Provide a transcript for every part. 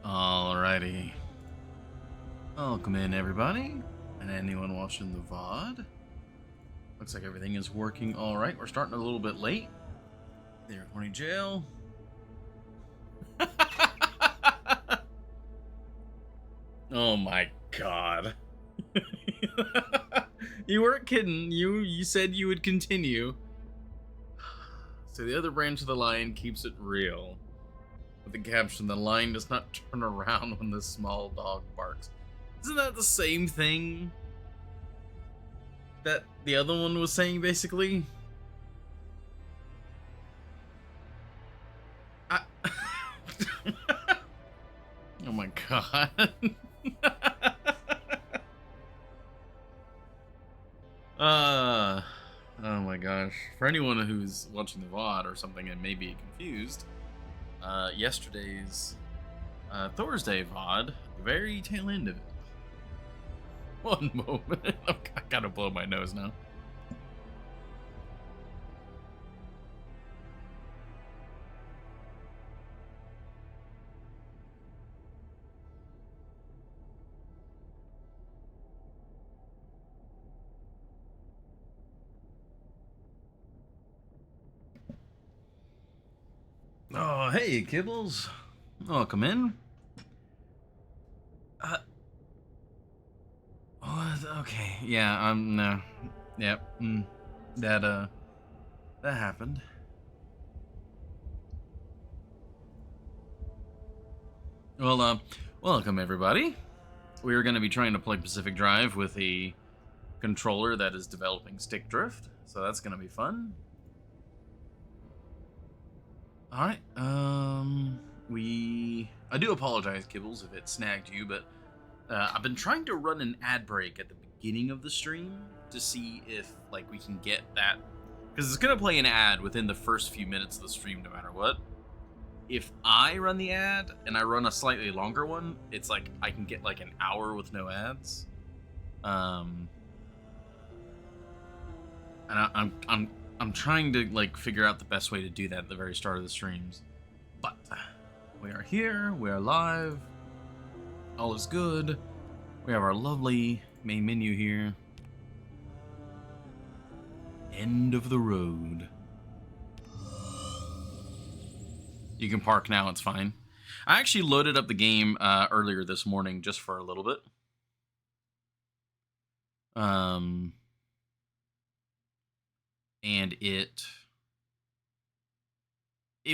Alrighty. Welcome in, everybody, and anyone watching the VOD. Looks like everything is working alright. We're starting a little bit late. There, Corny Jail. Oh my god. You weren't kidding. You said you would continue. So the other branch of the line keeps it real. With the caption, the line does not turn around when the small dog barks. Isn't that the same thing that the other one was saying, basically? Oh my god. Oh my gosh. For anyone who's watching the VOD or something and may be confused, yesterday's Thursday VOD, the very tail end of it. One moment. I gotta blow my nose now. Oh, hey, Kibbles. Welcome in. Okay, yeah, no. Yep, that happened. Well, welcome, everybody. We are going to be trying to play Pacific Drive with a controller that is developing stick drift, so that's going to be fun. Alright, I do apologize, Kibbles, if it snagged you, but I've been trying to run an ad break at the beginning of the stream to see if, like, we can get that, because it's going to play an ad within the first few minutes of the stream no matter what. If I run the ad and I run a slightly longer one, it's like I can get like an hour with no ads. And I'm trying to like figure out the best way to do that at the very start of the streams. But we are here, we are live, all is good. We have our lovely main menu here. End of the road. You can park now, it's fine. I actually loaded up the game earlier this morning just for a little bit. And it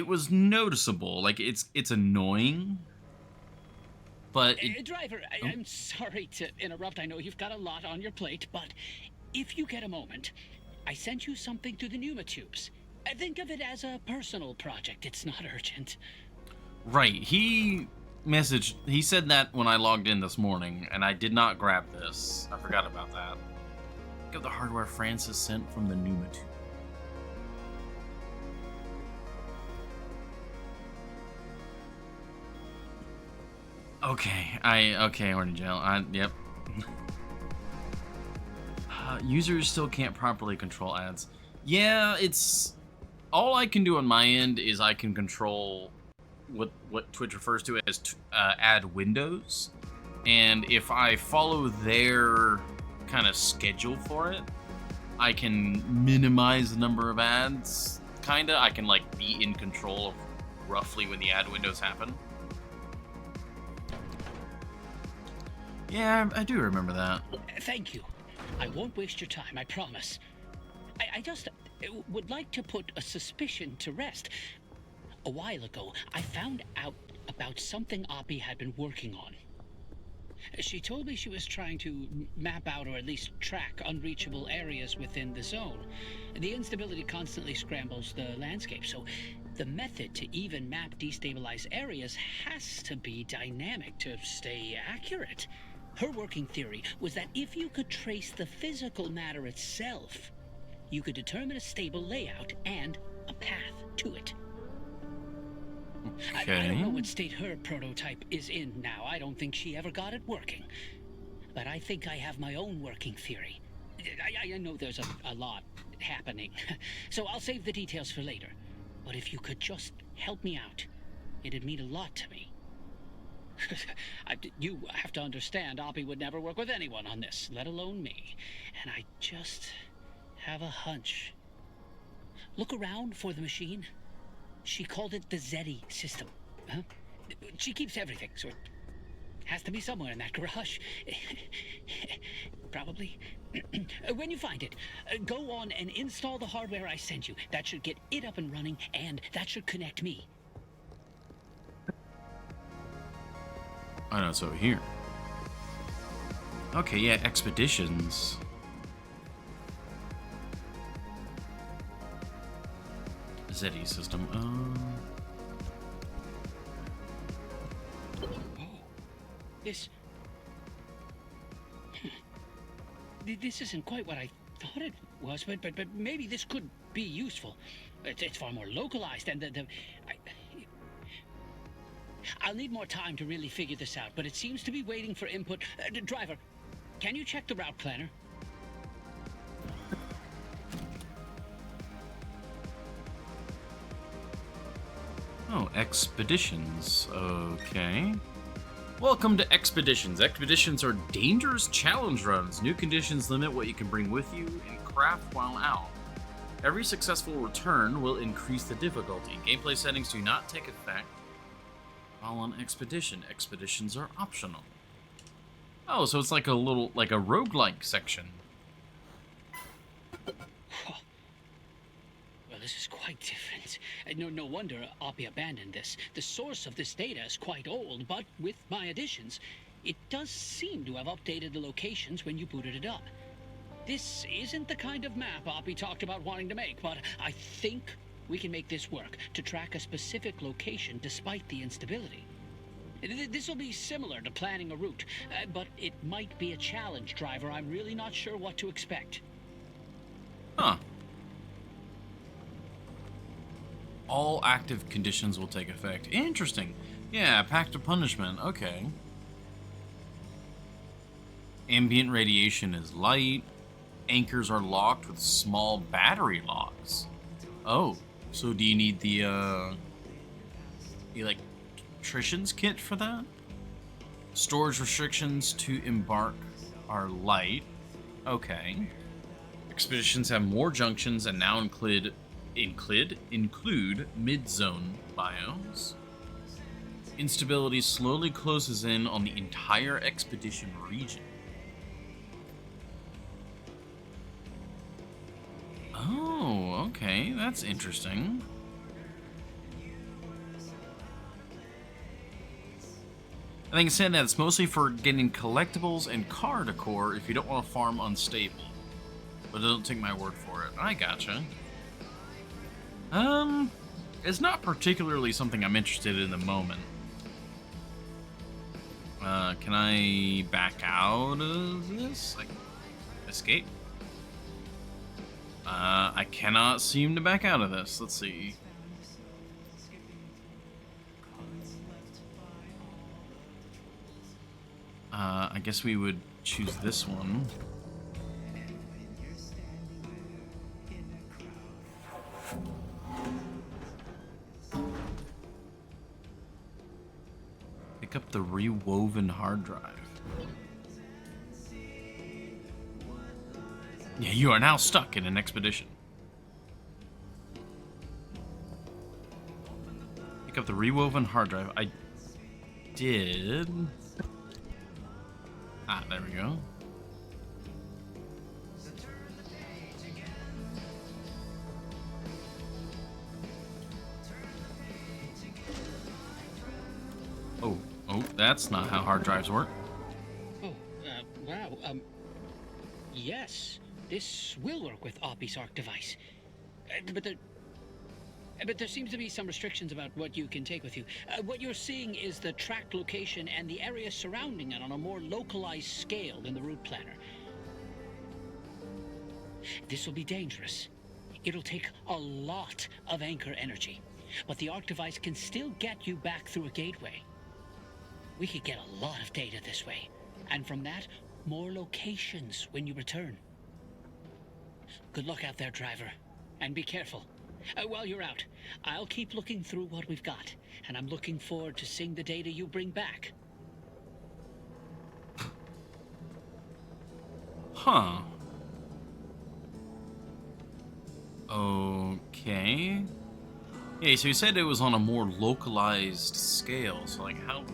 was noticeable. Like, it's annoying. But Driver, I'm sorry to interrupt. I know you've got a lot on your plate, but if you get a moment, I sent you something through the pneumotubes. Think of it as a personal project. It's not urgent. Right. He said that when I logged in this morning, and I did not grab this. I forgot about that. Look at the hardware Francis sent from the pneumotube. Okay, Orange Jail. Yep. Users still can't properly control ads. Yeah, it's... All I can do on my end is I can control what Twitch refers to as ad windows. And if I follow their kind of schedule for it, I can minimize the number of ads, kinda. I can, like, be in control of roughly when the ad windows happen. Yeah, I do remember that. Thank you. I won't waste your time, I promise. I just would like to put a suspicion to rest. A while ago, I found out about something Oppie had been working on. She told me she was trying to map out or at least track unreachable areas within the zone. The instability constantly scrambles the landscape, so the method to even map destabilized areas has to be dynamic to stay accurate. Her working theory was that if you could trace the physical matter itself, you could determine a stable layout and a path to it. Okay. I don't know what state her prototype is in now. I don't think she ever got it working. But I think I have my own working theory. I know there's a lot happening, so I'll save the details for later. But if you could just help me out, it'd mean a lot to me. You have to understand, Oppie would never work with anyone on this, let alone me. And I just have a hunch. Look around for the machine. She called it the Zeddy system. Huh? She keeps everything, so it has to be somewhere in that garage. Probably. When you find it, go on and install the hardware I sent you. That should get it up and running, and that should connect me. Oh no, it's over here. Okay, yeah, expeditions. Zeddy system. Oh, this. This isn't quite what I thought it was, but maybe this could be useful. It's far more localized, and I'll need more time to really figure this out, but it seems to be waiting for input. Driver, can you check the route planner? Oh, expeditions. Okay. Welcome to Expeditions. Expeditions are dangerous challenge runs. New conditions limit what you can bring with you and craft while out. Every successful return will increase the difficulty. Gameplay settings do not take effect while on expedition. Expeditions are optional. Oh, so it's like a little, like a roguelike section. Well, this is quite different. No wonder Oppie abandoned this. The source of this data is quite old, but with my additions, it does seem to have updated the locations when you booted it up. This isn't the kind of map Oppie talked about wanting to make, but I think we can make this work to track a specific location despite the instability. This will be similar to planning a route, but it might be a challenge, Driver. I'm really not sure what to expect. Huh. All active conditions will take effect. Interesting. Yeah, pact of punishment. Okay. Ambient radiation is light. Anchors are locked with small battery locks. Oh, so do you need the electrician's kit for that? Storage restrictions to embark are light. Okay. Expeditions have more junctions and now include mid-zone biomes. Instability slowly closes in on the entire expedition region. Oh, okay, that's interesting. I think it's saying that it's mostly for getting collectibles and car decor if you don't want to farm unstable. But don't take my word for it. I gotcha. It's not particularly something I'm interested in the moment. Can I back out of this? Like, escape? I cannot seem to back out of this. Let's see. I guess we would choose this one. Pick up the rewoven hard drive. Yeah, you are now stuck in an expedition. Pick up the rewoven hard drive. I did. Ah, there we go. Oh, that's not how hard drives work. Oh, wow, yes, this will work with Oppie's ARC device. But there seems to be some restrictions about what you can take with you. What you're seeing is the tracked location and the area surrounding it on a more localized scale than the route planner. This will be dangerous. It'll take a lot of anchor energy, but the ARC device can still get you back through a gateway. We could get a lot of data this way, and from that, more locations when you return. Good luck out there, driver, and be careful. While you're out, I'll keep looking through what we've got, and I'm looking forward to seeing the data you bring back. Huh. Okay. Yeah, so you said it was on a more localized scale, so like how...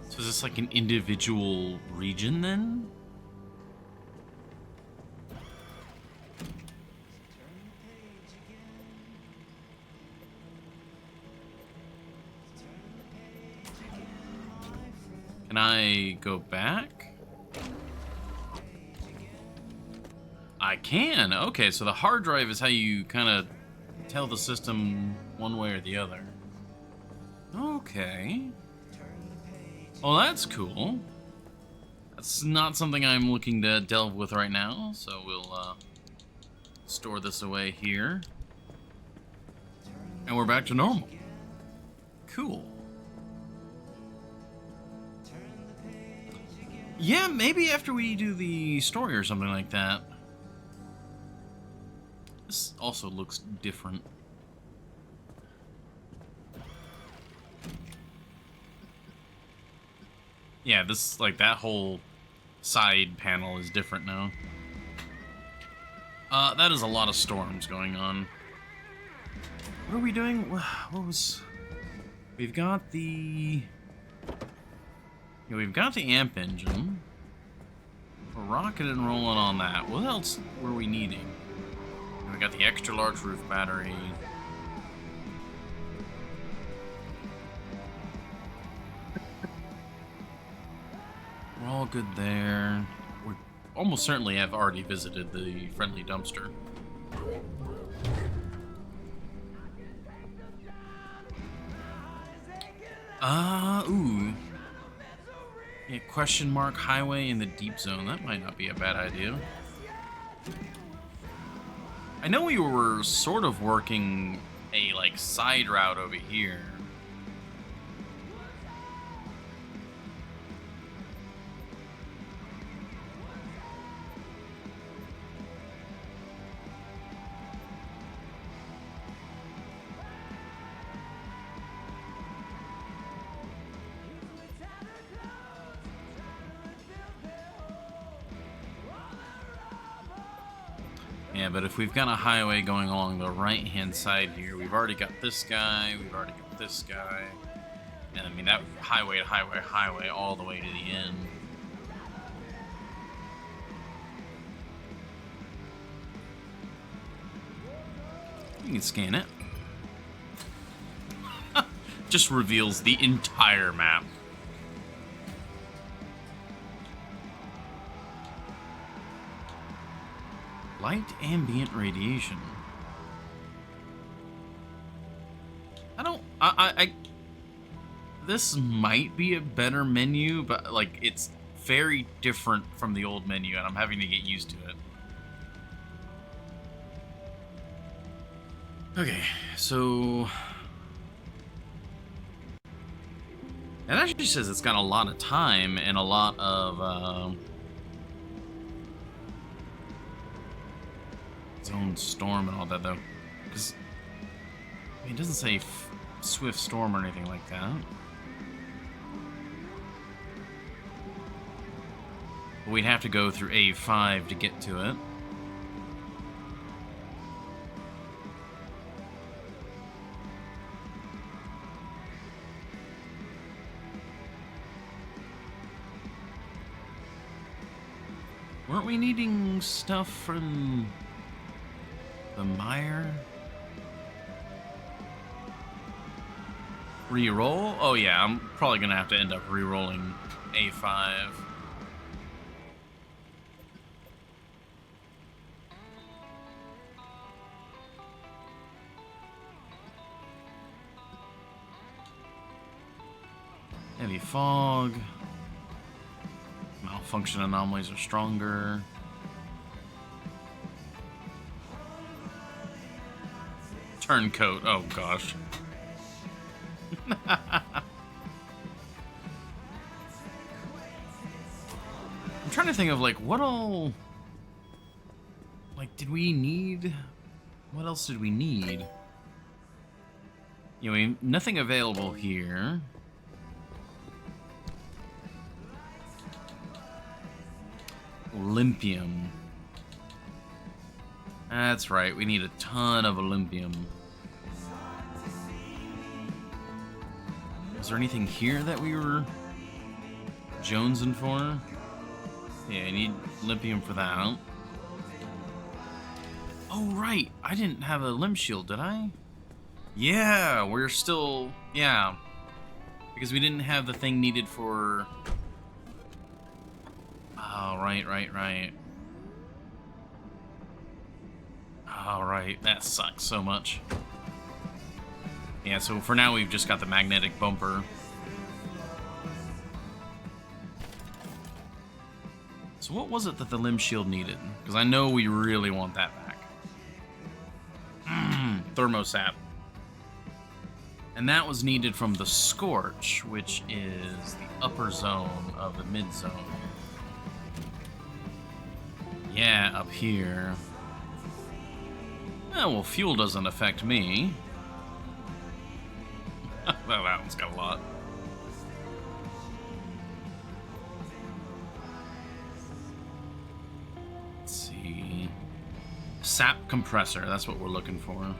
So is this like an individual region then? Can I go back? I can. Okay, so the hard drive is how you kind of tell the system one way or the other. Okay. Well, that's cool. That's not something I'm looking to delve with right now, so we'll store this away here. And we're back to normal. Cool. Yeah, maybe after we do the story or something like that. This also looks different. Yeah, this, like, that whole side panel is different now. That is a lot of storms going on. What are we doing? What was... We've got the... Yeah, we've got the amp engine. We're rocking and rolling on that. What else were we needing? We got the extra large roof battery. We're all good there. We almost certainly have already visited the friendly dumpster. Ooh. Yeah, question mark highway in the deep zone. That might not be a bad idea. I know we were sort of working a, like, side route over here. Yeah, but if we've got a highway going along the right-hand side here, we've already got this guy, we've already got this guy, and I mean, that highway to highway all the way to the end. You can scan it. Just reveals the entire map. Light ambient radiation. This might be a better menu, but, like, it's very different from the old menu, and I'm having to get used to it. Okay, so... It actually says it's got a lot of time and a lot of, zone storm and all that, though. Because, I mean, it doesn't say swift storm or anything like that. But we'd have to go through A5 to get to it. Weren't we needing stuff from the mire? Reroll? Oh yeah, I'm probably gonna have to end up re-rolling A5. Heavy fog. Malfunction anomalies are stronger. Turncoat. Oh gosh. I'm trying to think of, like, what all... Like, did we need... What else did we need? You know, nothing available here. Olympium. That's right, we need a ton of Olympium. Is there anything here that we were jonesing for? Yeah, I need Olympium for that. Oh, right. I didn't have a limb shield, did I? Yeah, we're still... Yeah. Because we didn't have the thing needed for... Oh, right. Oh, right. That sucks so much. Yeah, so for now we've just got the magnetic bumper. So what was it that the limb shield needed? Because I know we really want that back. Thermosap. And that was needed from the Scorch, which is the upper zone of the mid zone. Yeah, up here. Oh, well, fuel doesn't affect me. Well, that one's got a lot. Let's see. Sap compressor, that's what we're looking for.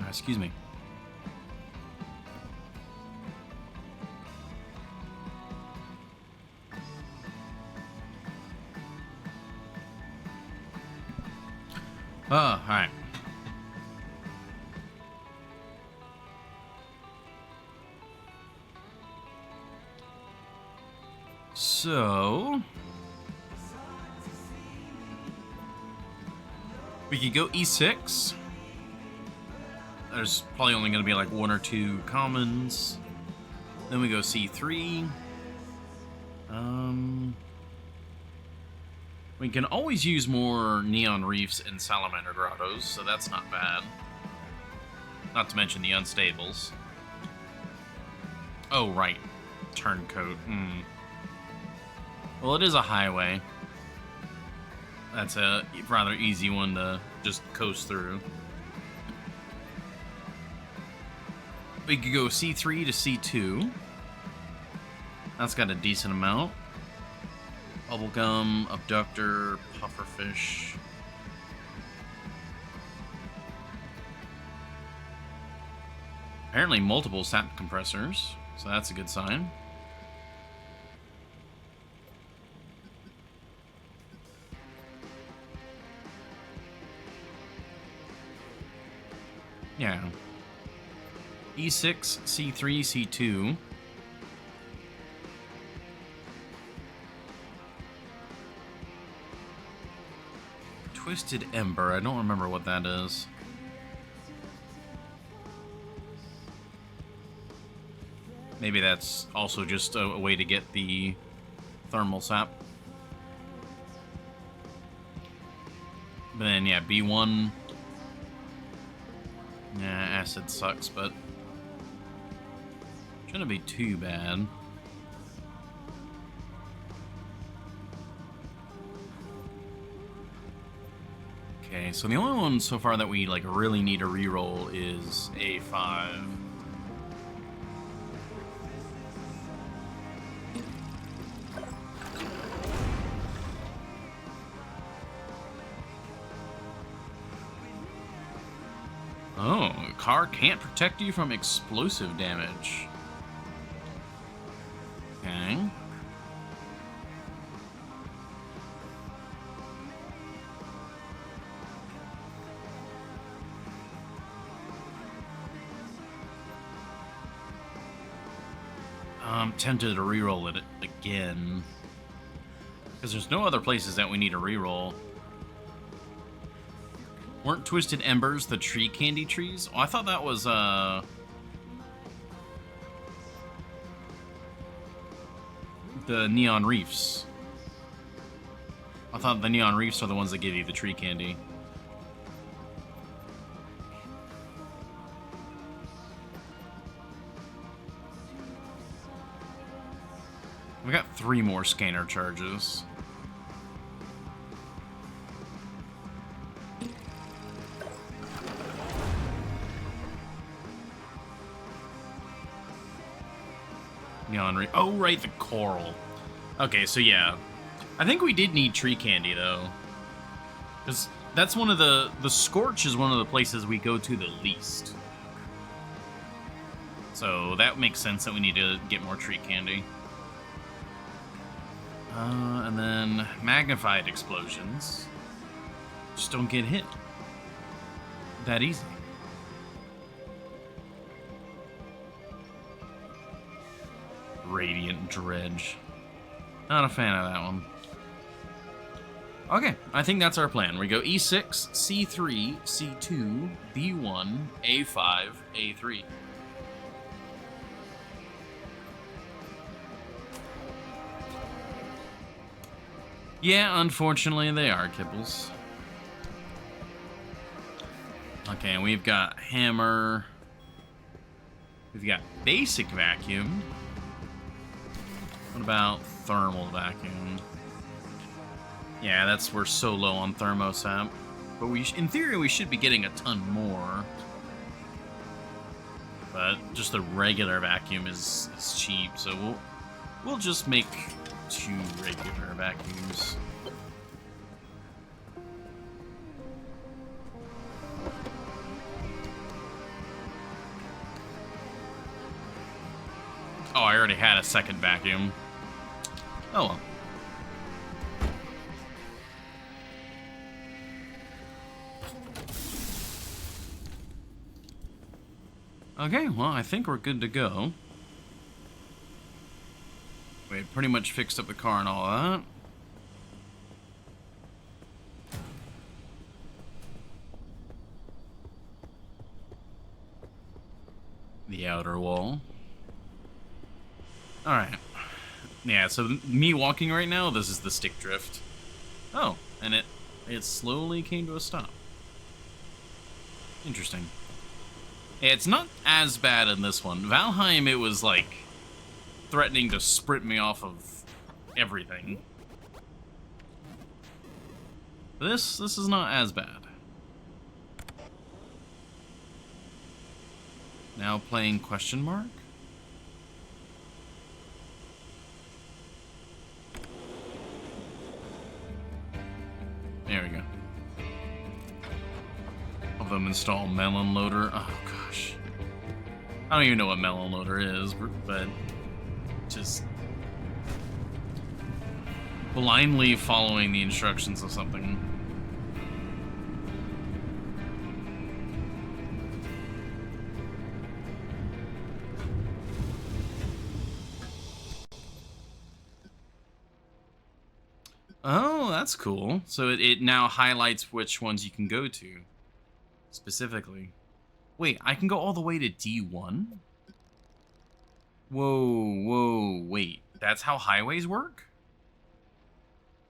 Excuse me. Oh, alright. So... we could go E6. There's probably only going to be like 1 or 2 commons. Then we go C3. We can always use more Neon Reefs and Salamander Grottos, so that's not bad. Not to mention the Unstables. Oh, right. Turncoat. Well, it is a highway. That's a rather easy one to just coast through. We could go C3 to C2. That's got a decent amount. Bubblegum, Abductor, Pufferfish. Apparently multiple sap compressors, so that's a good sign. Yeah. E6, C3, C2. Twisted Ember. I don't remember what that is. Maybe that's also just a way to get the thermal sap. But then, yeah, B1. Yeah, acid sucks, but shouldn't be too bad. Okay, so the only one so far that we like really need a reroll is A5. Oh, a car can't protect you from explosive damage. Okay. I'm tempted to reroll it again. Because there's no other places that we need a reroll. Weren't Twisted Embers the tree candy trees? Oh, I thought that was, the neon reefs. I thought the neon reefs are the ones that give you the tree candy. We got 3 more scanner charges. Neon reef. Oh, right, the coral. Okay, so yeah. I think we did need tree candy, though. Because that's one of the Scorch is one of the places we go to the least. So that makes sense that we need to get more tree candy. And then magnified explosions. Just don't get hit that easy. Radiant Dredge. Not a fan of that one. Okay, I think that's our plan. We go E6, C3, C2, B1, A5, A3. Yeah, unfortunately they are, Kibbles. Okay, we've got hammer. We've got basic vacuum. What about thermal vacuum? Yeah, we're so low on thermosap. But in theory, we should be getting a ton more. But just the regular vacuum is cheap, so we'll just make 2 regular vacuums. Oh, I already had a second vacuum. Oh well. Okay, well, I think we're good to go. We pretty much fixed up the car and all that. The outer wall. Alright. Yeah, so me walking right now, this is the stick drift. Oh, and it slowly came to a stop. Interesting. It's not as bad in this one. Valheim, it was like threatening to sprint me off of everything. This is not as bad. Now playing question mark? There we go. Have them install melon loader. Oh gosh. I don't even know what melon loader is, but just blindly following the instructions of something. Oh, that's cool. So it now highlights which ones you can go to, specifically. Wait, I can go all the way to D1? Whoa, wait. That's how highways work?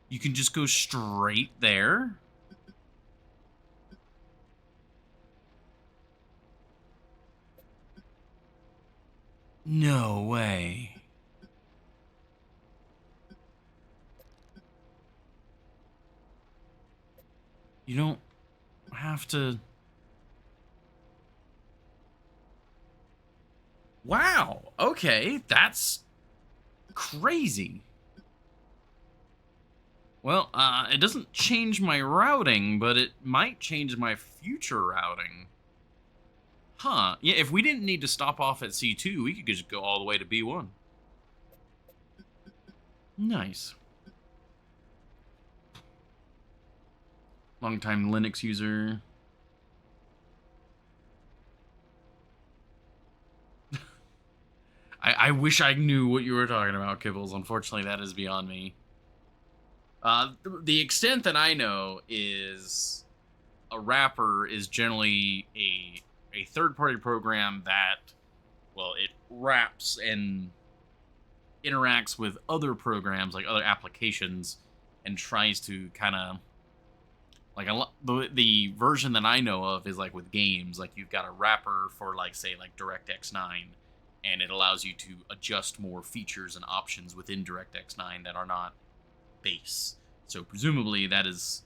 You can just go straight there? No way. You don't have to... Wow, okay, that's crazy. Well, it doesn't change my routing, but it might change my future routing. Huh, yeah, if we didn't need to stop off at C2, we could just go all the way to B1. Nice. Longtime Linux user. I wish I knew what you were talking about, Kibbles. Unfortunately, that is beyond me. The extent that I know is a wrapper is generally a third-party program that, well, it wraps and interacts with other programs, like other applications, and tries to kind of like the version that I know of is like with games, like you've got a wrapper for like say like DirectX 9, and it allows you to adjust more features and options within DirectX 9 that are not base. So presumably that is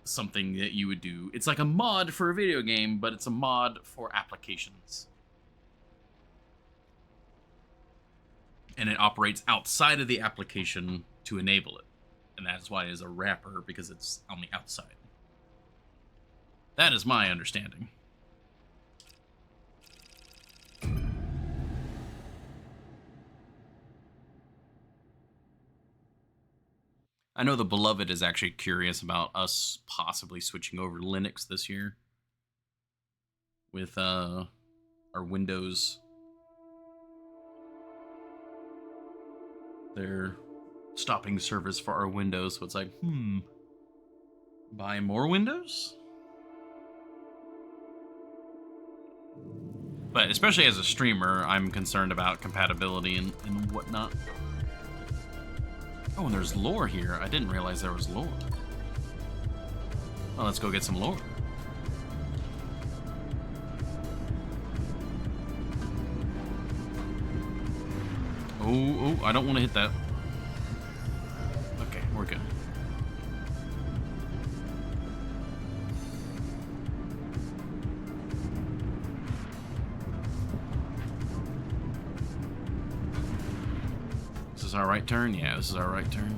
something that you would do. It's like a mod for a video game, but it's a mod for applications. And it operates outside of the application to enable it. And that's why it is a wrapper, because it's on the outside. That is my understanding. I know the Beloved is actually curious about us possibly switching over to Linux this year with our Windows. They're stopping service for our Windows, so it's like, buy more Windows? But especially as a streamer, I'm concerned about compatibility and whatnot. Oh, and there's lore here. I didn't realize there was lore. Well, let's go get some lore. Oh, I don't want to hit that. Okay, we're good. This is our right turn? Yeah, this is our right turn.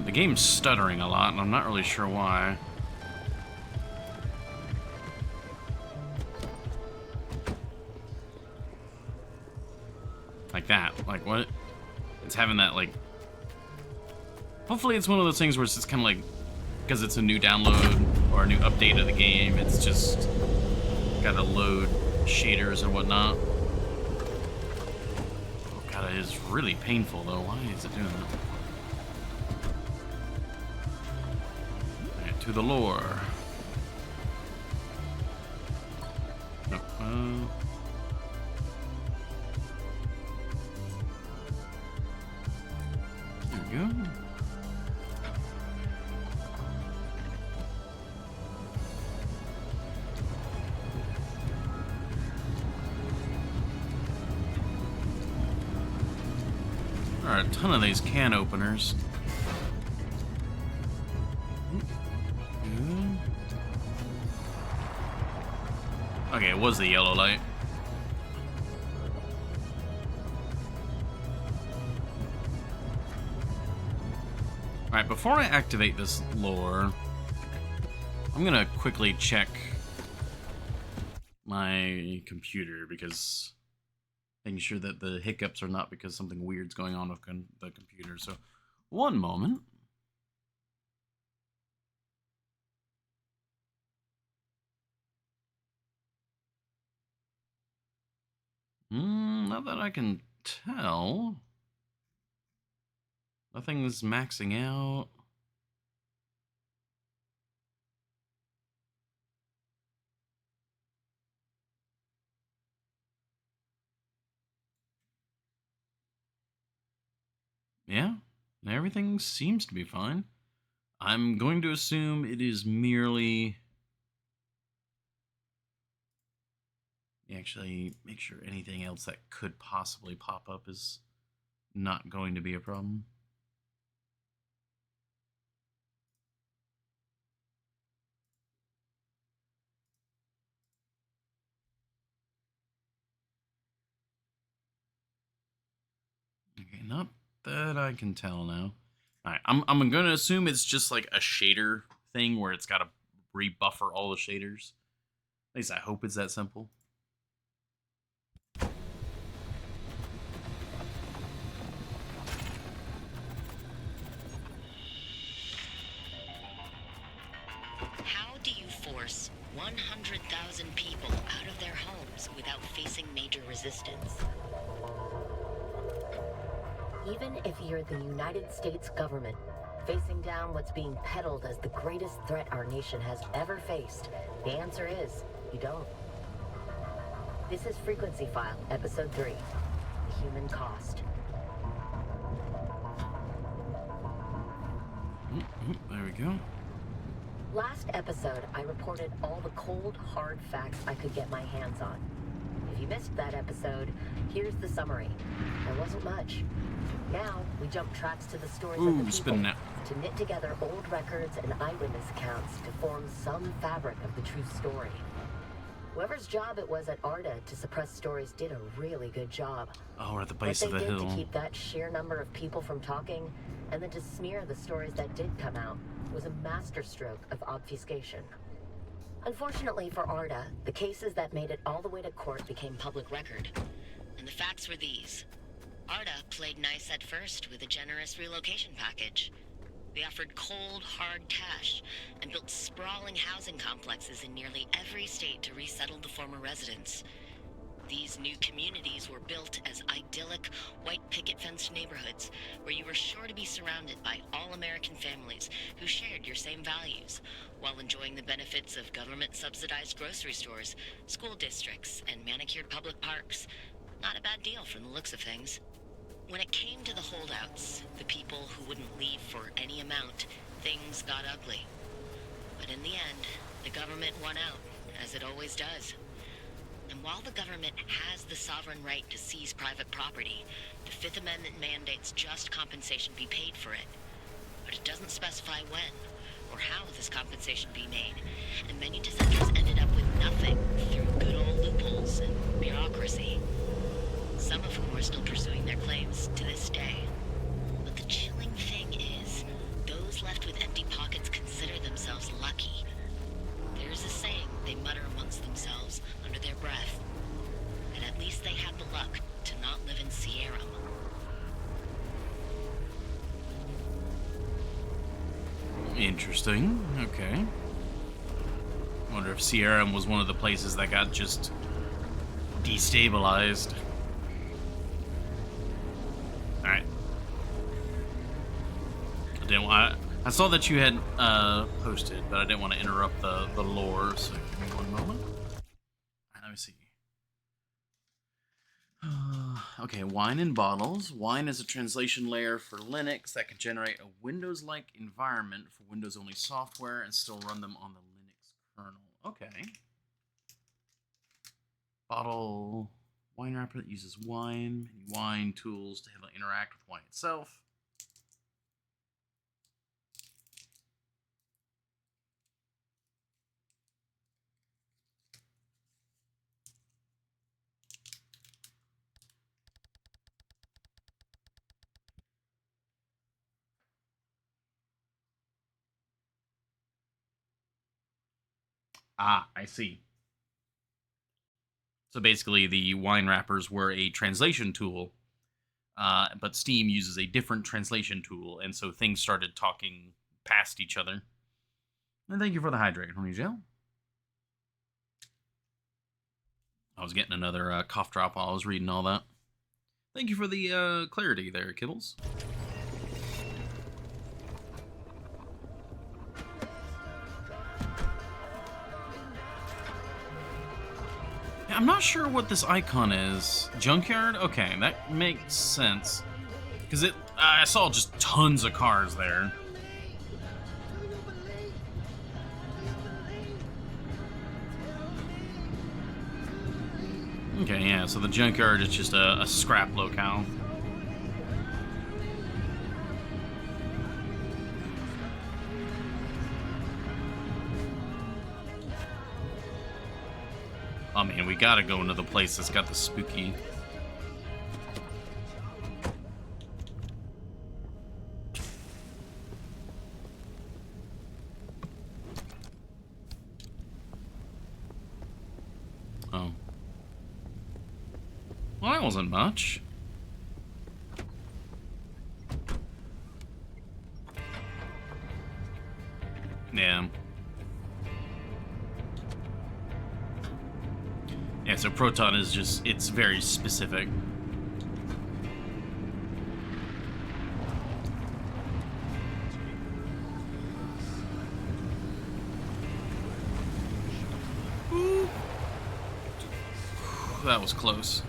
The game's stuttering a lot, and I'm not really sure why. Like that. Like, what? It's having that, like... Hopefully it's one of those things where it's just kind of like... Because it's a new download or a new update of the game, it's just got to load shaders and whatnot. Oh god, it is really painful, though. Why is it doing that? To the lore. No, there we go. There are a ton of these can openers. Okay, it was the yellow light. Alright, before I activate this lore, I'm gonna quickly check my computer, because making sure that the hiccups are not because something weird's going on with the computer. So, one moment. Not that I can tell. Nothing's maxing out. Yeah, everything seems to be fine. I'm going to assume it is merely... Actually, make sure anything else that could possibly pop up is not going to be a problem. Okay, not that I can tell now. Alright, I'm going to assume it's just like a shader thing where it's got to rebuffer all the shaders. At least I hope it's that simple. How do you force 100,000 people out of their homes without facing major resistance. Even if you're the United States government, facing down what's being peddled as the greatest threat our nation has ever faced, the answer is, you don't. This is Frequency File, Episode 3, The Human Cost. There we go. Last episode, I reported all the cold, hard facts I could get my hands on. If you missed that episode, here's the summary. There wasn't much. Now, we jump tracks to the stories of the people to knit together old records and eyewitness accounts to form some fabric of the true story. Whoever's job it was at ARDA to suppress stories did a really good job. Oh, we're at the base of the hill. What they did to keep that sheer number of people from talking, and then to smear the stories that did come out, was a masterstroke of obfuscation. Unfortunately for ARDA, the cases that made it all the way to court became public record. And the facts were these. ARDA played nice at first with a generous relocation package. They offered cold, hard cash and built sprawling housing complexes in nearly every state to resettle the former residents. These new communities were built as idyllic, white picket-fenced neighborhoods where you were sure to be surrounded by all-American families who shared your same values, while enjoying the benefits of government-subsidized grocery stores, school districts, and manicured public parks. Not a bad deal from the looks of things. When it came to the holdouts, the people who wouldn't leave for any amount, things got ugly. But in the end, the government won out, as it always does. And while the government has the sovereign right to seize private property, the Fifth Amendment mandates just compensation be paid for it. But it doesn't specify when or how this compensation be made, and many dissenters ended up with nothing through good old loopholes and bureaucracy. Some of whom are still pursuing their claims to this day. But the chilling thing is, those left with empty pockets consider themselves lucky. There's a saying they mutter amongst themselves under their breath, and at least they had the luck to not live in Sierra. Interesting. Okay. Wonder if Sierra was one of the places that got just destabilized. Alright. I saw that you had posted, but I didn't want to interrupt the lore, so give me one moment. Alright, let me see. Okay, wine in bottles. Wine is a translation layer for Linux that can generate a Windows-like environment for Windows-only software and still run them on the Linux kernel. Okay. Bottle wine wrapper that uses wine and wine tools to interact with wine itself. Ah, I see. So basically, the wine wrappers were a translation tool, but Steam uses a different translation tool, and so things started talking past each other. And thank you for the hydrate, honey gel. I was getting another cough drop while I was reading all that. Thank you for the clarity there, Kibbles. I'm not sure what this icon is. Junkyard? Okay, that makes sense. Because I saw just tons of cars there. Okay, yeah, so the junkyard is just a scrap locale. Oh man, we gotta go into the place that's got the spooky. Oh. Well, that wasn't much. Yeah. Yeah, so Proton is just, it's very specific. Ooh. That was close.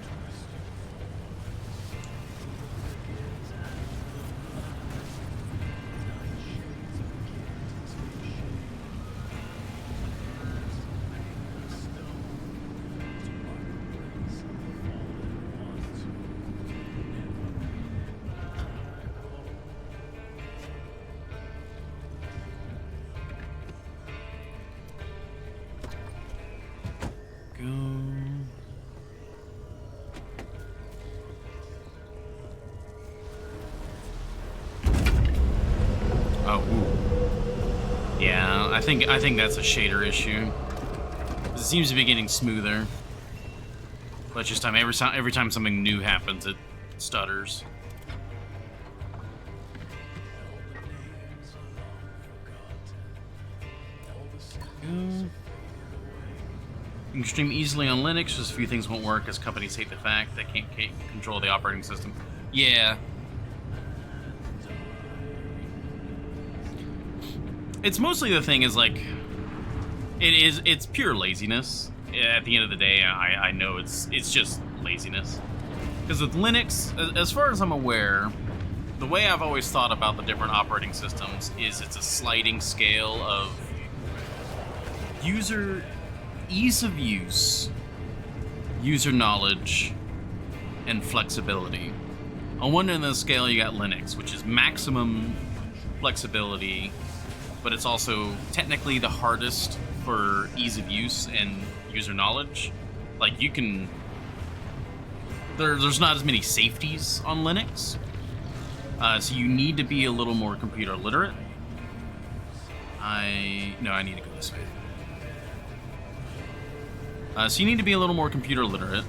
Oh, ooh. Yeah, I think that's a shader issue. It seems to be getting smoother. But just every time something new happens, it stutters. You can stream easily on Linux, just a few things won't work as companies hate the fact they can't control the operating system. Yeah. It's mostly the thing is like, it's pure laziness. At the end of the day, I know it's just laziness. Because with Linux, as far as I'm aware, the way I've always thought about the different operating systems is it's a sliding scale of user ease of use, user knowledge, and flexibility. On one end of the scale, you got Linux, which is maximum flexibility, but it's also technically the hardest for ease of use and user knowledge. Like, you can... There's not as many safeties on Linux, so you need to be a little more computer literate. No, I need to go this way. So you need to be a little more computer literate.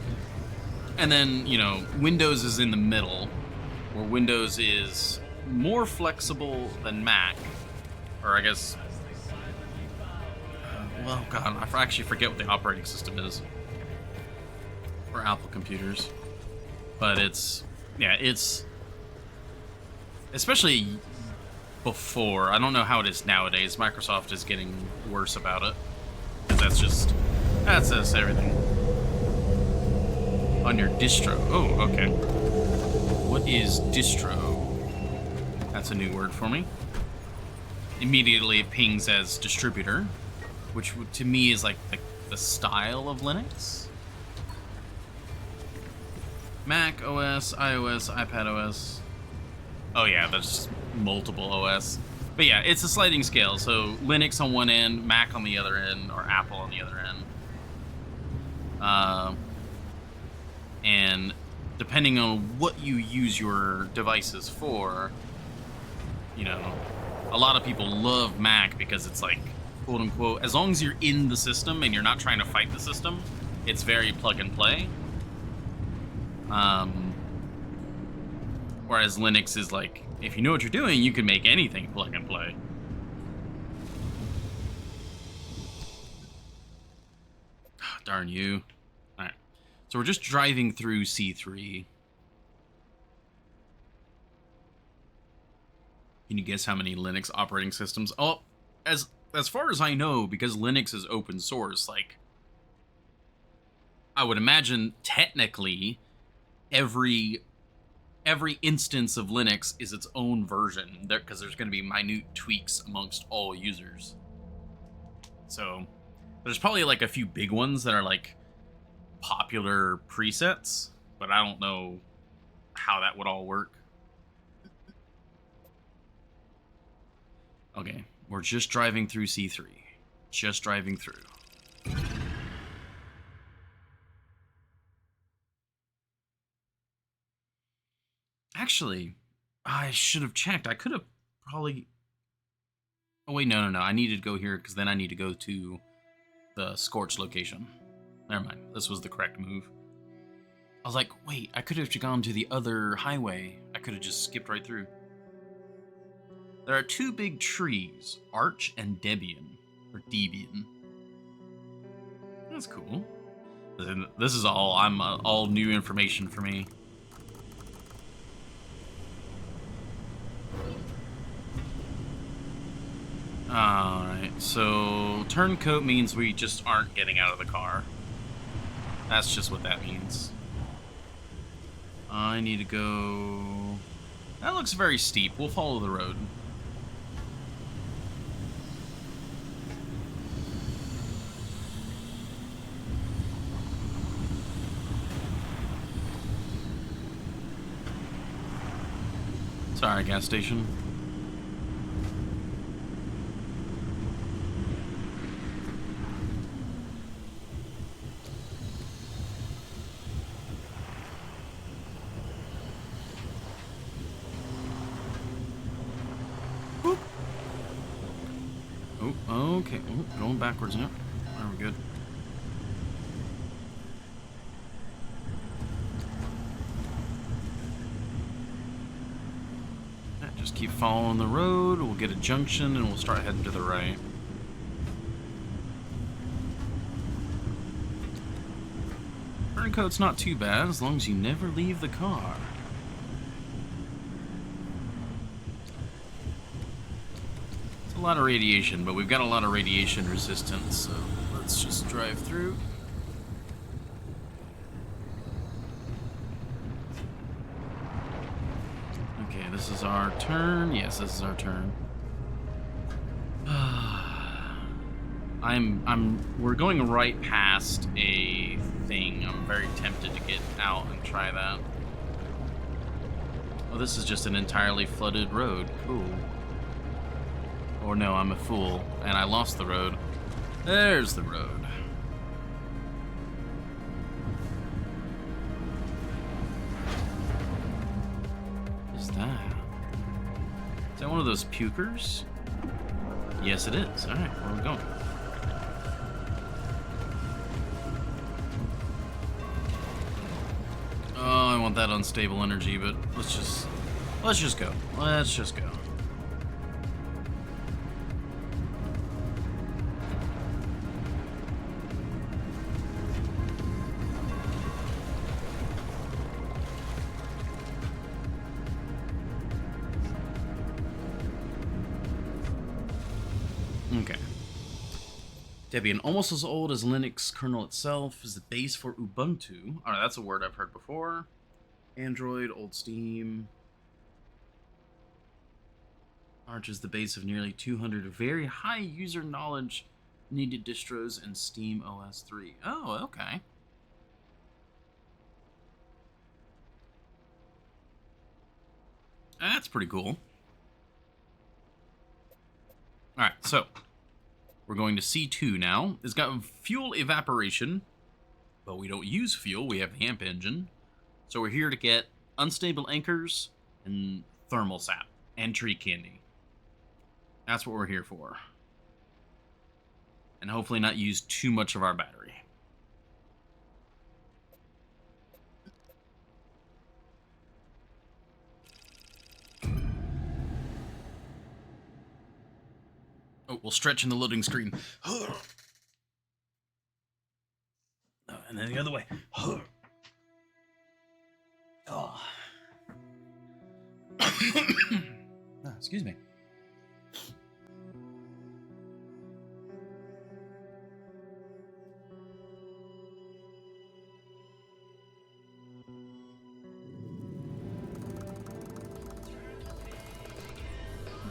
And then, you know, Windows is in the middle, where Windows is more flexible than Mac. Or I guess... well, God, I actually forget what the operating system is for Apple computers. But it's... yeah, it's... especially before. I don't know how it is nowadays. Microsoft is getting worse about it. Because that's just... that's everything. On your distro. Oh, okay. What is distro? That's a new word for me. Immediately it pings as distributor, which to me is like the style of Linux. Mac OS, iOS, iPad OS. Oh yeah, that's multiple OS. But yeah, it's a sliding scale. So Linux on one end, Mac on the other end, or Apple on the other end. And depending on what you use your devices for, you know, a lot of people love Mac because it's like, quote unquote, as long as you're in the system and you're not trying to fight the system, it's very plug and play. Whereas Linux is like, if you know what you're doing, you can make anything plug and play. Darn you. Alright. So we're just driving through C3. Can you guess how many Linux operating systems? Oh, as far as I know, because Linux is open source, like, I would imagine technically every instance of Linux is its own version, because there's going to be minute tweaks amongst all users. So there's probably like a few big ones that are like popular presets, but I don't know how that would all work. Okay, we're just driving through C3. Just driving through. Actually, I should have checked. I could have probably... oh, wait, no. I needed to go here, because then I need to go to the Scorch location. Never mind. This was the correct move. I was like, wait, I could have gone to the other highway. I could have just skipped right through. There are two big trees, Arch and Debian. Or Debian. That's cool. And this is all new information for me. Alright, so turncoat means we just aren't getting out of the car. That's just what that means. I need to go... That looks very steep. We'll follow the road. Sorry, gas station. Boop. Oh, okay. Oh, going backwards now. There we good. Just keep following the road, we'll get a junction, and we'll start heading to the right. Turncoat's not too bad, as long as you never leave the car. It's a lot of radiation, but we've got a lot of radiation resistance, so let's just drive through. Okay, this is our turn. Yes, this is our turn. We're going right past a thing. I'm very tempted to get out and try that. Oh, this is just an entirely flooded road. Cool. Or no, I'm a fool, and I lost the road. There's the road. What is that? Is that one of those pukers? Yes, it is. Alright, where are we going? Oh, I want that unstable energy, but let's just go. Let's just go. Okay. Debian, almost as old as Linux kernel itself, is the base for Ubuntu. Alright, that's a word I've heard before. Android, old Steam. Arch is the base of nearly 200 very high user knowledge needed distros in Steam OS 3. Oh, okay. That's pretty cool. Alright, so we're going to C2 now. It's got fuel evaporation, but we don't use fuel. We have the amp engine. So we're here to get unstable anchors and thermal sap and tree candy. That's what we're here for. And hopefully not use too much of our battery. Oh, we'll stretch in the loading screen. And then the other way. Oh. Excuse me.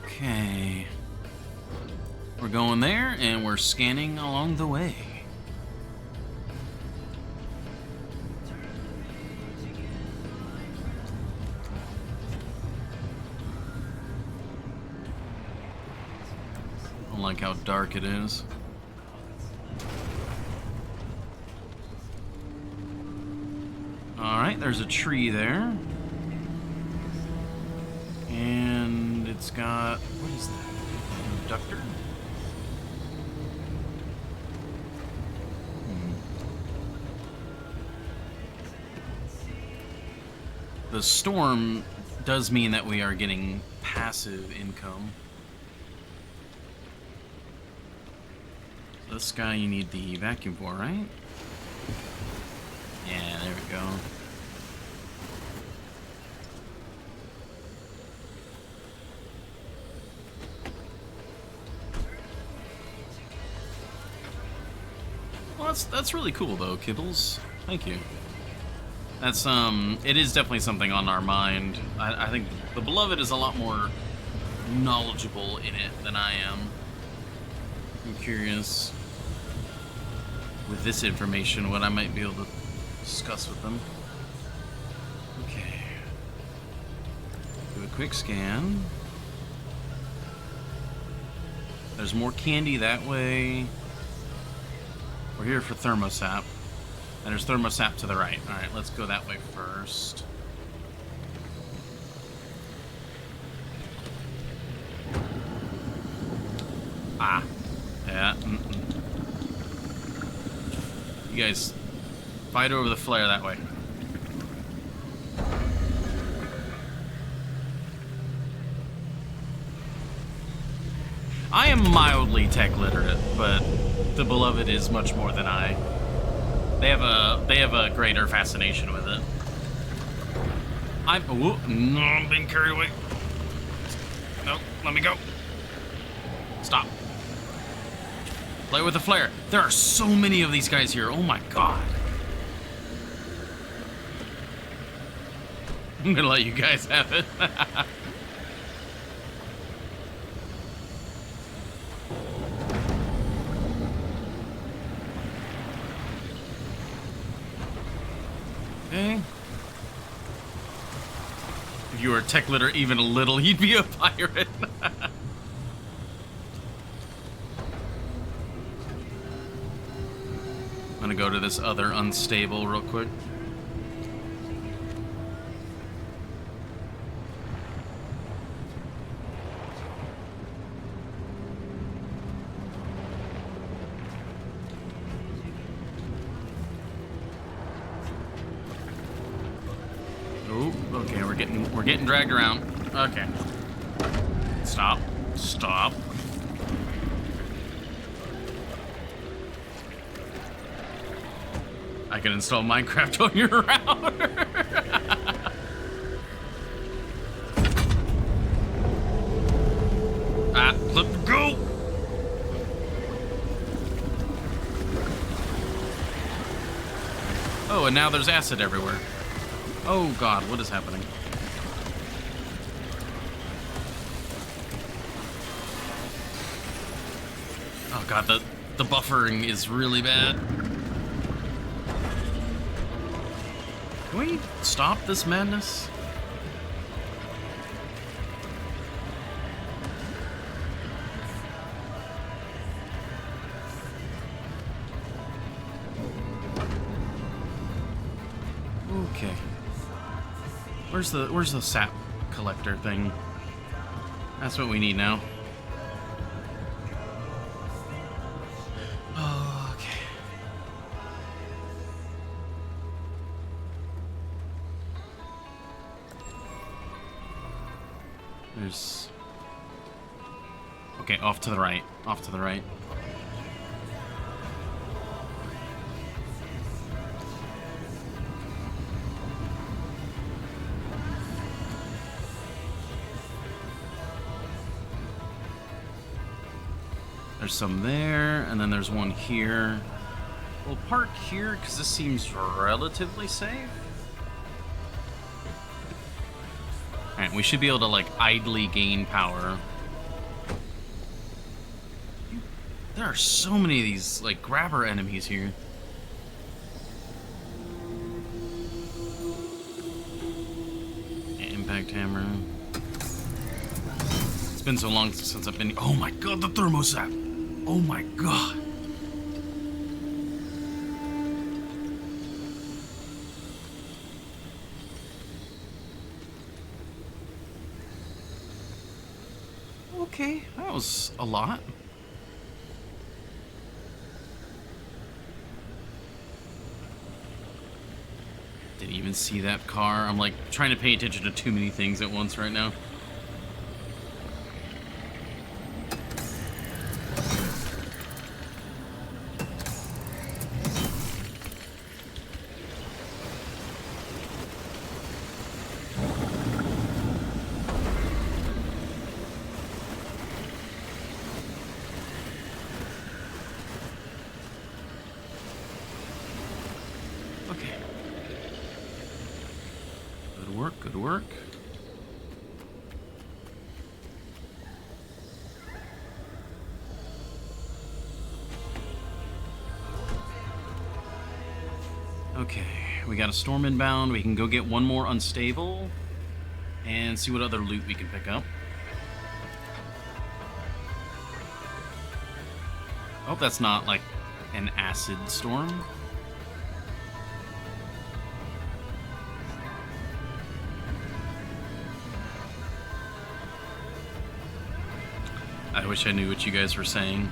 Okay. We're going there, and we're scanning along the way. I don't like how dark it is. Alright, there's a tree there. And it's got... what is that? An inductor? The storm does mean that we are getting passive income. This guy you need the vacuum for, right? That's really cool though, Kibbles. Thank you. That's it is definitely something on our mind. I think the Beloved is a lot more knowledgeable in it than I am. I'm curious with this information what I might be able to discuss with them. Okay. Do a quick scan. There's more candy that way. We're here for thermosap. And there's thermosap to the right. Alright, let's go that way first. Ah. Yeah. You guys fight over the flare that way. I am mildly tech literate, but the Beloved is much more than I. They have a greater fascination with it. I'm being carried away. No, let me go. Stop. Play with the flare. There are so many of these guys here. Oh my god. I'm gonna let you guys have it. Okay. If you were tech literate even a little, you'd be a pirate. I'm gonna go to this other unstable real quick. Oh, okay, we're getting dragged around. Okay. Stop. Stop. I can install Minecraft on your router. Let go. Oh, and now there's acid everywhere. Oh god, what is happening? Oh god, the buffering is really bad. Can we stop this madness? Okay. Where's the sap collector thing? That's what we need now. Okay. There's... Okay, off to the right. Off to the right. There's some there, and then there's one here. We'll park here because this seems relatively safe. Alright, we should be able to, like, idly gain power. There are so many of these, like, grabber enemies here. Impact hammer. It's been so long since I've been... Oh my god, the thermosap! Oh my god! Okay, that was a lot. Didn't even see that car. I'm like trying to pay attention to too many things at once right now. work, good work. Okay, we got a storm inbound. We can go get one more unstable and see what other loot we can pick up. I hope that's not like an acid storm. I wish I knew what you guys were saying.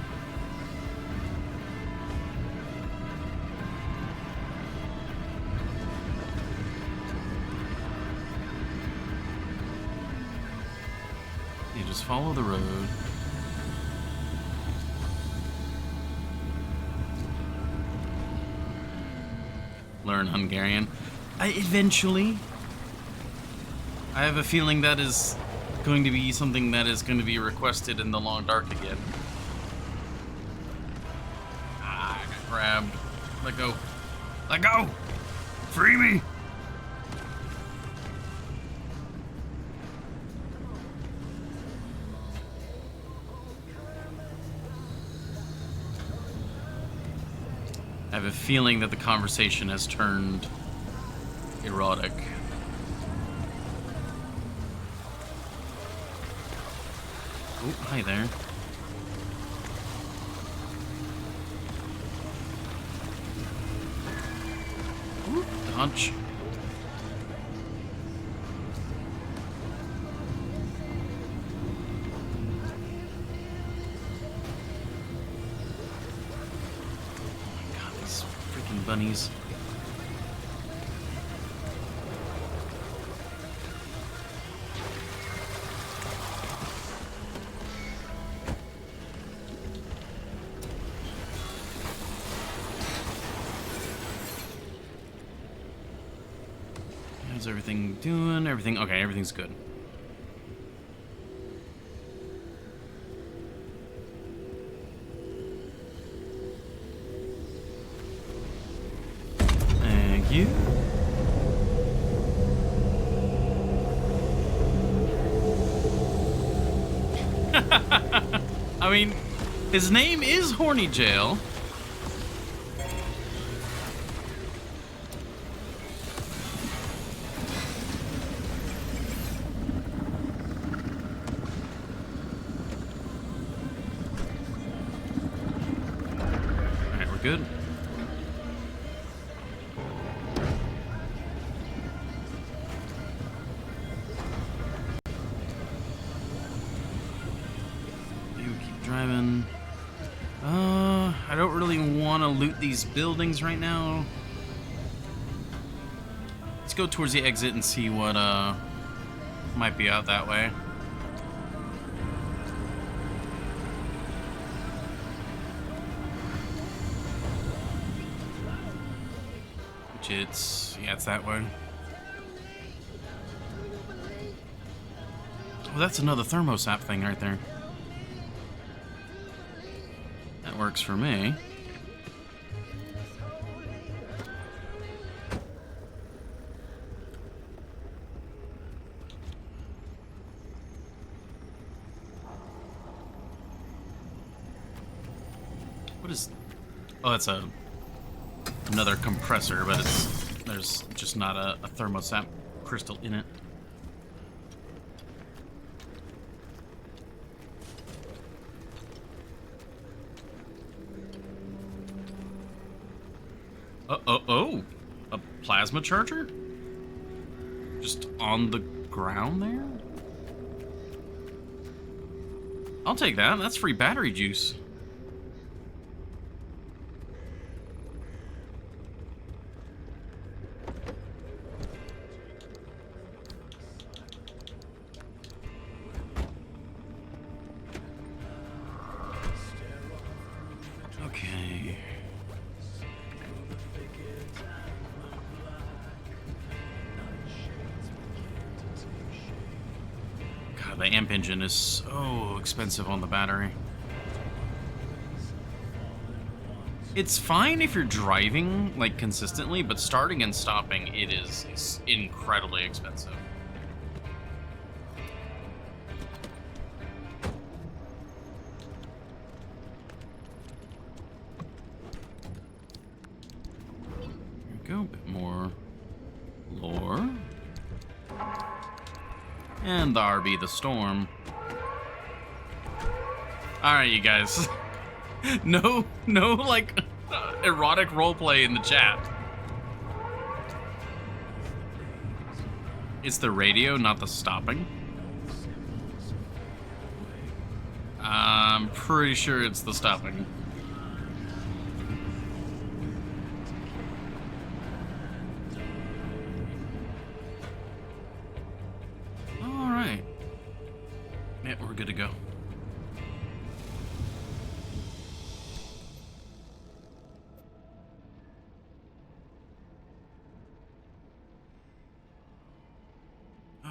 You just follow the road. Learn Hungarian. Eventually. I have a feeling that is going to be something that is going to be requested in the Long Dark again. Ah, I got grabbed. Let go. Let go! Free me! I have a feeling that the conversation has turned erotic. Oh, hi there. Ooh, dodge. Bunnies. How's everything doing? Everything okay, everything's good. You? I mean, his name is Horny Jail. Alright, we're good. Driving. I don't really want to loot these buildings right now. Let's go towards the exit and see what might be out that way. Which it's that way. Oh, that's another thermosap thing right there. Works for me. What is... Oh, that's another compressor, but there's just not a thermosap crystal in it. Oh, a plasma charger? Just on the ground there? I'll take that. That's free battery juice. Okay. God, the amp engine is so expensive on the battery. It's fine if you're driving, like, consistently, but starting and stopping, is incredibly expensive. There we go, a bit more lore. And the RB, the storm. Alright, you guys. No, like, erotic roleplay in the chat. It's the radio, not the stopping. I'm pretty sure it's the stopping. Alright. Yeah, we're good to go.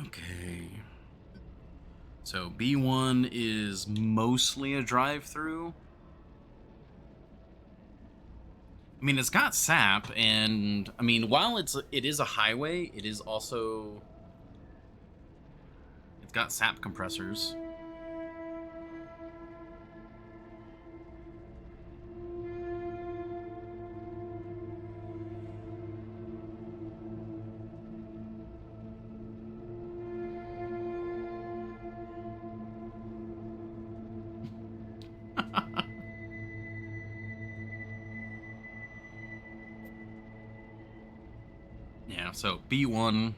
Okay. So B1 is mostly a drive-through. I mean, it's got sap, and I mean, while it is a highway, it is also, it's got sap compressors. Yeah, so B1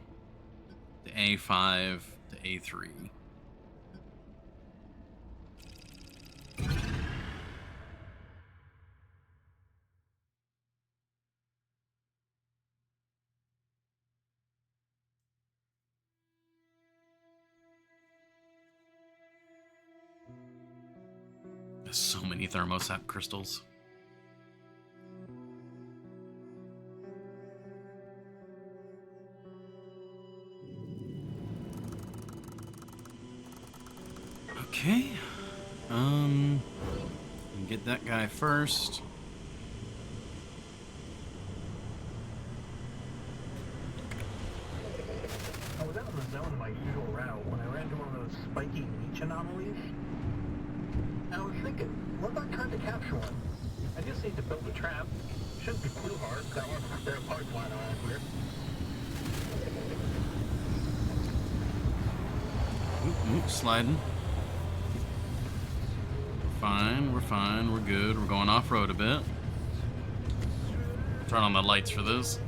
to A5 to A3. There's so many thermosap crystals. Okay. Get that guy first. I was out in the zone of my usual route when I ran into one of those spiky leech anomalies. I was thinking, what about trying to capture one? I just need to build a trap. Shouldn't be too hard. Got lots of spare parts lying around here. Sliding. We're fine, we're good. We're going off-road a bit. Turn on the lights for this.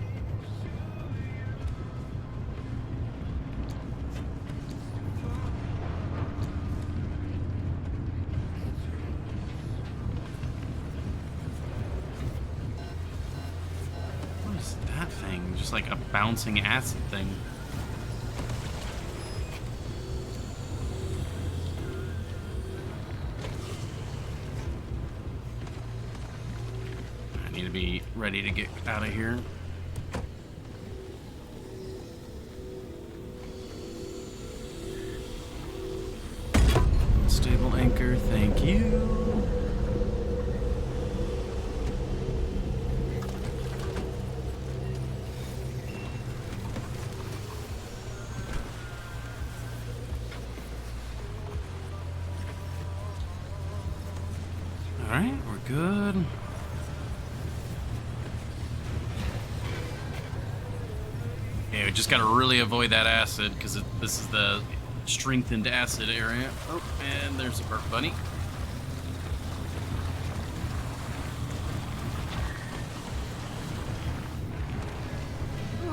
What is that thing? Just like a bouncing acid thing. Be ready to get out of here. Stable anchor, thank you. All right, we're good. Yeah, we just gotta really avoid that acid because this is the strengthened acid area. Oh, and there's a burp bunny.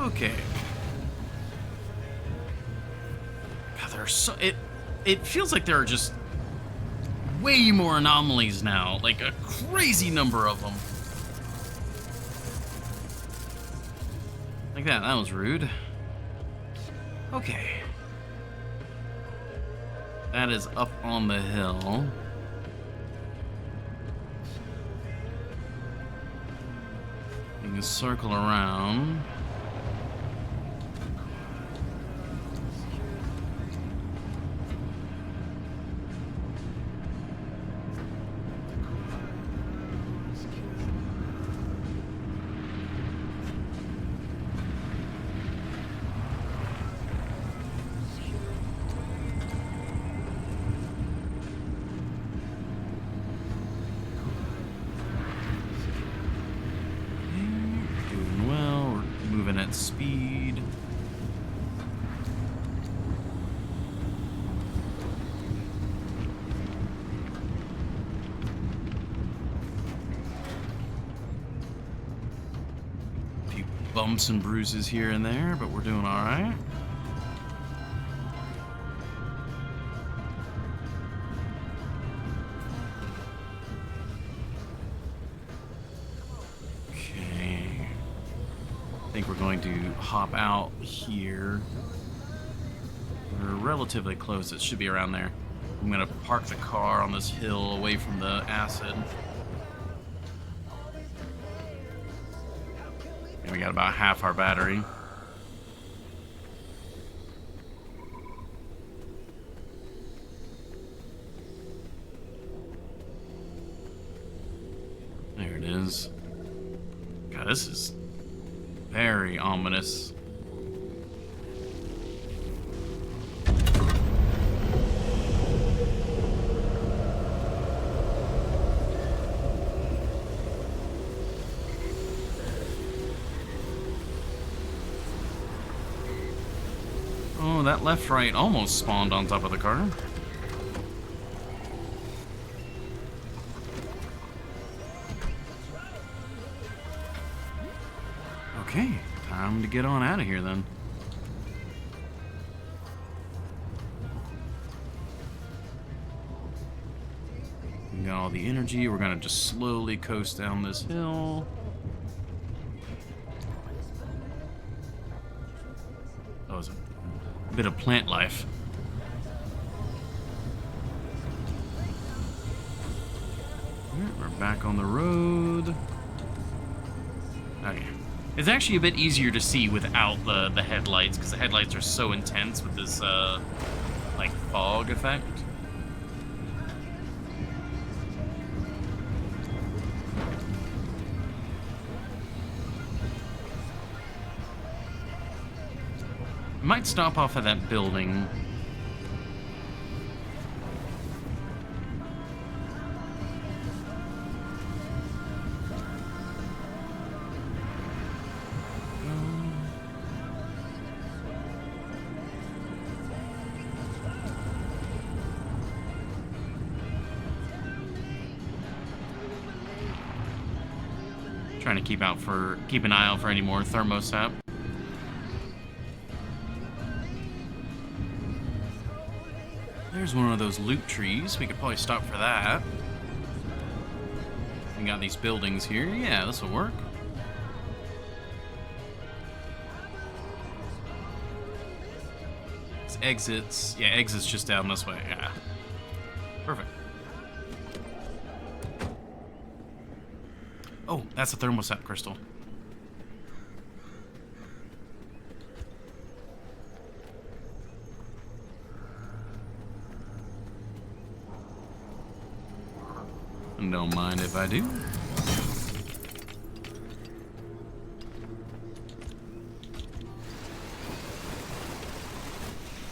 Okay. God, there are so it feels like there are just way more anomalies now, like a crazy number of them. Like that was rude. Okay. That is up on the hill. You can circle around. speed. A few bumps and bruises here and there, but we're doing all right. I think we're going to hop out here. We're relatively close. It should be around there. I'm going to park the car on this hill away from the acid. And we got about half our battery. There it is. God, this is very ominous. Oh, that left-right almost spawned on top of the car. Okay, time to get on out of here then. We got all the energy. We're gonna just slowly coast down this hill. That was a bit of plant life. Alright, we're back on the road. Okay. It's actually a bit easier to see without the headlights, because the headlights are so intense with this, like, fog effect. I might stop off at that building. Trying to keep an eye out for any more thermosap. There's one of those loot trees. We could probably stop for that. We got these buildings here. Yeah, this will work. It's exits. Yeah, exits just down this way. Yeah. Perfect. Oh, that's a thermosap crystal. Don't mind if I do.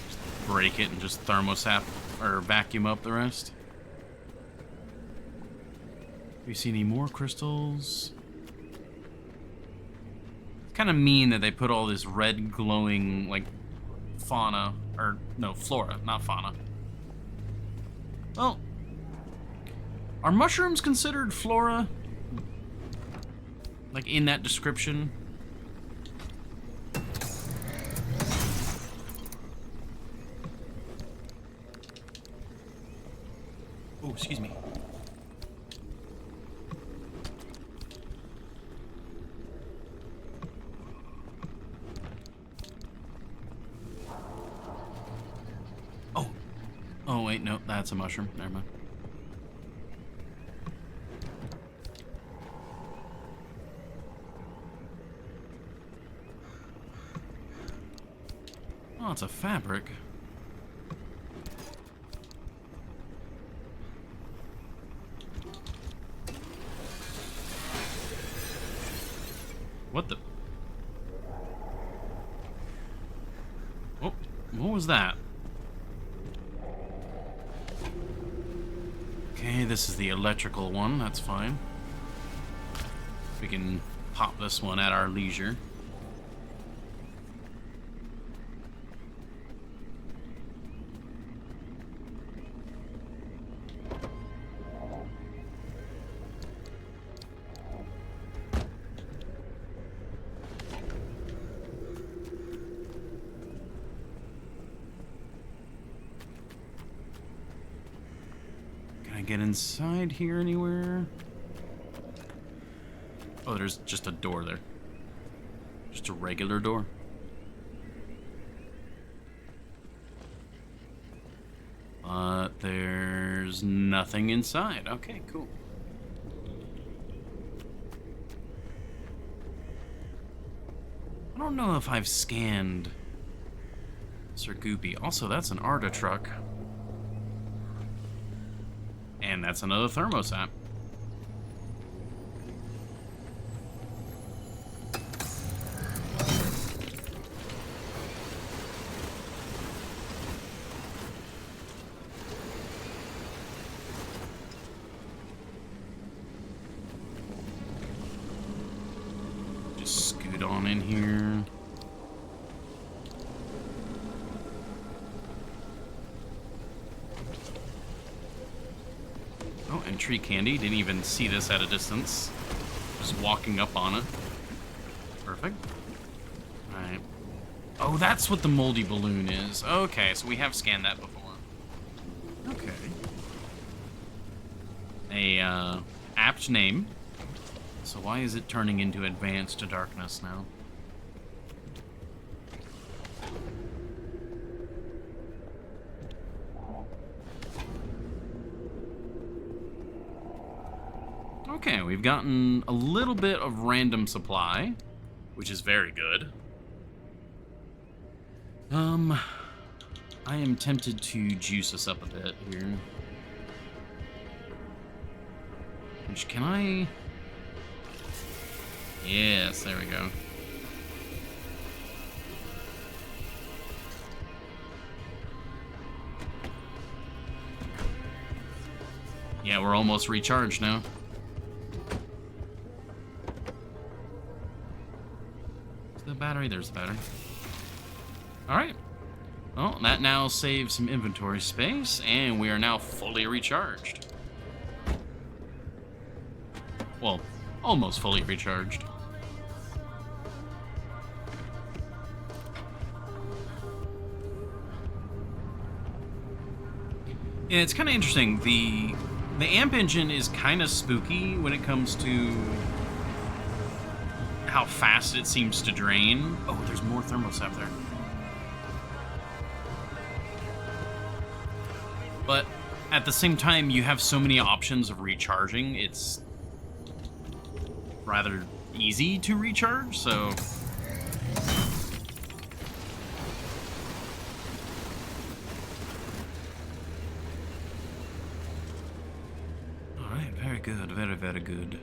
Just break it and just thermosap or vacuum up the rest. Do you see any more crystals? Kind of mean that they put all this red glowing, like, fauna, or no, flora, not fauna. Well, are mushrooms considered flora? Like, in that description? Oh, excuse me. Oh, wait, no, that's a mushroom. Never mind. Oh, it's a fabric. What the? Oh, what was that? Okay, this is the electrical one. That's fine. We can pop this one at our leisure. Can't get inside here anywhere. Oh, there's just a door there. Just a regular door. But there's nothing inside. Okay, cool. I don't know if I've scanned Sir Goopy. Also, that's an Arda truck. And that's another thermostat. Just scoot on in here. Oh, and tree candy. Didn't even see this at a distance. Just walking up on it. Perfect. Alright. Oh, that's what the moldy balloon is. Okay, so we have scanned that before. Okay. A, apt name. So why is it turning into advanced darkness now? Okay, we've gotten a little bit of random supply, which is very good. I am tempted to juice us up a bit here. Which, can I... Yes, there we go. Yeah, we're almost recharged now. The battery, there's the battery. Alright. Well, that now saves some inventory space, and we are now fully recharged. Well, almost fully recharged. Yeah, it's kind of interesting. The amp engine is kind of spooky when it comes to how fast it seems to drain. Oh, there's more thermostat there. But at the same time, you have so many options of recharging. It's rather easy to recharge, so... Alright, very good. Very, very good.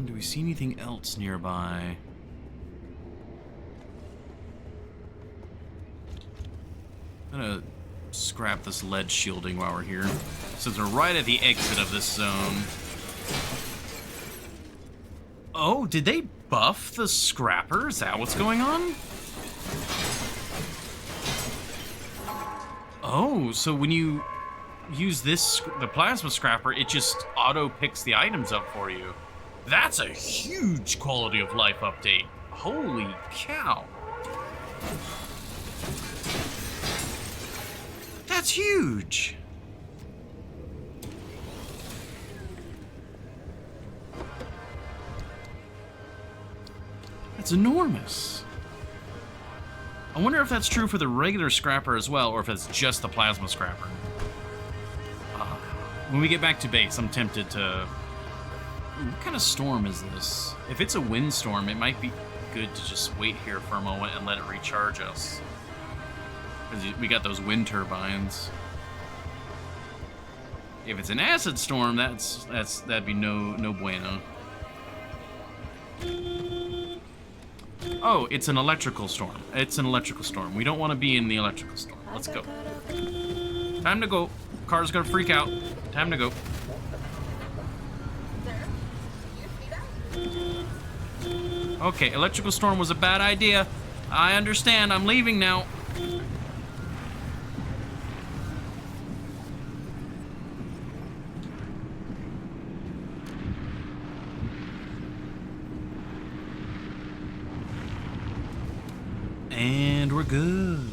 Do we see anything else nearby? I'm gonna scrap this lead shielding while we're here, since we're right at the exit of this zone. Oh, did they buff the scrapper? Is that what's going on? Oh, so when you use this, the plasma scrapper, it just auto picks the items up for you. That's a huge quality of life update. Holy cow. That's huge. That's enormous. I wonder if that's true for the regular scrapper as well, or if it's just the plasma scrapper. When we get back to base, I'm tempted to... What kind of storm is this? If it's a windstorm, it might be good to just wait here for a moment and let it recharge us. Because we got those wind turbines. If it's an acid storm, that'd be no bueno. Oh, it's an electrical storm. It's an electrical storm. We don't want to be in the electrical storm. Let's go. Time to go. Car's gonna freak out. Time to go. Okay, electrical storm was a bad idea. I understand. I'm leaving now. And we're good.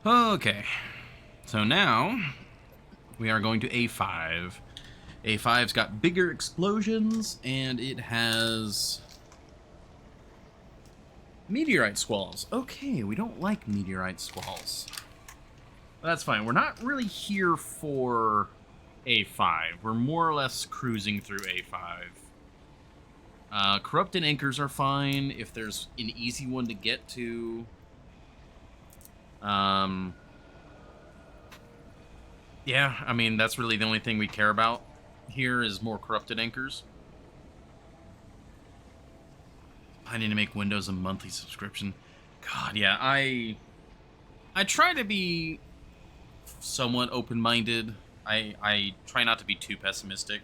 Okay, so now we are going to A5. A5's got bigger explosions, and it has meteorite squalls. Okay, we don't like meteorite squalls. That's fine. We're not really here for A5. We're more or less cruising through A5. Corrupted anchors are fine if there's an easy one to get to. Yeah, I mean, that's really the only thing we care about here is more corrupted anchors. I need to make Windows a monthly subscription. God, yeah, I try to be somewhat open-minded. I try not to be too pessimistic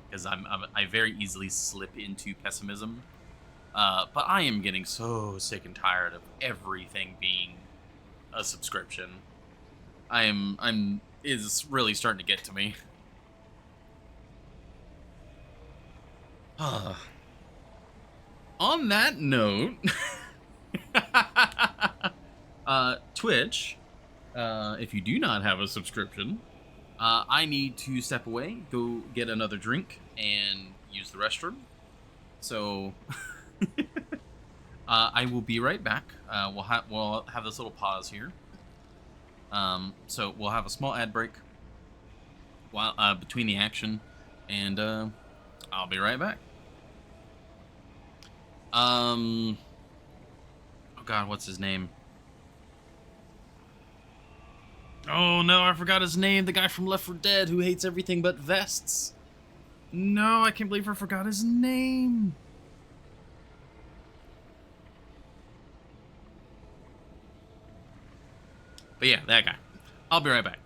because I very easily slip into pessimism. But I am getting so sick and tired of everything being a subscription. I'm is really starting to get to me. On that note, Twitch, if you do not have a subscription, I need to step away, go get another drink, and use the restroom. So I will be right back. We'll have this little pause here. So we'll have a small ad break while between the action, and I'll be right back. Oh God, what's his name? Oh no, I forgot his name. The guy from Left 4 Dead who hates everything but vests. No, I can't believe I forgot his name. But yeah, that guy. I'll be right back.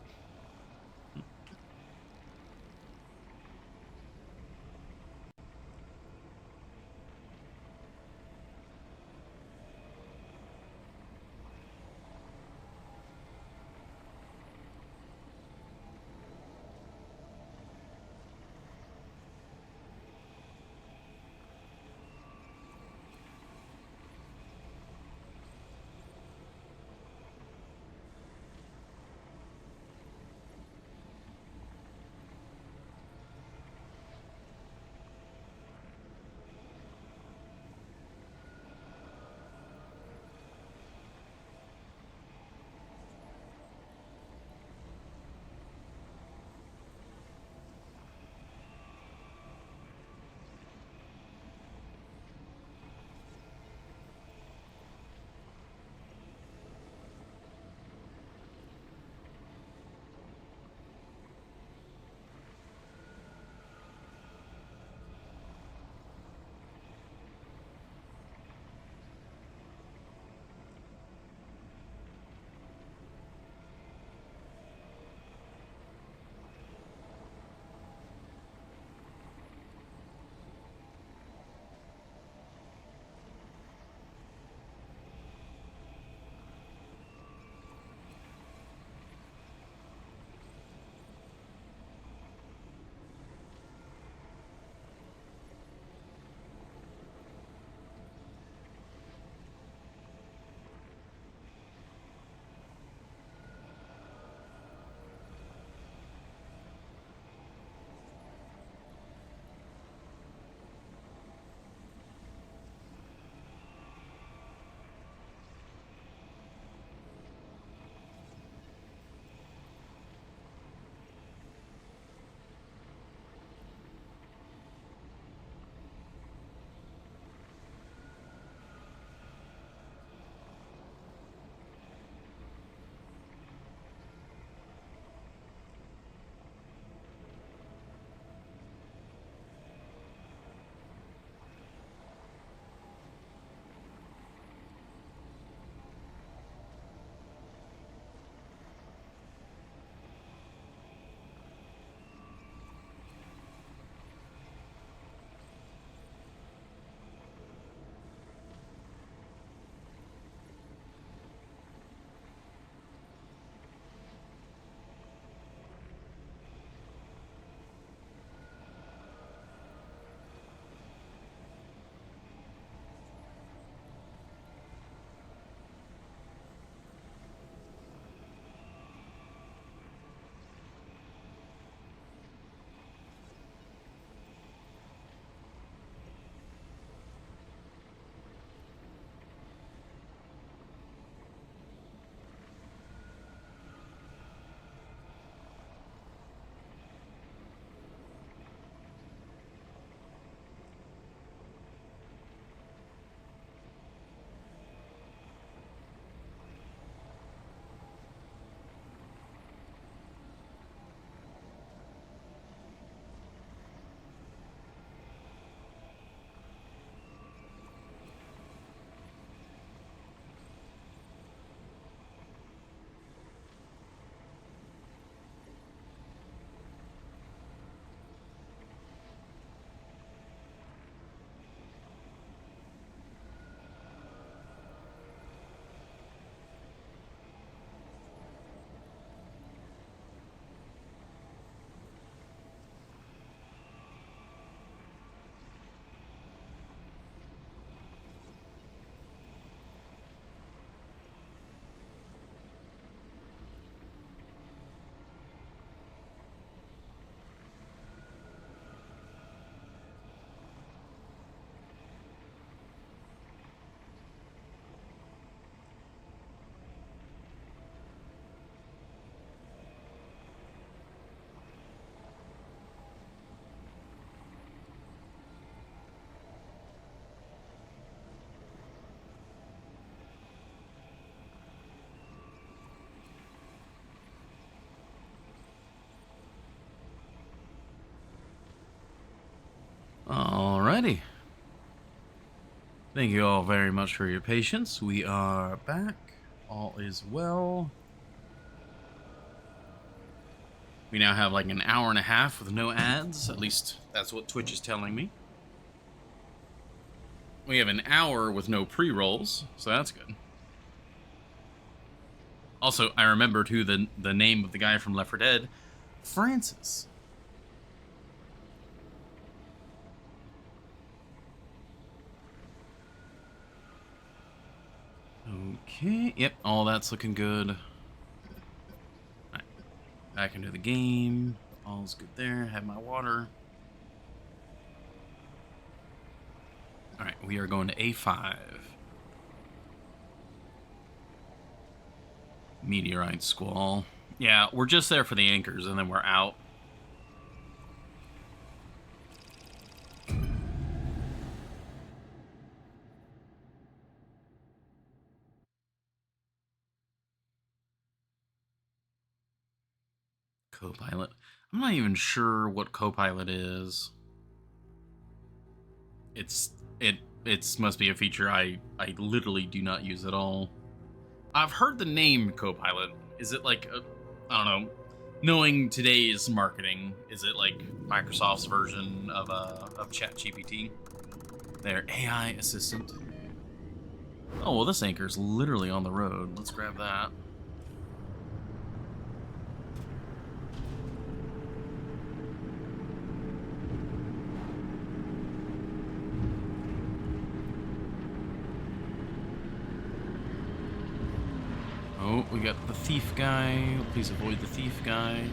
Alrighty. Thank you all very much for your patience. We are back. All is well. We now have like an hour and a half with no ads. At least that's what Twitch is telling me. We have an hour with no pre-rolls, so that's good. Also, I remembered who the name of the guy from Left 4 Dead, Francis. Okay, yep, all that's looking good. Alright, back into the game. All's good there. Have my water. Alright, we are going to A5. Meteorite Squall. Yeah, we're just there for the anchors, and then we're out. Copilot. I'm not even sure what Copilot is. It must be a feature I literally do not use at all. I've heard the name Copilot. Is it like I don't know, knowing today's marketing, is it like Microsoft's version of ChatGPT? Their AI assistant. Oh, well, this anchor's literally on the road. Let's grab that. Oh, we got the thief guy. Please avoid the thief guy.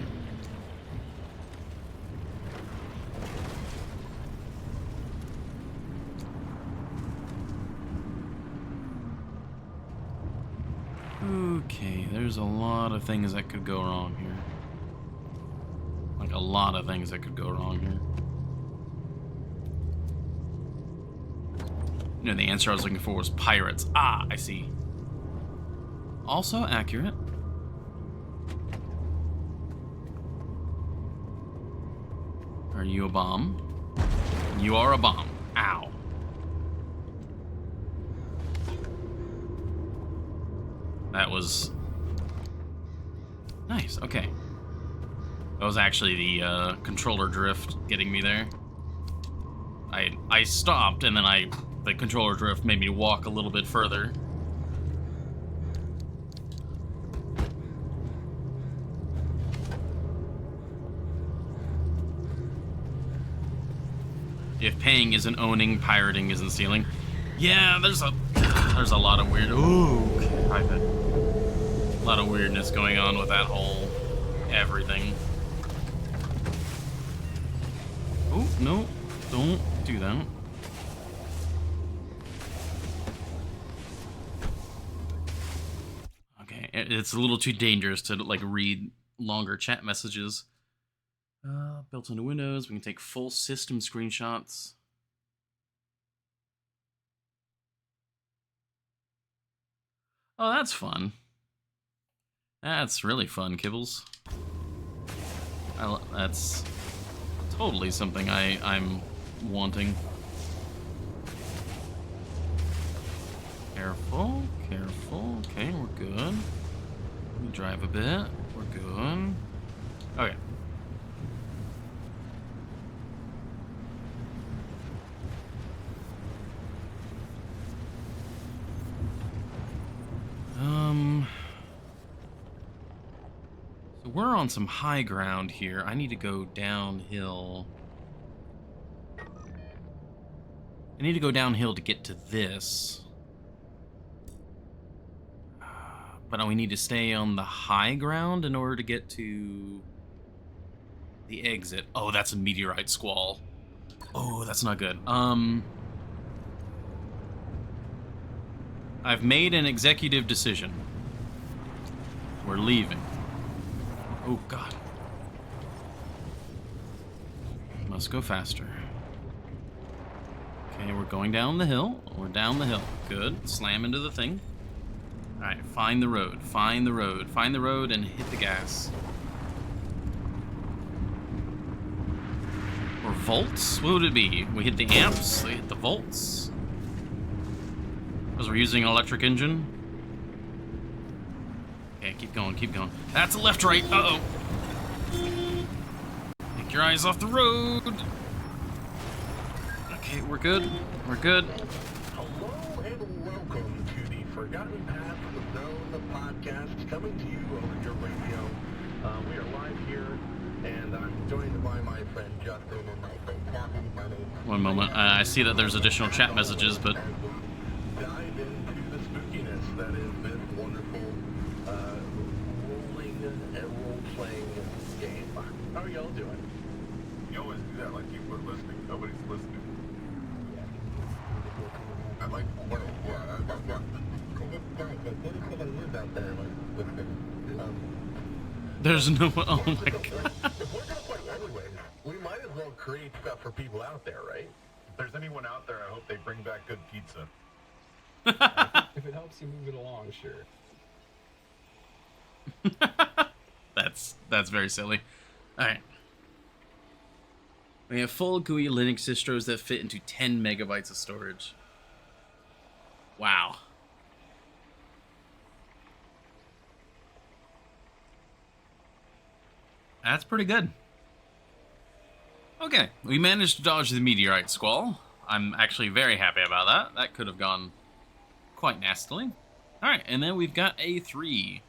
Okay, there's a lot of things that could go wrong here. Like a lot of things that could go wrong here. You know, the answer I was looking for was pirates. Ah, I see. Also accurate. Are you a bomb? You are a bomb. Ow. That was nice. Okay. That was actually the controller drift getting me there. I stopped and then the controller drift made me walk a little bit further. If paying isn't owning, pirating isn't stealing. Yeah, there's a lot of weird. Ooh, private. A lot of weirdness going on with that whole everything. Oh no, don't do that. Okay, it's a little too dangerous to like read longer chat messages. Built into Windows, we can take full system screenshots. Oh, that's fun. That's really fun, Kibbles. That's totally something I'm wanting. Careful, careful. Okay, we're good. Let me drive a bit. We're good. Okay. So we're on some high ground here. I need to go downhill. I need to go downhill to get to this. But we need to stay on the high ground in order to get to the exit. Oh, that's a meteorite squall. Oh, that's not good. I've made an executive decision. We're leaving. Oh, God. Must go faster. Okay, we're going down the hill. We're down the hill. Good. Slam into the thing. Alright, find the road. Find the road. Find the road and hit the gas. We're vaults? What would it be? We hit the amps, we hit the vaults. Because we're using an electric engine. Okay, keep going, keep going. That's a left, right. Uh-oh. Take your eyes off the road. Okay, we're good. We're good. Hello and welcome to the Forgotten Path of the Zone podcast, coming to you over your radio. We are live here, and I'm joined by my friend Justin and my friend Tommy. One moment. I see that there's additional chat messages, but... As we dive into the spookiness that is this wonderful rolling and role-playing game. How are y'all doing? You always do that like people are listening. Nobody's listening. I like what There's no... Oh my god. If we're gonna play anyways, we might as well create stuff for people out there, right? If there's anyone out there, I hope they bring back good pizza. If it helps you move it along, sure. That's very silly. Alright. We have full GUI Linux distros that fit into 10 megabytes of storage. Wow. That's pretty good. Okay, we managed to dodge the meteorite squall. I'm actually very happy about that. That could have gone quite nastily. Alright, and then we've got A3.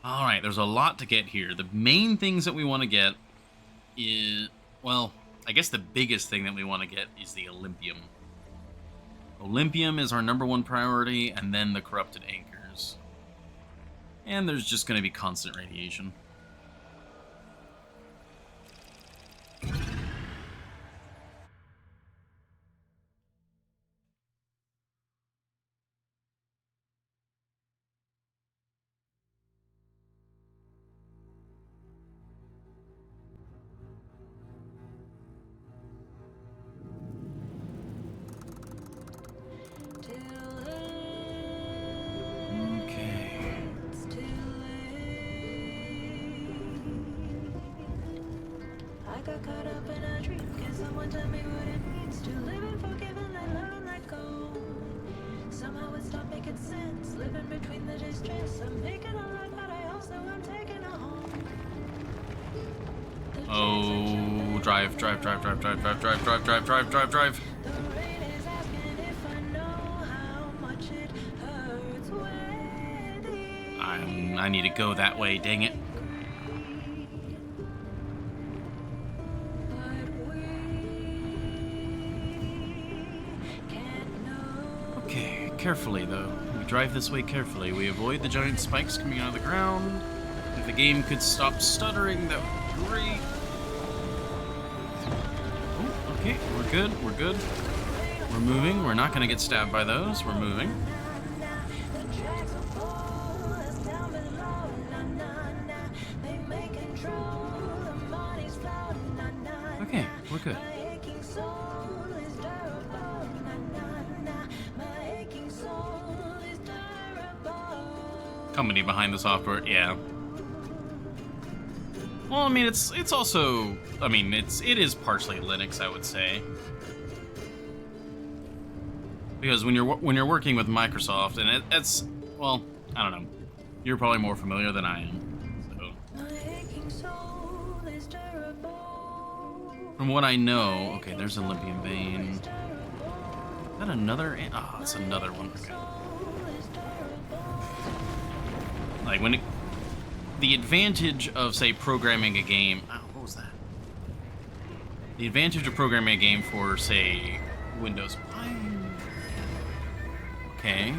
Alright, there's a lot to get here. The main things that we want to get is... Well, I guess the biggest thing that we want to get is the Olympium. Olympium is our #1 priority, and then the corrupted anchors. And there's just going to be constant radiation. Caught up in a dream. Can someone tell me what it means to live and forgive and let love and let go? Somehow it stopped making sense. Living between the distress. I'm making a life, but I also am taking a home. Oh, drive. The rain is asking if I know how much it hurts when I need to go that way, dang it. Okay, carefully though. We drive this way carefully. We avoid the giant spikes coming out of the ground. If the game could stop stuttering, that would be great. Oh, okay, we're good, we're good. We're moving, we're not gonna get stabbed by those, we're moving. Okay, we're good. Company behind the software, yeah. Well, I mean, it's also, I mean, it is partially Linux, I would say, because when you're working with Microsoft, and it's, well, I don't know, you're probably more familiar than I am. So, from what I know, okay, there's Olympian Vein. Is that another? Oh, it's another one. Okay. Like when the advantage of, say, programming a game. Oh, what was that? The advantage of programming a game for, say, Windows. Okay.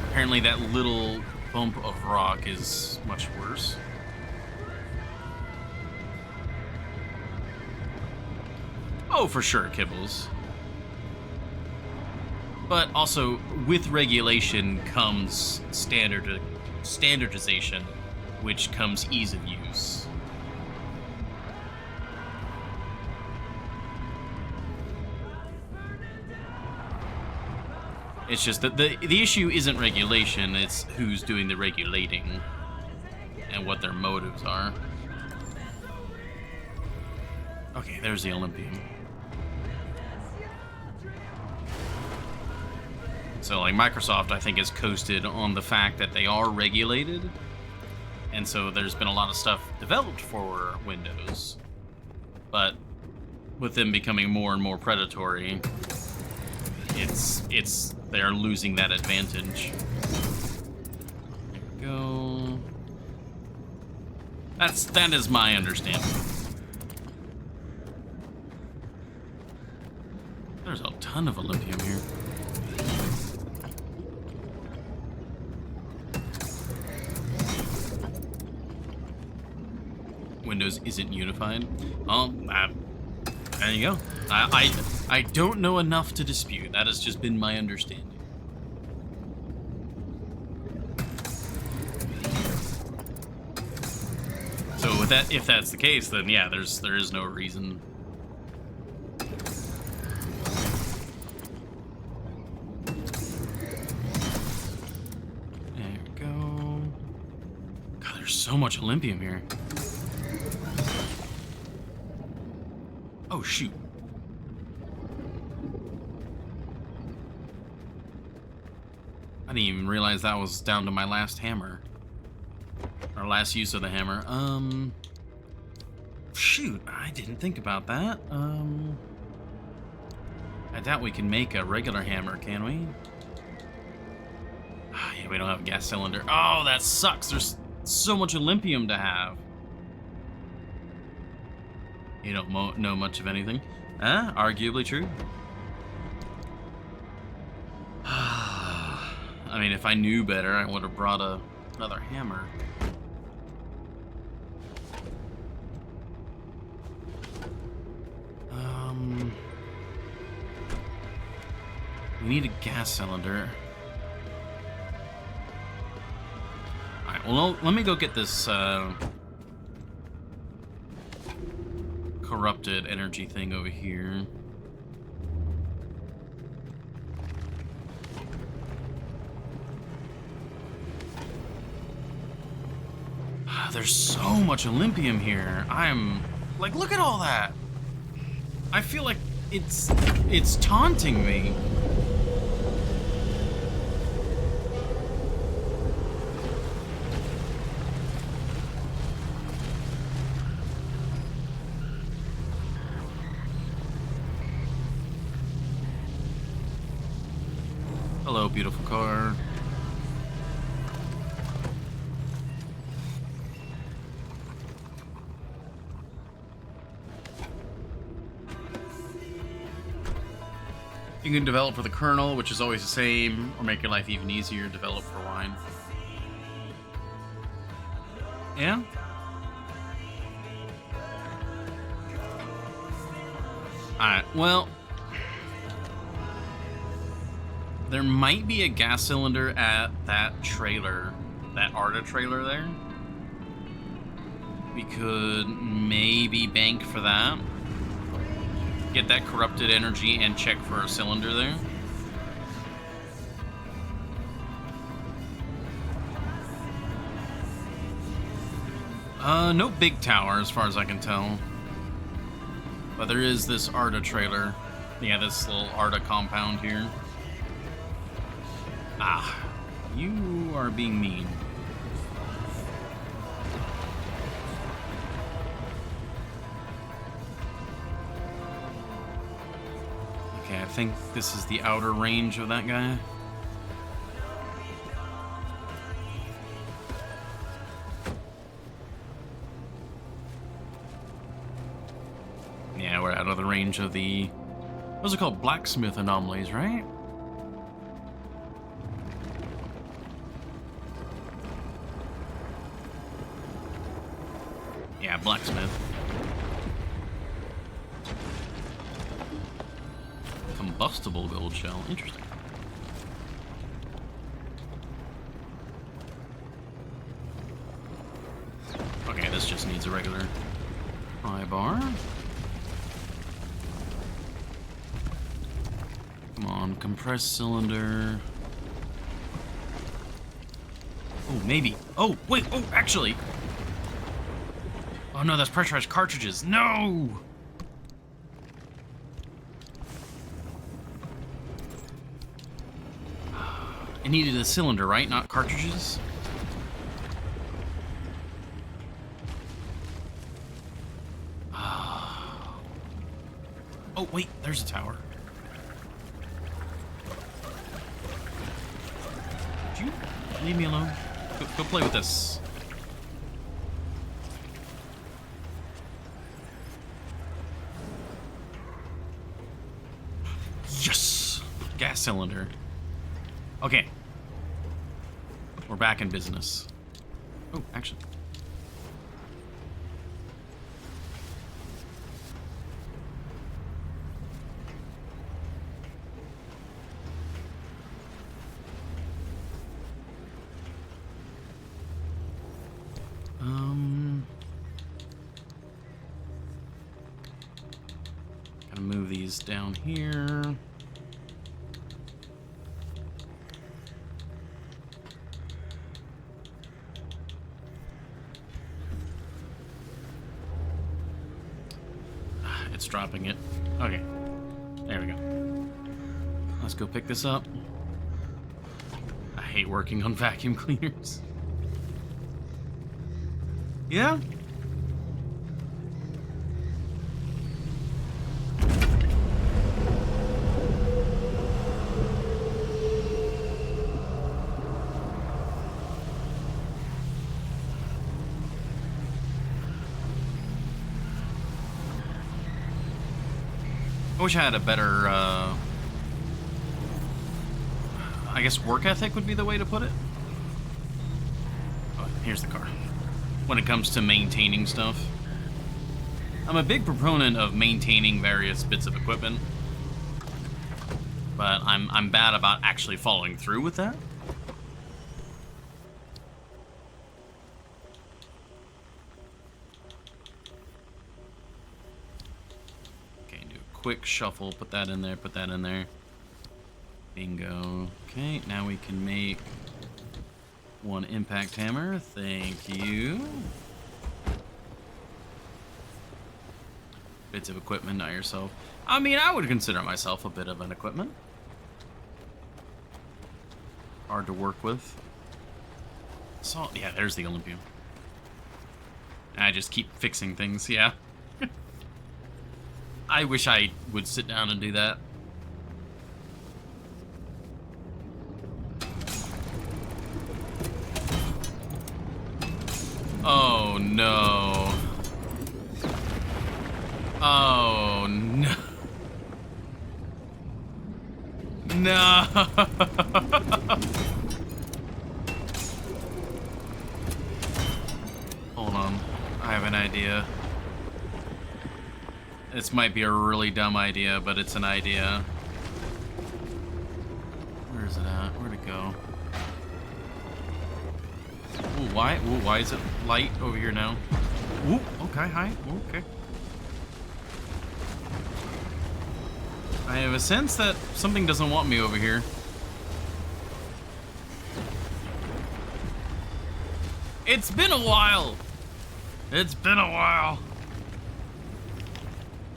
Apparently, that little bump of rock is much worse. Oh, for sure, Kibbles. But also, with regulation comes standardization, which comes ease of use. It's just that the issue isn't regulation, it's who's doing the regulating and what their motives are. Okay, there's the Olympium. So, like, Microsoft, I think, has coasted on the fact that they are regulated. And so there's been a lot of stuff developed for Windows. But with them becoming more and more predatory, they're losing that advantage. There we go. That is my understanding. There's a ton of Olympium here. Windows isn't unified. There you go. I don't know enough to dispute. That has just been my understanding. So with that, if that's the case, then yeah, there is no reason. There we go. God, there's so much Olympium here. Oh, shoot. I didn't even realize that was down to my last hammer. Or last use of the hammer. Shoot, I didn't think about that. I doubt we can make a regular hammer, can we? Yeah, we don't have a gas cylinder. Oh, that sucks. There's so much Olympium to have. You don't know much of anything. Arguably true. I mean, if I knew better, I would have brought another hammer. We need a gas cylinder. Alright, well, let me go get this, corrupted energy thing over here. There's so much Olympium here. I'm like, look at all that. I feel like it's taunting me. Hello, beautiful car. You can develop for the kernel, which is always the same, or make your life even easier, develop for wine. Yeah? Alright, well... there might be a gas cylinder at that trailer, that Arda trailer there. We could maybe bank for that. Get that corrupted energy and check for a cylinder there. No big tower as far as I can tell. But there is this Arda trailer. Yeah, this little Arda compound here. Ah, you are being mean. Okay, I think this is the outer range of that guy. Yeah, we're out of the range of the... those are called blacksmith anomalies, right? Yeah, blacksmith. Combustible gold shell. Interesting. Okay, this just needs a regular pry bar. Come on, compressed cylinder. Oh, maybe. Oh, wait. Oh, actually. Oh no, that's pressurized cartridges. No! I needed a cylinder, right? Not cartridges? Oh, wait, there's a tower. Would you leave me alone? Go play with this. Yes! Gas cylinder. Okay. We're back in business. Oh, actually. Gotta move these down here. It's dropping it. Okay. There we go. Let's go pick this up. I hate working on vacuum cleaners. Yeah? I wish I had a better, I guess work ethic would be the way to put it. Oh, here's the car. When it comes to maintaining stuff. I'm a big proponent of maintaining various bits of equipment, but I'm bad about actually following through with that. Okay, do a quick shuffle, put that in there, put that in there. Bingo. Okay, now we can make one impact hammer. Thank you. Bits of equipment, not yourself. I mean, I would consider myself a bit of an equipment. Hard to work with. So, yeah, there's the Olympium. I just keep fixing things, yeah. I wish I would sit down and do that. Oh no. Oh no. No. Hold on. I have an idea. This might be a really dumb idea, but it's an idea. Where is it at? Where'd it go? Ooh, why is it light over here now? Ooh, okay, hi. Ooh, okay. I have a sense that something doesn't want me over here. It's been a while! It's been a while!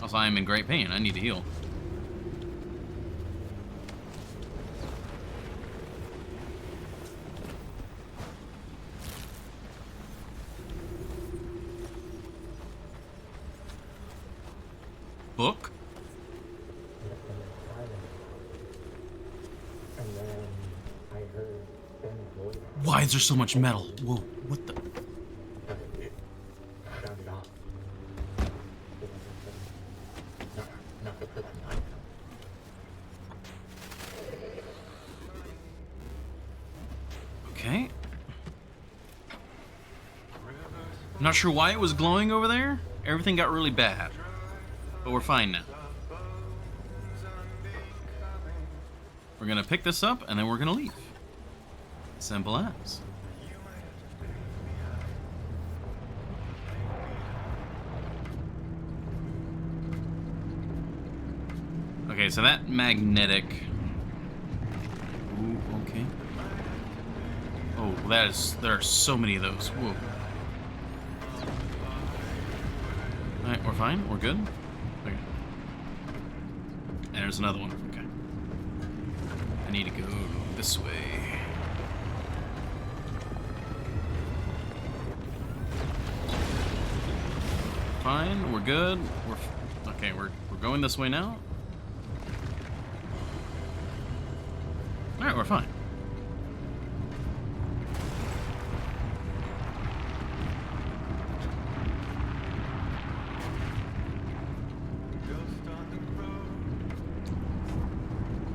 Also, I am in great pain. I need to heal. Book? And then I heard Ben's voice. Why is there so much metal? Whoa, what the? But it sounded off. Not the person I know. Okay. I'm not sure why it was glowing over there. Everything got really bad. But we're fine now. We're gonna pick this up and then we're gonna leave. Simple as. Okay, so that magnetic. Ooh, okay. Oh, there are so many of those. Whoa. Alright, we're fine. We're good. Okay. And there's another one. Okay. I need to go this way. fine. We're good. Okay. We're going this way now. All right, we're fine.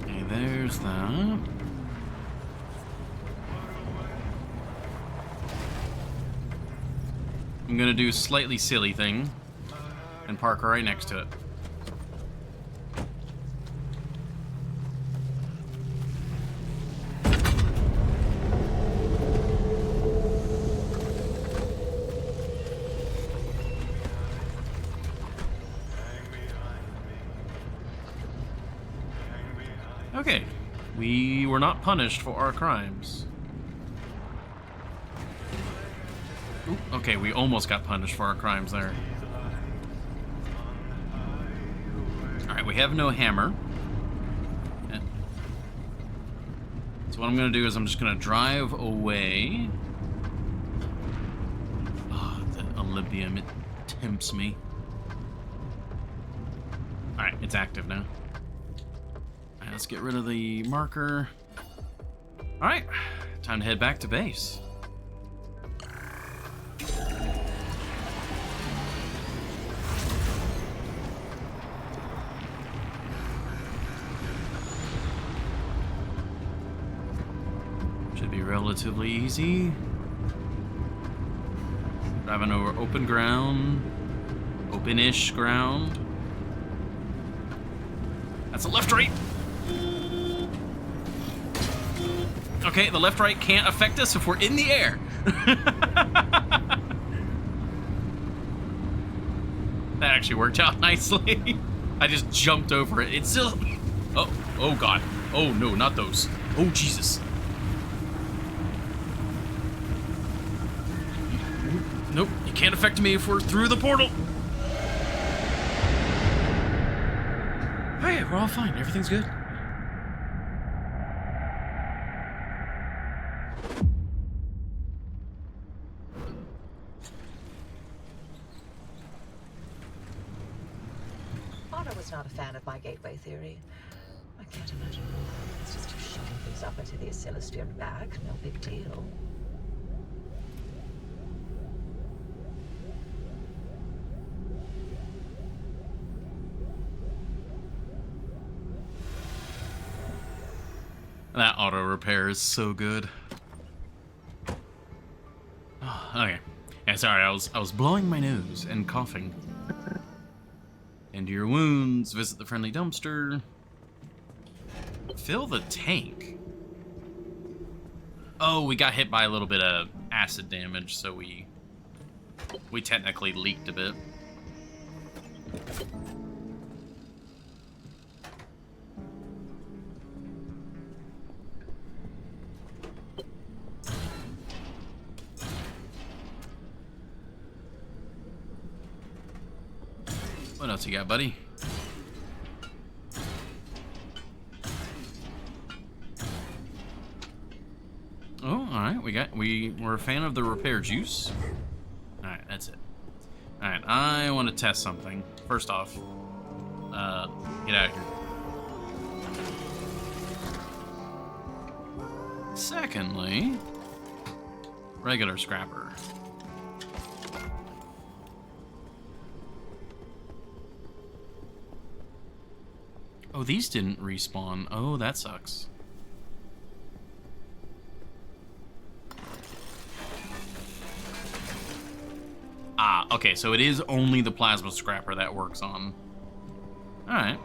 Okay, there's that. I'm gonna do a slightly silly thing and park right next to it. Okay, we were not punished for our crimes. Ooh, okay, we almost got punished for our crimes there. Alright, we have no hammer. Yeah. So what I'm going to do is I'm just going to drive away. Oh, the Olympium, it tempts me. Alright, it's active now. Alright, let's get rid of the marker. Alright, time to head back to base. Should be relatively easy. Driving over open ground. Open-ish ground. That's a left-right. Okay, the left-right can't affect us if we're in the air. That actually worked out nicely. I just jumped over it. It's still... Oh God. Oh no, not those. Oh Jesus. Nope, you can't affect me if we're through the portal. Hey, we're all fine. Everything's good. Otto was not a fan of my gateway theory. I can't imagine why. It's just shooting things up into the oscillosphere and back. No big deal. That auto repair is so good. Oh, okay. Yeah, sorry, I was blowing my nose and coughing. End your wounds, visit the friendly dumpster. Fill the tank. Oh, we got hit by a little bit of acid damage, so we technically leaked a bit. What else you got, buddy? Oh, alright, we're a fan of the repair juice. Alright, that's it. Alright, I want to test something. First off, get out of here. Secondly, regular scrapper. Oh, these didn't respawn. Oh, that sucks. Ah, okay, so it is only the plasma scrapper that works on. Alright.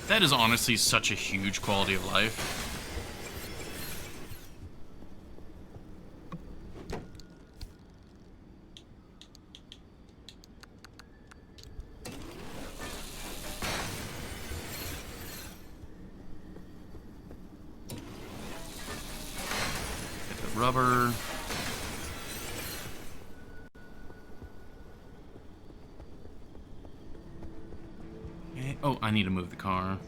That is honestly such a huge quality of life. Rubber. Okay. Oh, I need to move the car.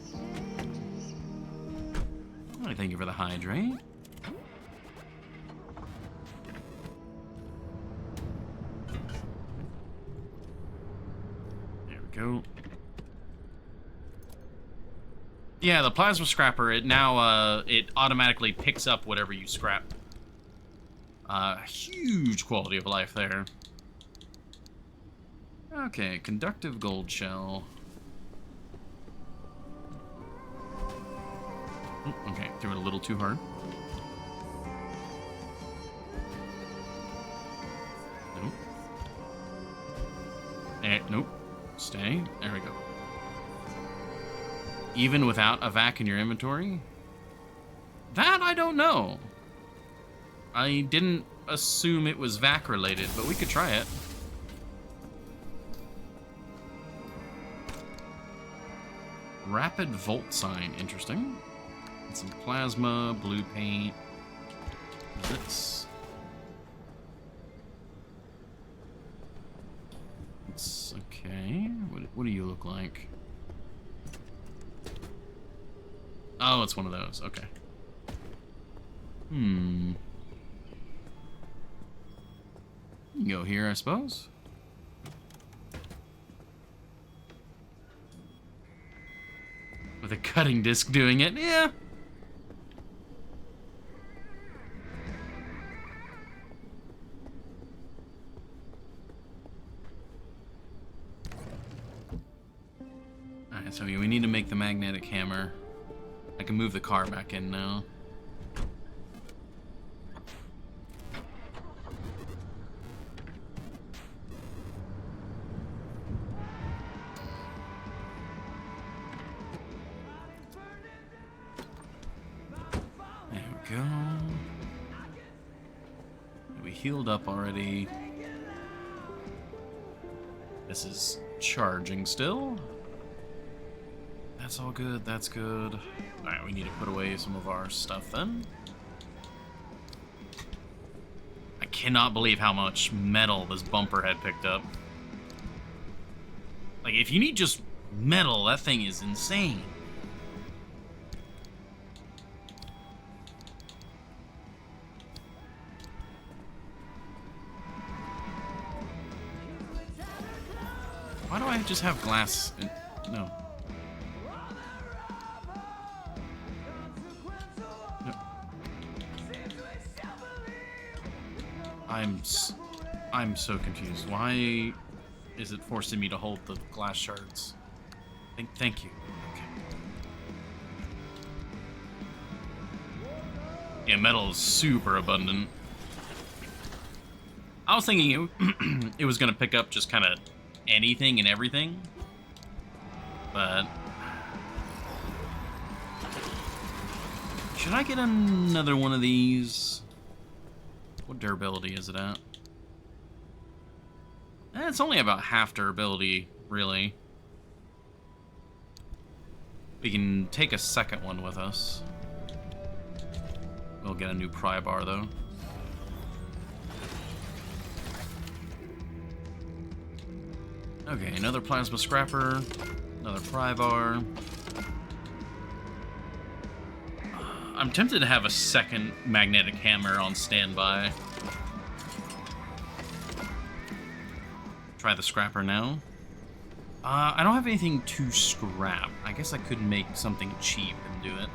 Oh, thank you for the hydrate. go. Yeah, the plasma scrapper, it now, it automatically picks up whatever you scrap. Huge quality of life there. Okay, conductive gold shell. Okay, threw it a little too hard. Nope. Nope. Stay. There we go. Even without a vac in your inventory? That I don't know. I didn't assume it was vac related, but we could try it. Rapid volt sign, interesting. And some plasma, blue paint. It's okay. What do you look like? Oh, it's one of those. Okay. You can go here, I suppose. With a cutting disc doing it, yeah. Alright, so we need to make the magnetic hammer. I can move the car back in now. There we go. We healed up already. This is charging still. That's all good, that's good. Alright, we need to put away some of our stuff then. I cannot believe how much metal this bumper had picked up. Like, if you need just metal, that thing is insane. Why do I just have glass in... No. I'm so confused. Why is it forcing me to hold the glass shards? Thank you. Okay. Yeah, metal is super abundant. I was thinking it was gonna pick up just kind of anything and everything, but should I get another one of these? What durability is it at? It's only about half durability, really. We can take a second one with us. We'll get a new pry bar, though. Okay, another plasma scrapper, another pry bar. I'm tempted to have a second magnetic hammer on standby. Try the scrapper now. I don't have anything to scrap. I guess I could make something cheap and do it.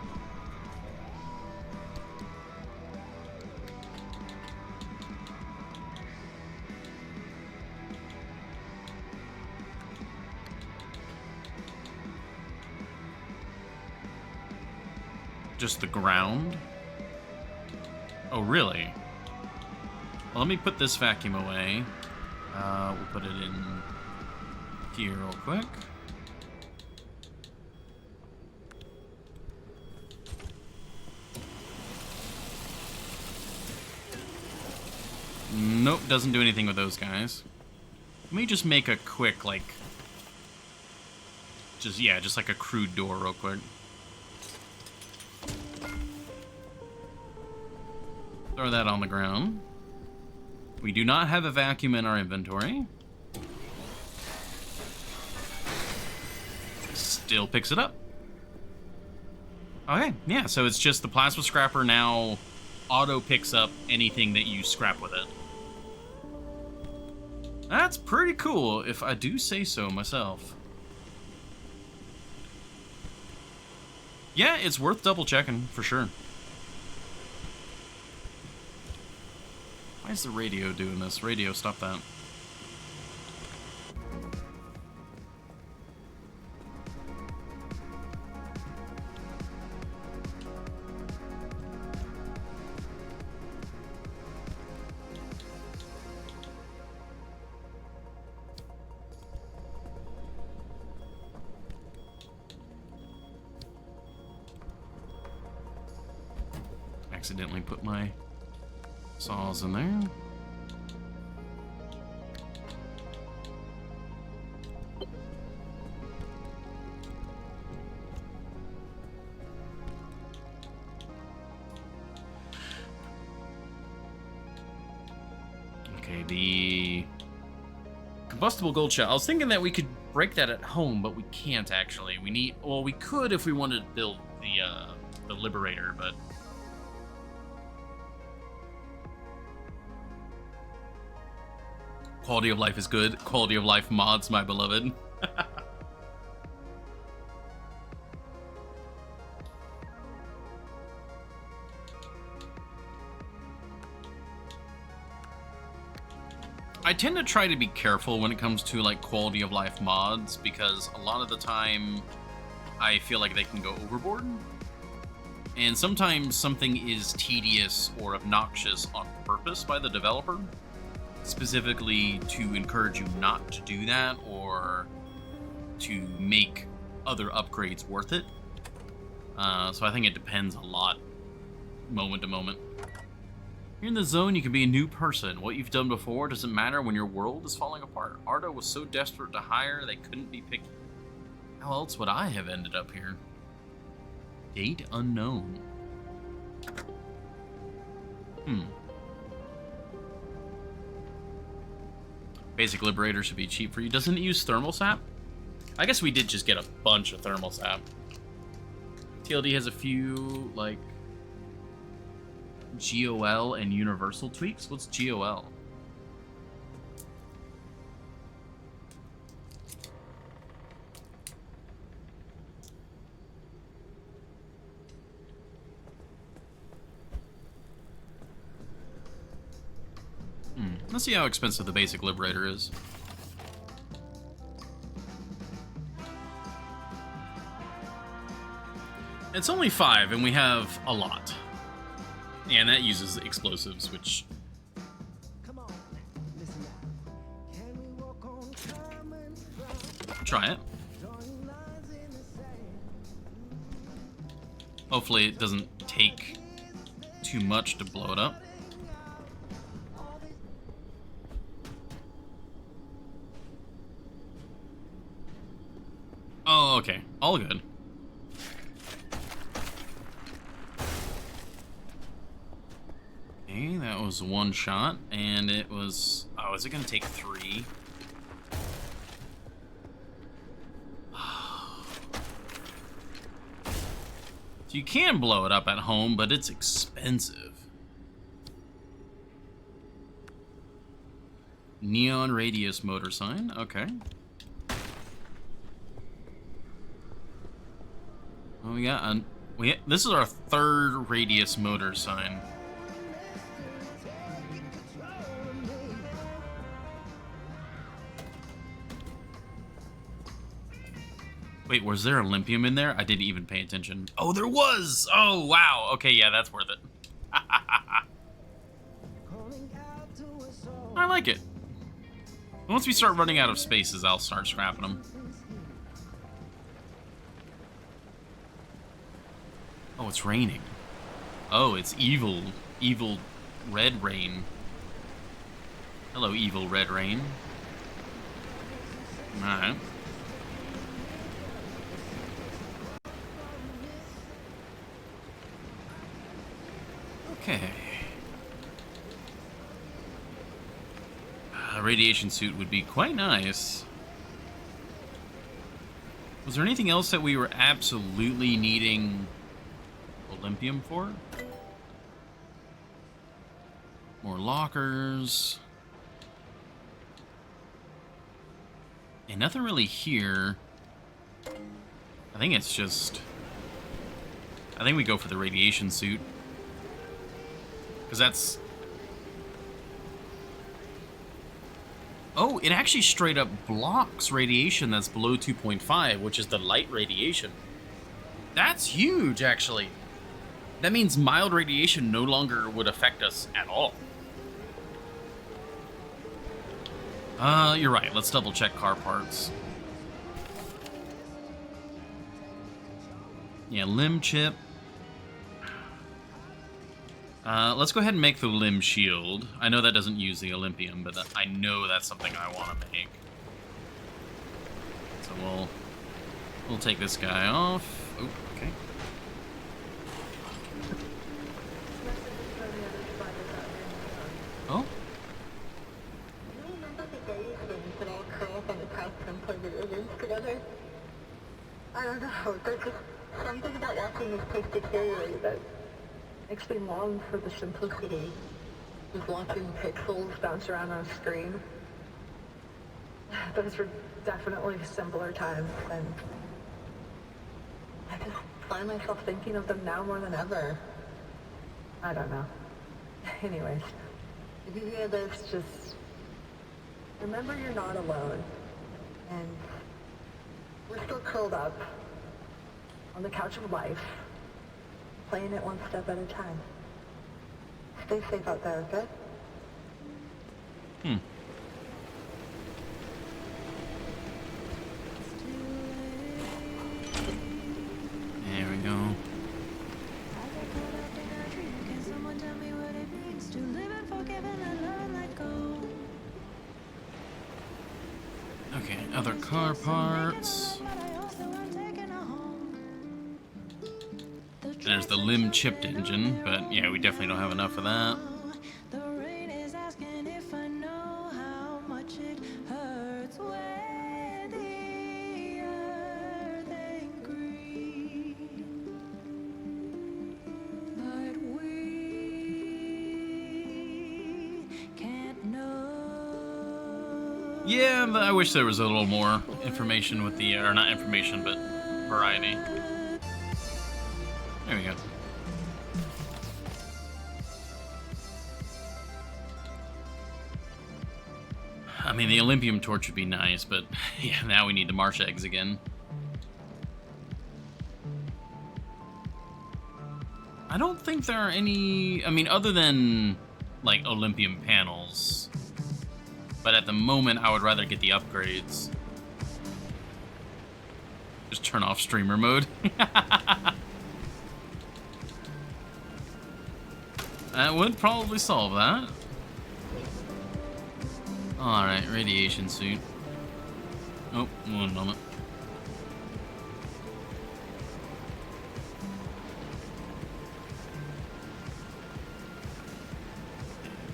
Just the ground? Oh, really? Well, let me put this vacuum away. We'll put it in here real quick. Nope, doesn't do anything with those guys. Let me just make a quick, like... just like a crude door real quick. Throw that on the ground. We do not have a vacuum in our inventory. Still picks it up. Okay, yeah, so it's just the plasma scrapper now auto picks up anything that you scrap with it. That's pretty cool, if I do say so myself. Yeah, it's worth double checking for sure. Why is the radio doing this? Radio, stop that. Accidentally put my saws in there. Okay, the combustible gold shell. I was thinking that we could break that at home, but we can't actually. We need, well, we could if we wanted to build the Liberator, but quality of life is good. Quality of life mods, my beloved. I tend to try to be careful when it comes to like quality of life mods because a lot of the time I feel like they can go overboard. And sometimes something is tedious or obnoxious on purpose by the developer, specifically to encourage you not to do that or to make other upgrades worth it. So I think it depends a lot, moment to moment. You're in the zone, you can be a new person. What you've done before doesn't matter when your world is falling apart. Arda was so desperate to hire, they couldn't be picky. How else would I have ended up here? Date unknown. Basic Liberator should be cheap for you. Doesn't it use thermal sap? I guess we did just get a bunch of thermal sap. TLD has a few, like, GOL and universal tweaks. What's GOL? Let's see how expensive the basic Liberator is. It's only 5, and we have a lot. And that uses explosives, which... Try it. Hopefully it doesn't take too much to blow it up. Oh, okay. All good. Okay, that was one shot, and it was... Oh, is it going to take 3? So you can blow it up at home, but it's expensive. Neon radius motor sign, okay. Well, we got this is our 3rd radius motor sign. Wait, was there Olympium in there? I didn't even pay attention. Oh, there was! Oh, wow. Okay, yeah, that's worth it. I like it. Once we start running out of spaces, I'll start scrapping them. Oh, it's raining. Oh, it's evil. Evil red rain. Hello, evil red rain. Alright. Okay. A radiation suit would be quite nice. Was there anything else that we were absolutely needing Olympium for? More lockers. And nothing really here. I think it's just I think we go for the radiation suit. Because that's... Oh, it actually straight up blocks radiation that's below 2.5, which is the light radiation. That's huge, actually. That means mild radiation no longer would affect us at all. You're right. Let's double check car parts. Yeah, limb chip. Let's go ahead and make the limb shield. I know that doesn't use the Olympium, but I know that's something I want to make. So we'll take this guy off. Oh, okay. Oh. You remember the days when we could all curl up on the couch and play video games together? I don't know, there's just something about watching his take deteriorate that makes me long for the simplicity of watching pixels bounce around on a screen. Those were definitely simpler times, and I just find myself thinking of them now more than ever. I don't know. Anyways, if you hear this, just remember you're not alone, and we're still curled up on the couch of life, playing it one step at a time. Stay safe out there, okay? There we go. I got caught up in a dream. Can someone tell me what it means to live and forgive and love and let go? Okay, other car parts. There's the limb chipped engine, but yeah, we definitely don't have enough of that. The rain is asking if I know how much it hurts when the earth ain't green. But we can't know. Yeah, but I wish there was a little more information with the, or not information, but variety. There we go. I mean, the Olympium torch would be nice, but yeah, now we need the marsh eggs again. I don't think there are any, I mean, other than, like, Olympium panels. But at the moment, I would rather get the upgrades. Just turn off streamer mode. That would probably solve that. Alright, radiation suit. Oh, one moment.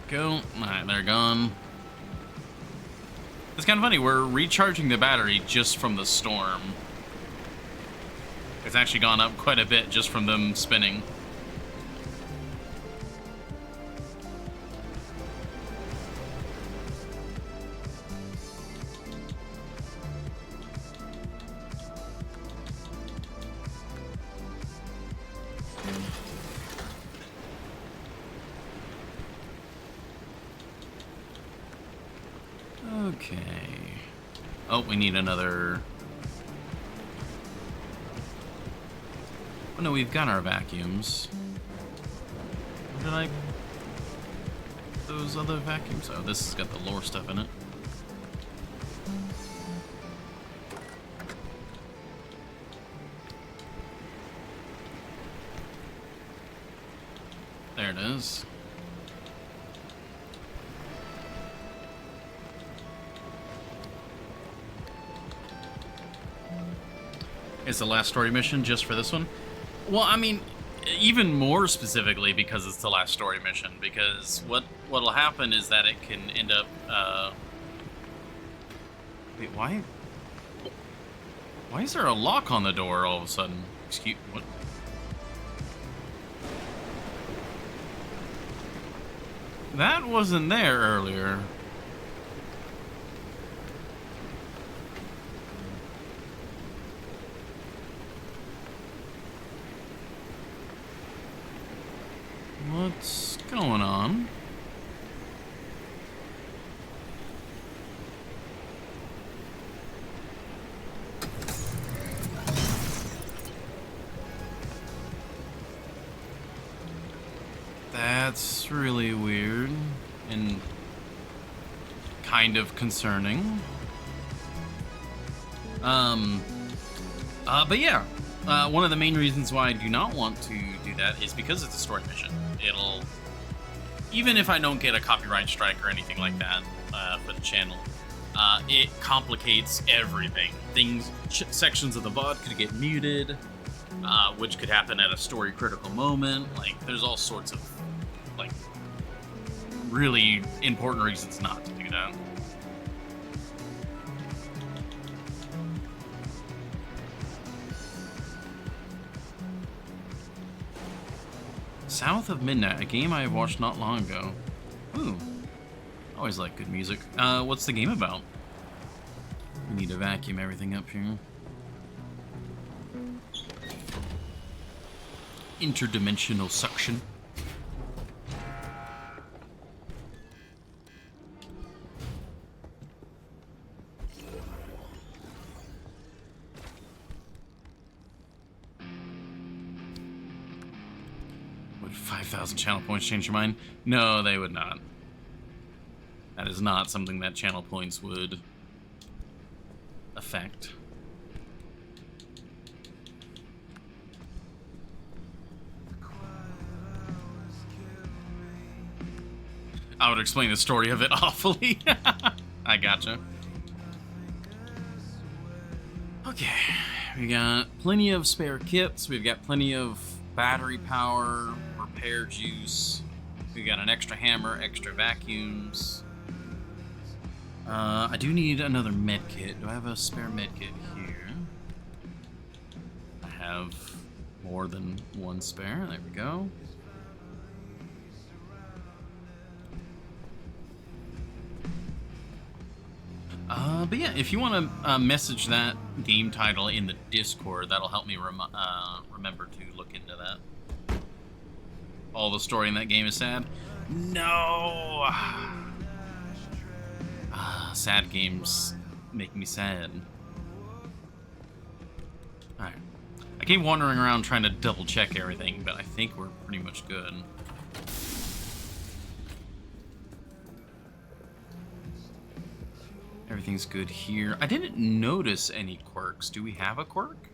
Go. Alright, they're gone. It's kind of funny, we're recharging the battery just from the storm. It's actually gone up quite a bit just from them spinning. Okay. Oh, we need another... Oh no, we've got our vacuums. Where did I... Those other vacuums? Oh, this has got the lore stuff in it. There it is. Is the last story mission just for this one? Well, I mean, even more specifically because it's the last story mission. Because what'll happen is that it can end up. Wait, why? Why is there a lock on the door all of a sudden? Excuse what? That wasn't there earlier. What's going on? That's really weird and kind of concerning. But yeah, one of the main reasons why I do not want to do that is because it's a story mission. It'll, even if I don't get a copyright strike or anything like that for the channel, it complicates everything. Sections of the VOD could get muted, which could happen at a story critical moment. Like, there's all sorts of, like, really important reasons not to do that. South of Midnight, a game I have watched not long ago. Ooh. Always like good music. What's the game about? We need to vacuum everything up here. Interdimensional suction. Would 5,000 channel points change your mind? No, they would not. That is not something that channel points would affect. I would explain the story of it awfully. I gotcha. Okay, we got plenty of spare kits. We've got plenty of battery power, repair juice. We got an extra hammer, extra vacuums. I do need another med kit. Do I have a spare med kit here? I have more than one spare. There we go. But yeah, if you want to message that game title in the Discord, that'll help me remember to look into that. All the story in that game is sad? No! Sad games make me sad. Alright. I keep wandering around trying to double check everything, but I think we're pretty much good. Everything's good here. I didn't notice any quirks. Do we have a quirk?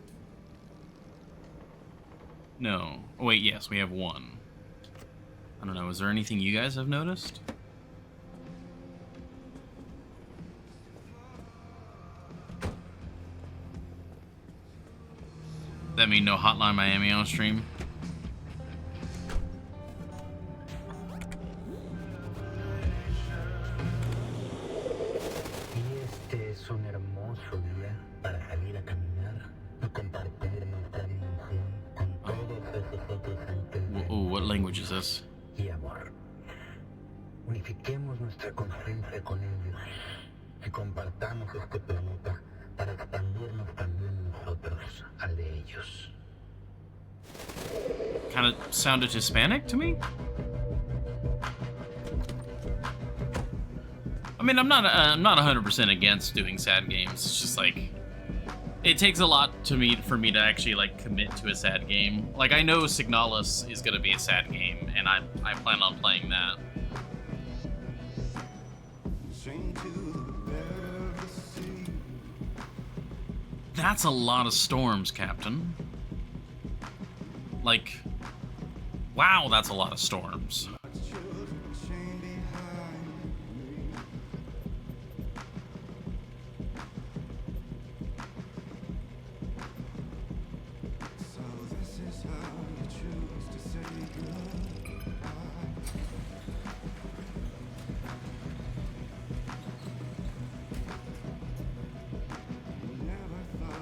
No. Oh, wait, yes, we have one. I don't know, is there anything you guys have noticed? That mean no Hotline Miami on stream? Este es un hermoso día para salir a caminar y compartir nuestra dimensión con todos esos otros entes Ooh, what language is this? y amor. Unifiquemos nuestra conciencia con ellos y compartamos este planeta para expandirnos también nosotros al de ellos. Kind of sounded Hispanic to me. I mean, I'm not 100% against doing sad games. It's just like it takes a lot for me to actually like commit to a sad game. Like, I know Signalis is gonna be a sad game, and I plan on playing that. That's a lot of storms, Captain. Like, wow, that's a lot of storms.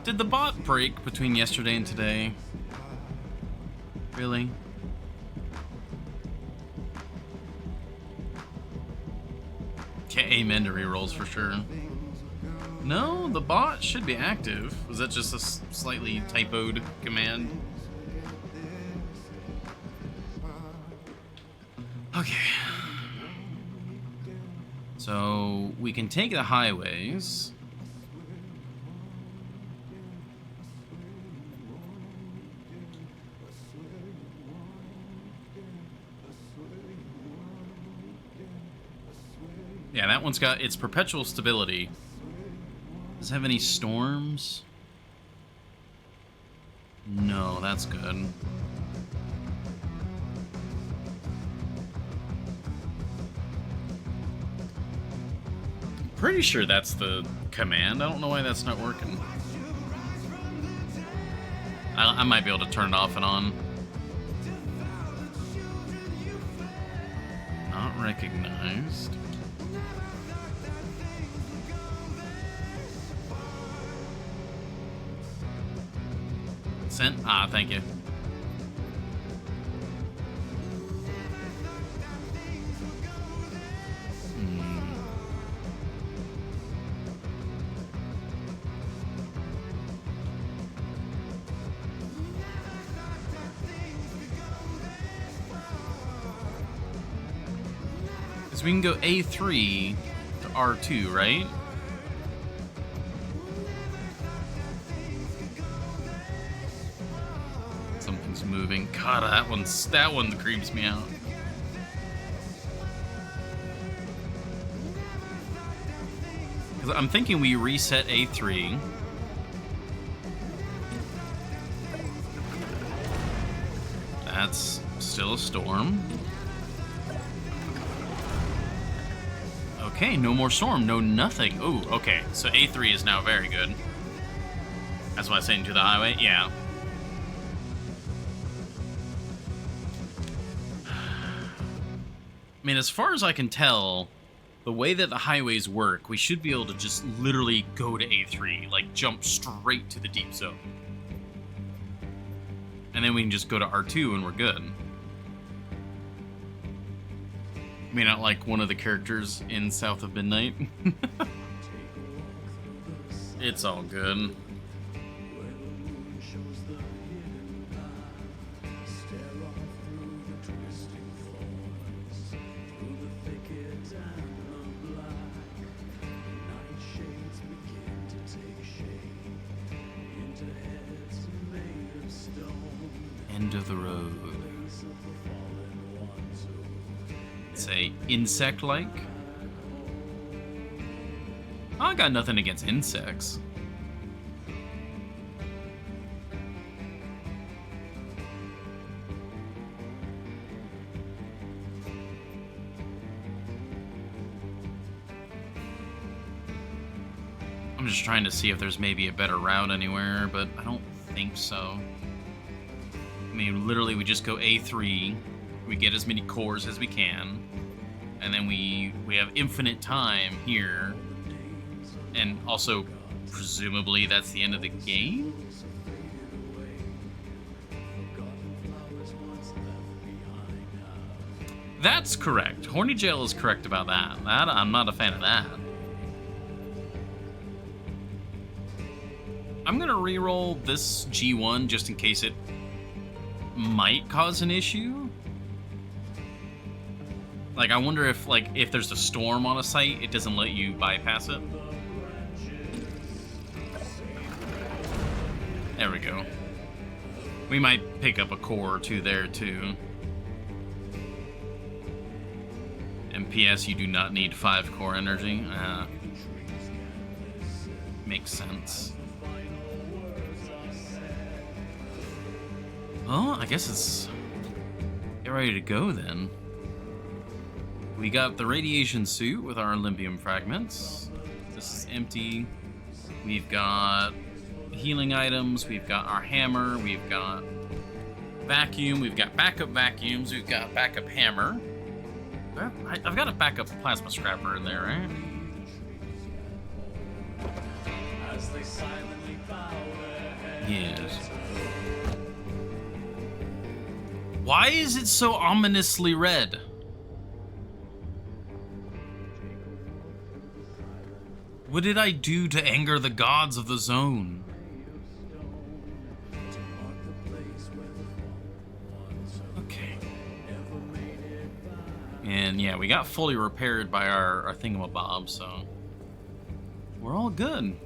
Did the bot break between yesterday and today? Really? Okay, amen to rerolls for sure. No, the bot should be active. Was that just a slightly typoed command? Okay. So we can take the highways. Yeah, that one's got its perpetual stability. Does it have any storms? No, that's good. Pretty sure that's the command. I don't know why that's not working. I might be able to turn it off and on. Not recognized. Sent? Ah, thank you. Because we can go A3 to R2, right? Something's moving. God, that one creeps me out. Because I'm thinking we reset A3. That's still a storm. Okay, no more storm, no nothing. Ooh, okay, so A3 is now very good. That's what I was saying, to the highway? Yeah. I mean, as far as I can tell, the way that the highways work, we should be able to just literally go to A3, like jump straight to the deep zone. And then we can just go to R2 and we're good. I mean, not like one of the characters in South of Midnight. It's all good. End of the road. Say insect-like. I got nothing against insects. I'm just trying to see if there's maybe a better route anywhere, but I don't think so. I mean, literally, we just go A3. We get as many cores as we can, and then we have infinite time here, and also presumably that's the end of the game. That's correct. Horny Jail is correct about that. I'm not a fan of that. I'm gonna re-roll this G1 just in case it might cause an issue. Like, I wonder if, like, if there's a storm on a site, it doesn't let you bypass it. There we go. We might pick up a core or two there, too. And PS, you do not need 5 core energy. Makes sense. Well, I guess it's... get ready to go, then. We got the radiation suit with our Olympium fragments. This is empty. We've got healing items. We've got our hammer. We've got vacuum. We've got backup vacuums. We've got backup hammer. I've got a backup plasma scrapper in there, right? Yes. Why is it so ominously red? What did I do to anger the gods of the zone? Okay. And yeah, we got fully repaired by our thingamabob, so we're all good.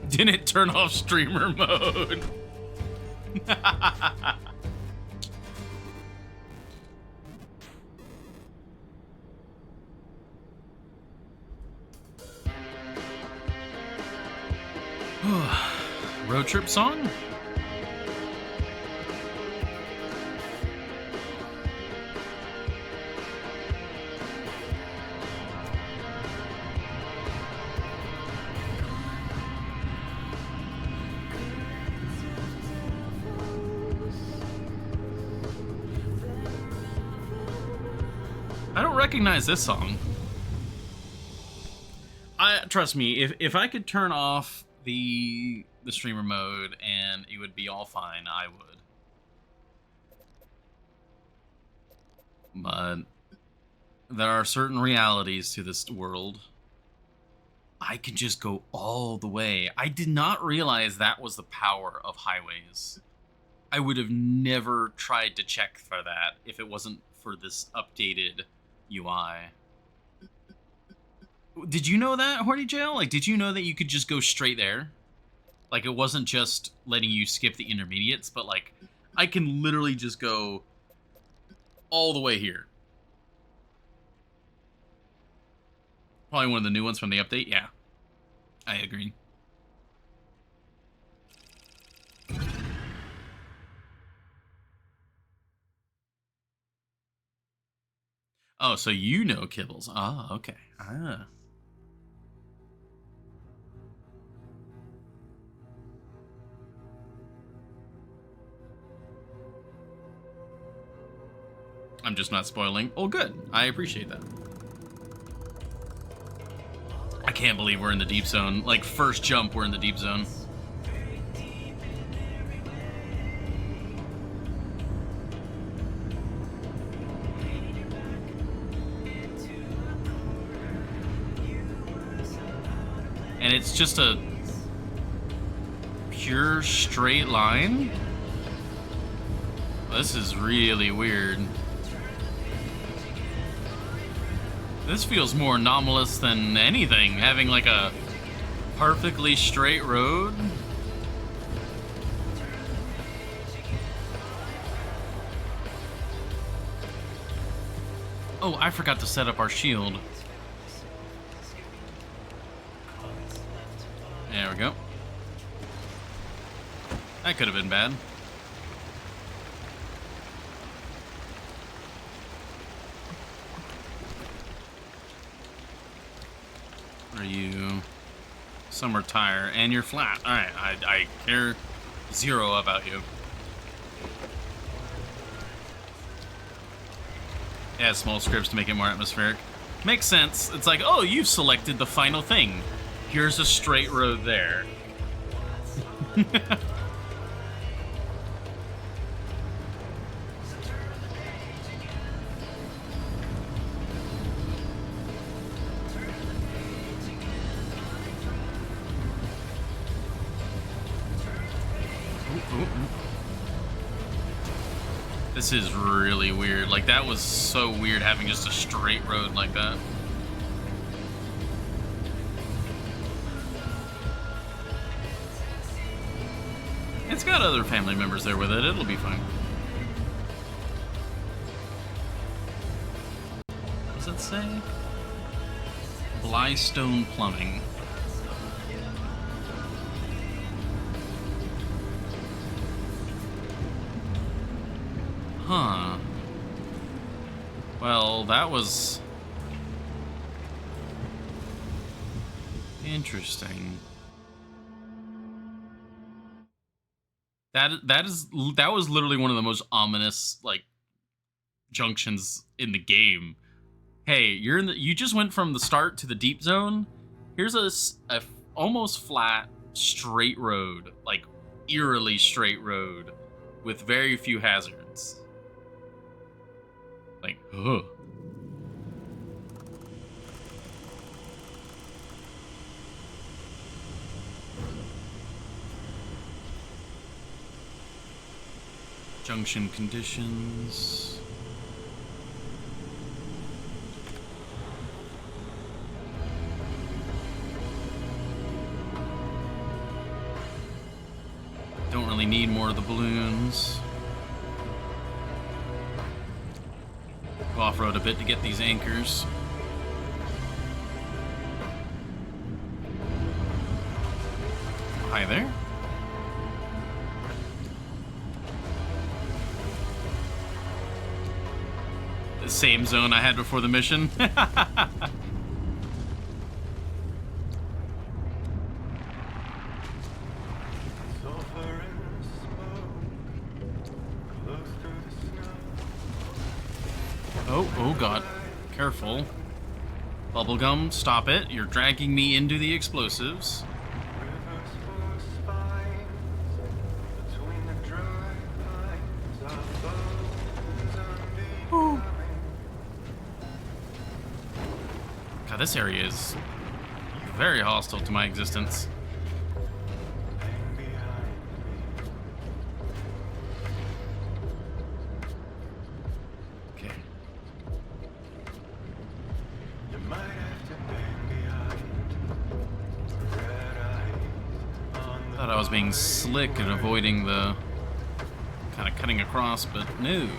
Didn't turn off streamer mode. Road trip song? I don't recognize this song. Trust me, if I could turn off the streamer mode and it would be all fine, I would. But there are certain realities to this world. I can just go all the way. I did not realize that was the power of highways. I would have never tried to check for that if it wasn't for this updated UI. Did you know that, Horty Jail? Like, did you know that you could just go straight there? Like, it wasn't just letting you skip the intermediates, but, like, I can literally just go all the way here. Probably one of the new ones from the update, yeah. I agree. Oh, so you know Kibbles. Ah, okay. Ah. I'm just not spoiling. Oh, good. I appreciate that. I can't believe we're in the deep zone. Like, first jump, we're in the deep zone. And it's just a pure straight line. This is really weird. This feels more anomalous than anything, having like a perfectly straight road. Oh, I forgot to set up our shield. There we go. That could have been bad. Are you summer tire and you're flat? All right, I care zero about you. Add small scripts to make it more atmospheric. Makes sense. It's like, oh, you've selected the final thing. Here's a straight road there. This is really weird. Like, that was so weird having just a straight road like that. It's got other family members there with it. It'll be fine. What does it say? Blystone Plumbing. Huh. Well, that was interesting. That was literally one of the most ominous like junctions in the game. Hey, you just went from the start to the deep zone. Here's a almost flat straight road, like eerily straight road with very few hazards. Like, ugh. Junction conditions. Don't really need more of the balloons. Go off-road a bit to get these anchors. Hi there. The same zone I had before the mission. Oh god. Careful. Bubblegum, stop it. You're dragging me into the explosives. Ooh. God, this area is very hostile to my existence. Thought I was being slick and avoiding the kind of cutting across, but no.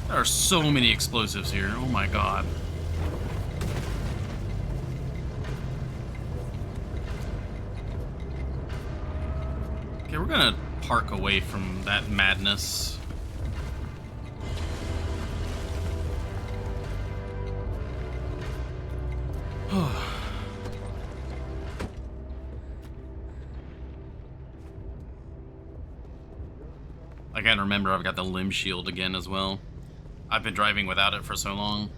There are so many explosives here. Oh my god. Okay, we're gonna park away from that madness. I gotta remember I've got the limb shield again as well. I've been driving without it for so long.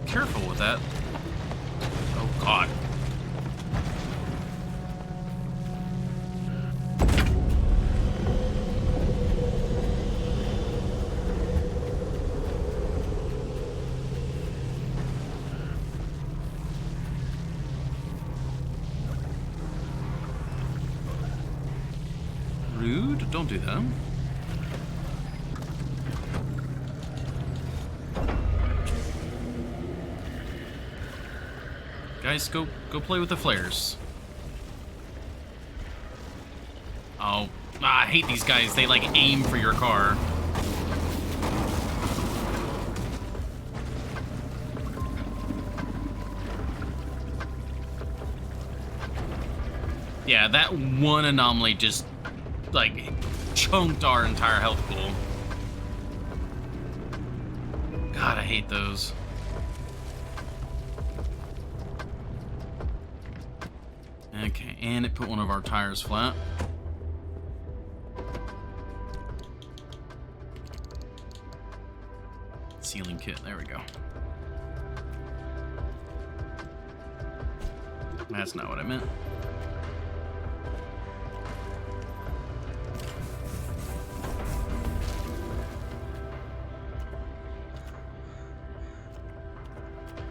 Careful with that. Oh god. Rude, don't do that. Guys, go play with the flares. Oh, I hate these guys. They like aim for your car. Yeah, that one anomaly just like chunked our entire health pool. God, I hate those. Okay, and it put one of our tires flat. Sealing kit, there we go. That's not what I meant.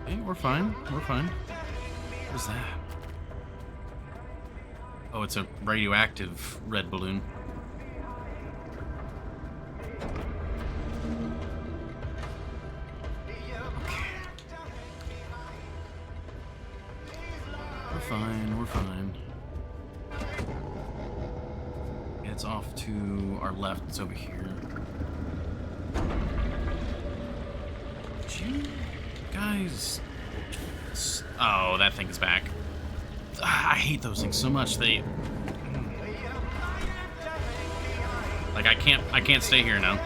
Okay, we're fine, we're fine. What's that? Oh, it's a radioactive red balloon. Okay. We're fine, we're fine. It's off to our left, it's over here. Did you guys... Oh, that thing is back. I hate those things so much. They like I can't stay here now.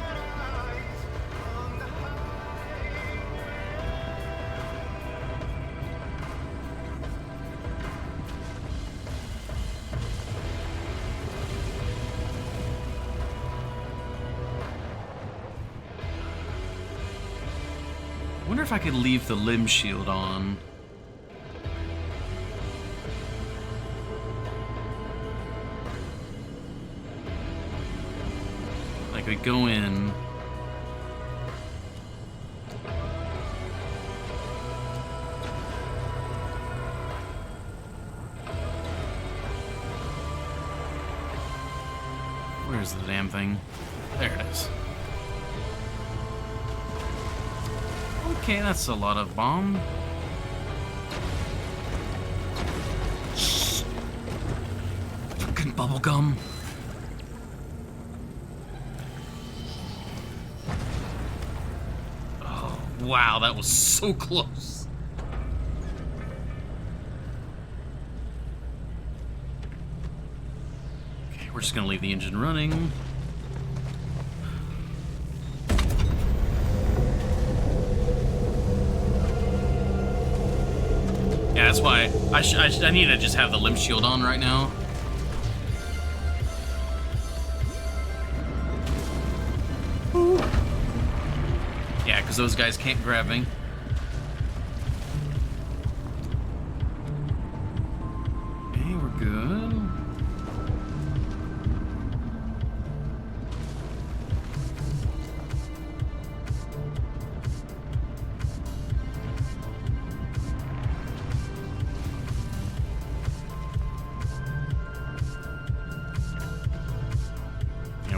I wonder if I could leave the limb shield on. We go in. Where's the damn thing? There it is. Okay, that's a lot of bomb. Fucking bubblegum. Oh, wow, that was so close. Okay, we're just gonna leave the engine running. Yeah, that's why I need to just have the limb shield on right now. Ooh. Yeah, because those guys can't grab me. Okay, we're good.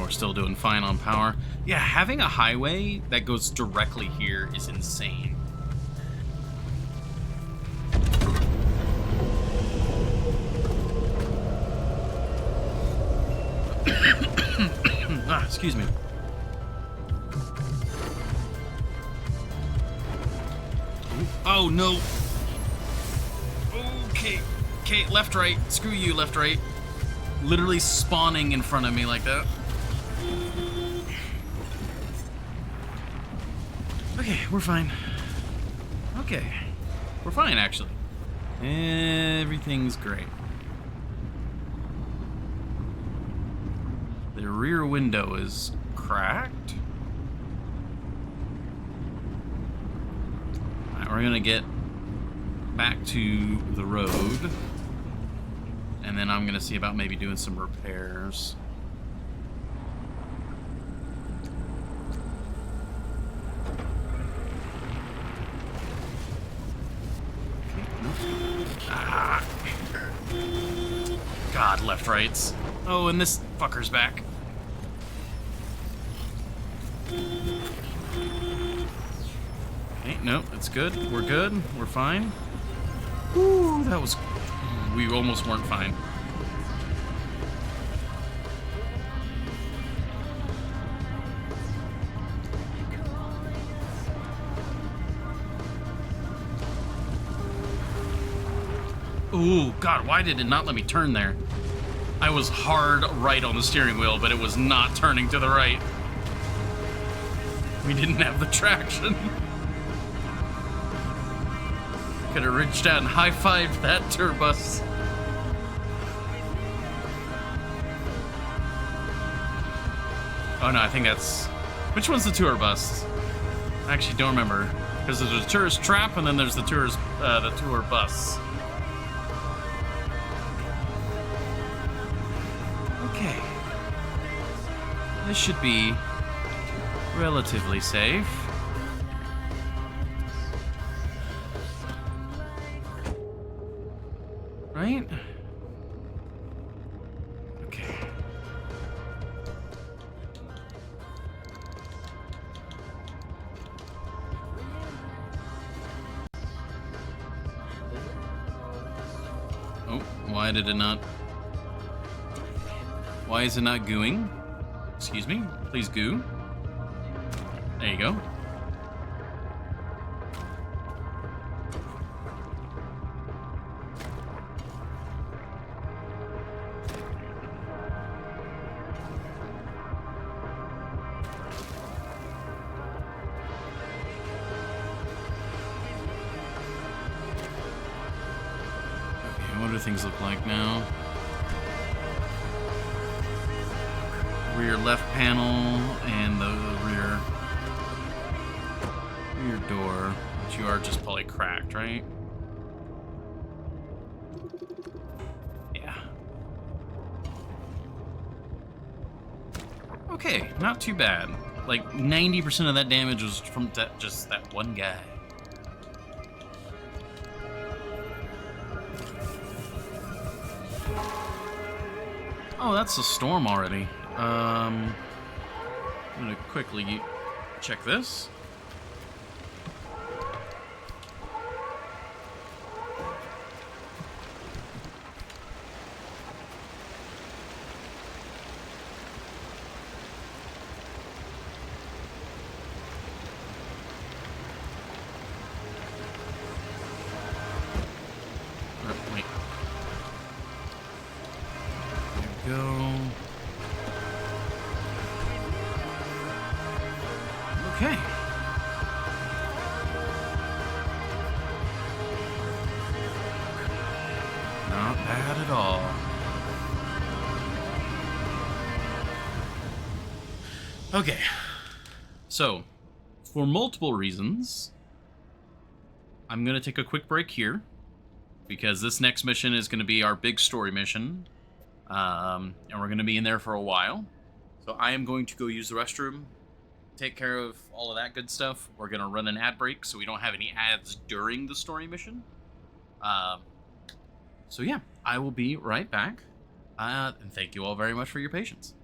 We're still doing fine on power. Yeah, having a highway that goes directly here is insane. Ah, excuse me. Oh, no. Okay. Okay, left, right. Screw you, left, right. Literally spawning in front of me like that. Okay, we're fine. Okay. We're fine, actually. Everything's great. The rear window is cracked. Alright, we're gonna get back to the road. And then I'm gonna see about maybe doing some repairs. Ah. God, left, rights. Oh, and this fucker's back. Okay, nope, it's good. We're good. We're fine. Ooh, that was... We almost weren't fine. Ooh, God, why did it not let me turn there? I was hard right on the steering wheel, but it was not turning to the right. We didn't have the traction. Could have reached out and high-fived that tour bus. Oh no, I think that's... Which one's the tour bus? I actually don't remember. Because there's a tourist trap and then there's the tour bus. Okay. This should be relatively safe. Right? Okay. Oh, why did it not... Why is it not gooing? Excuse me? Please goo. There you go. Okay, what do things look like now? Rear left panel and the rear door, which you are just probably cracked, right? Yeah. Okay, not too bad. Like 90% of that damage was from just that one guy. Oh, that's a storm already. I'm gonna quickly check this. Wait. There we go. Okay. Not bad at all. Okay. So, for multiple reasons, I'm going to take a quick break here, because this next mission is going to be our big story mission, and we're going to be in there for a while. So I am going to go use the restroom, take care of all of that good stuff. We're going to run an ad break so we don't have any ads during the story mission. So yeah, I will be right back, and thank you all very much for your patience.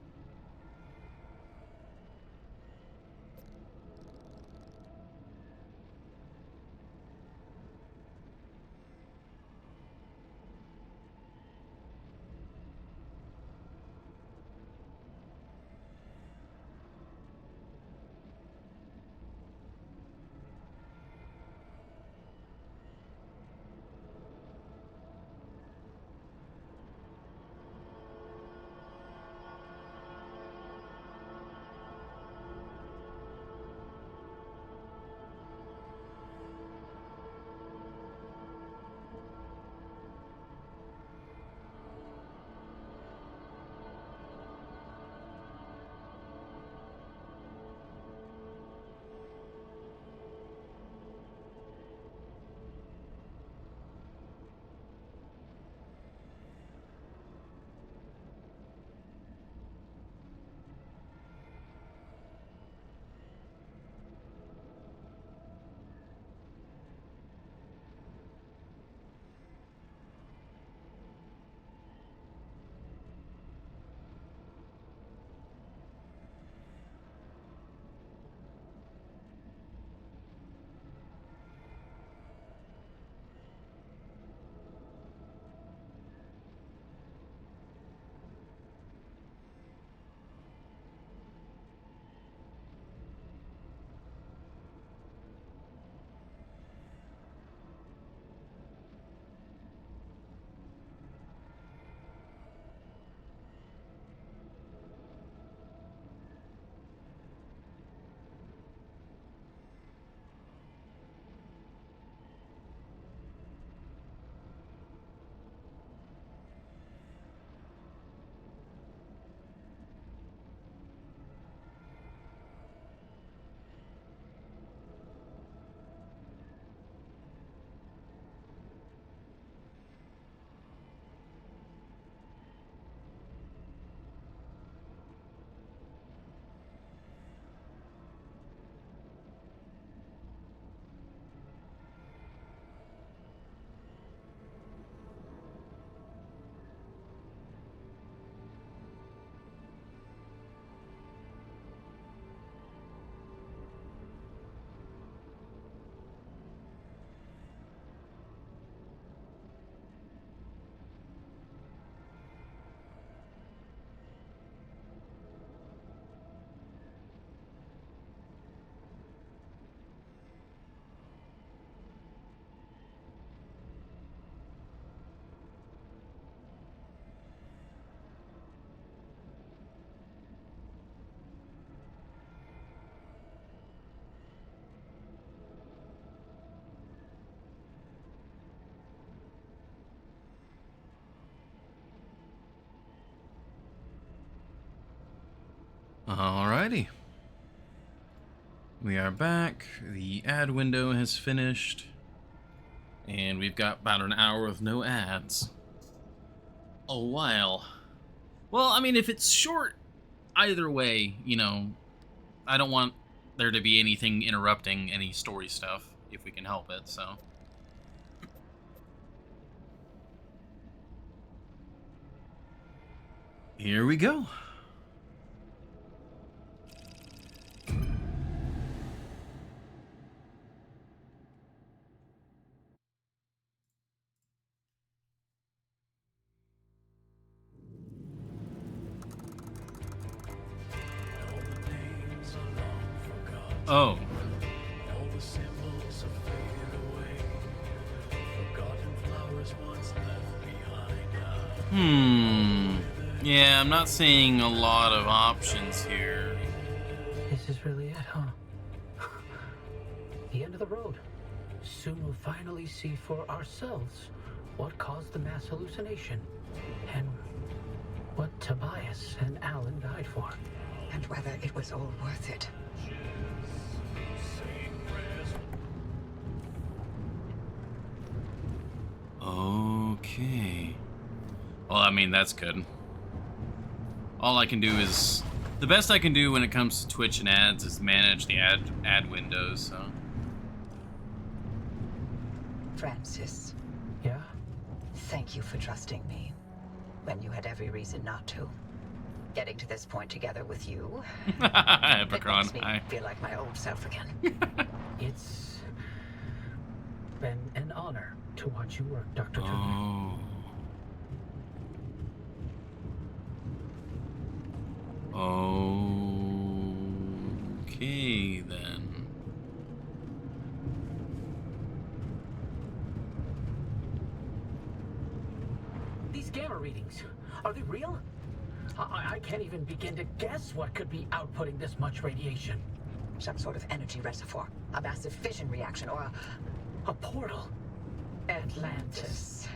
Alrighty. We are back. The ad window has finished. And we've got about an hour with no ads. A while. Well, I mean, if it's short, either way, you know, I don't want there to be anything interrupting any story stuff, if we can help it, so. Here we go. Oh. All the symbols have faded away. Forgotten flowers once left behind. Yeah, I'm not seeing a lot of options here. This is really it, huh? The end of the road. Soon we'll finally see for ourselves what caused the mass hallucination and what Tobias and Alan died for. And whether it was all worth it. Okay. Well, I mean, that's good. All I can do is... The best I can do when it comes to Twitch and ads is manage the ad windows, so... Francis. Yeah? Thank you for trusting me when you had every reason not to. Getting to this point together with you, it makes me feel like my old self again. It's been an honor to watch you work, Dr. Turner. Oh. Okay, then. These gamma readings, are they real? I can't even begin to guess what could be outputting this much radiation. Some sort of energy reservoir, a massive fission reaction, or a portal. Atlantis.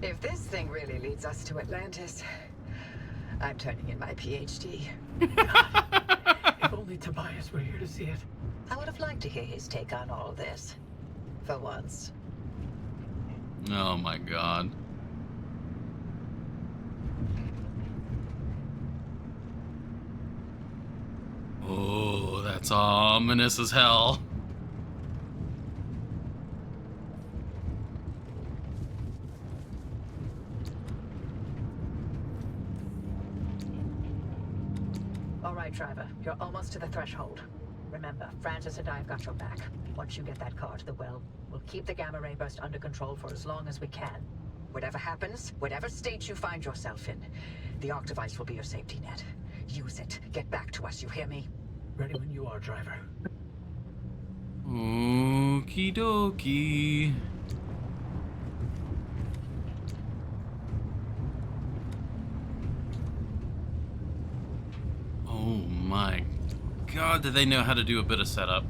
If this thing really leads us to Atlantis, I'm turning in my PhD. If only Tobias were here to see it. I would have liked to hear his take on all this. For once. Oh my god. Oh, that's ominous as hell. All right, driver. You're almost to the threshold. Remember, Francis and I have got your back. Once you get that car to the well, we'll keep the gamma ray burst under control for as long as we can. Whatever happens, whatever state you find yourself in, the arc device will be your safety net. Use it. Get back to us, you hear me? Ready when you are, driver. Okie dokie. Oh my god, do they know how to do a bit of setup?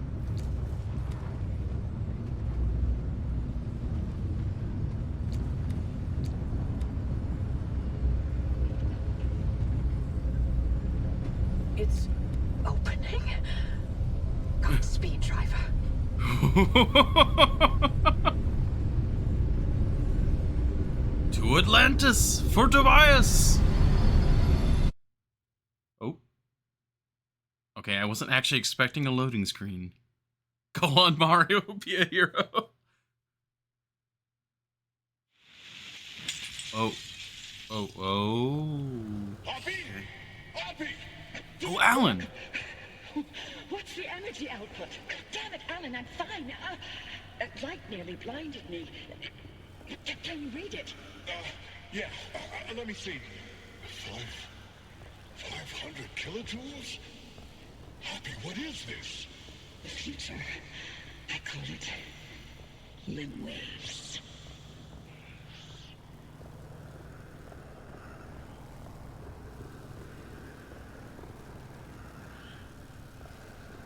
It's opening. Godspeed, driver. To Atlantis for Tobias. Oh. Okay, I wasn't actually expecting a loading screen. Go on, Mario, be a hero. Oh. Oh, oh. Hoppy! Hoppy! Oh, Alan. What's the energy output? Damn it, Alan, I'm fine. Light nearly blinded me. Can you read it? Yeah, let me see. 500 kilojoules? Hoppy, what is this? The future. I call it limb waves.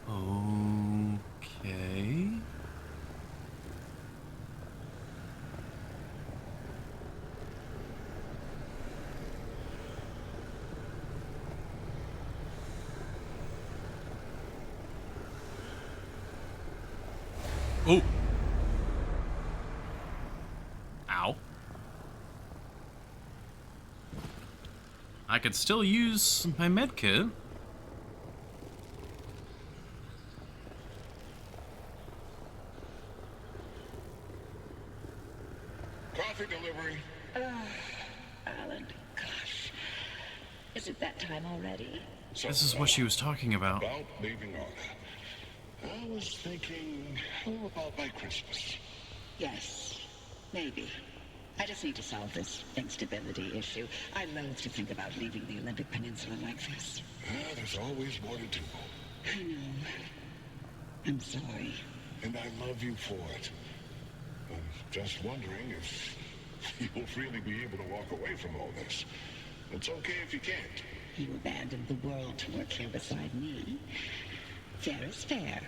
Okay. Oh. Ow. I could still use my med kit. Coffee delivery. Alan, gosh. Is it that time already? So, This is what she was talking about. About leaving Arda. I was thinking, about by Christmas. Yes, maybe. I just need to solve this instability issue. I loathe to think about leaving the Olympic Peninsula like this. There's always more to do. I know. I'm sorry. And I love you for it. I'm just wondering if you'll really be able to walk away from all this. It's okay if you can't. You abandoned the world to work here beside me. Fair is fair.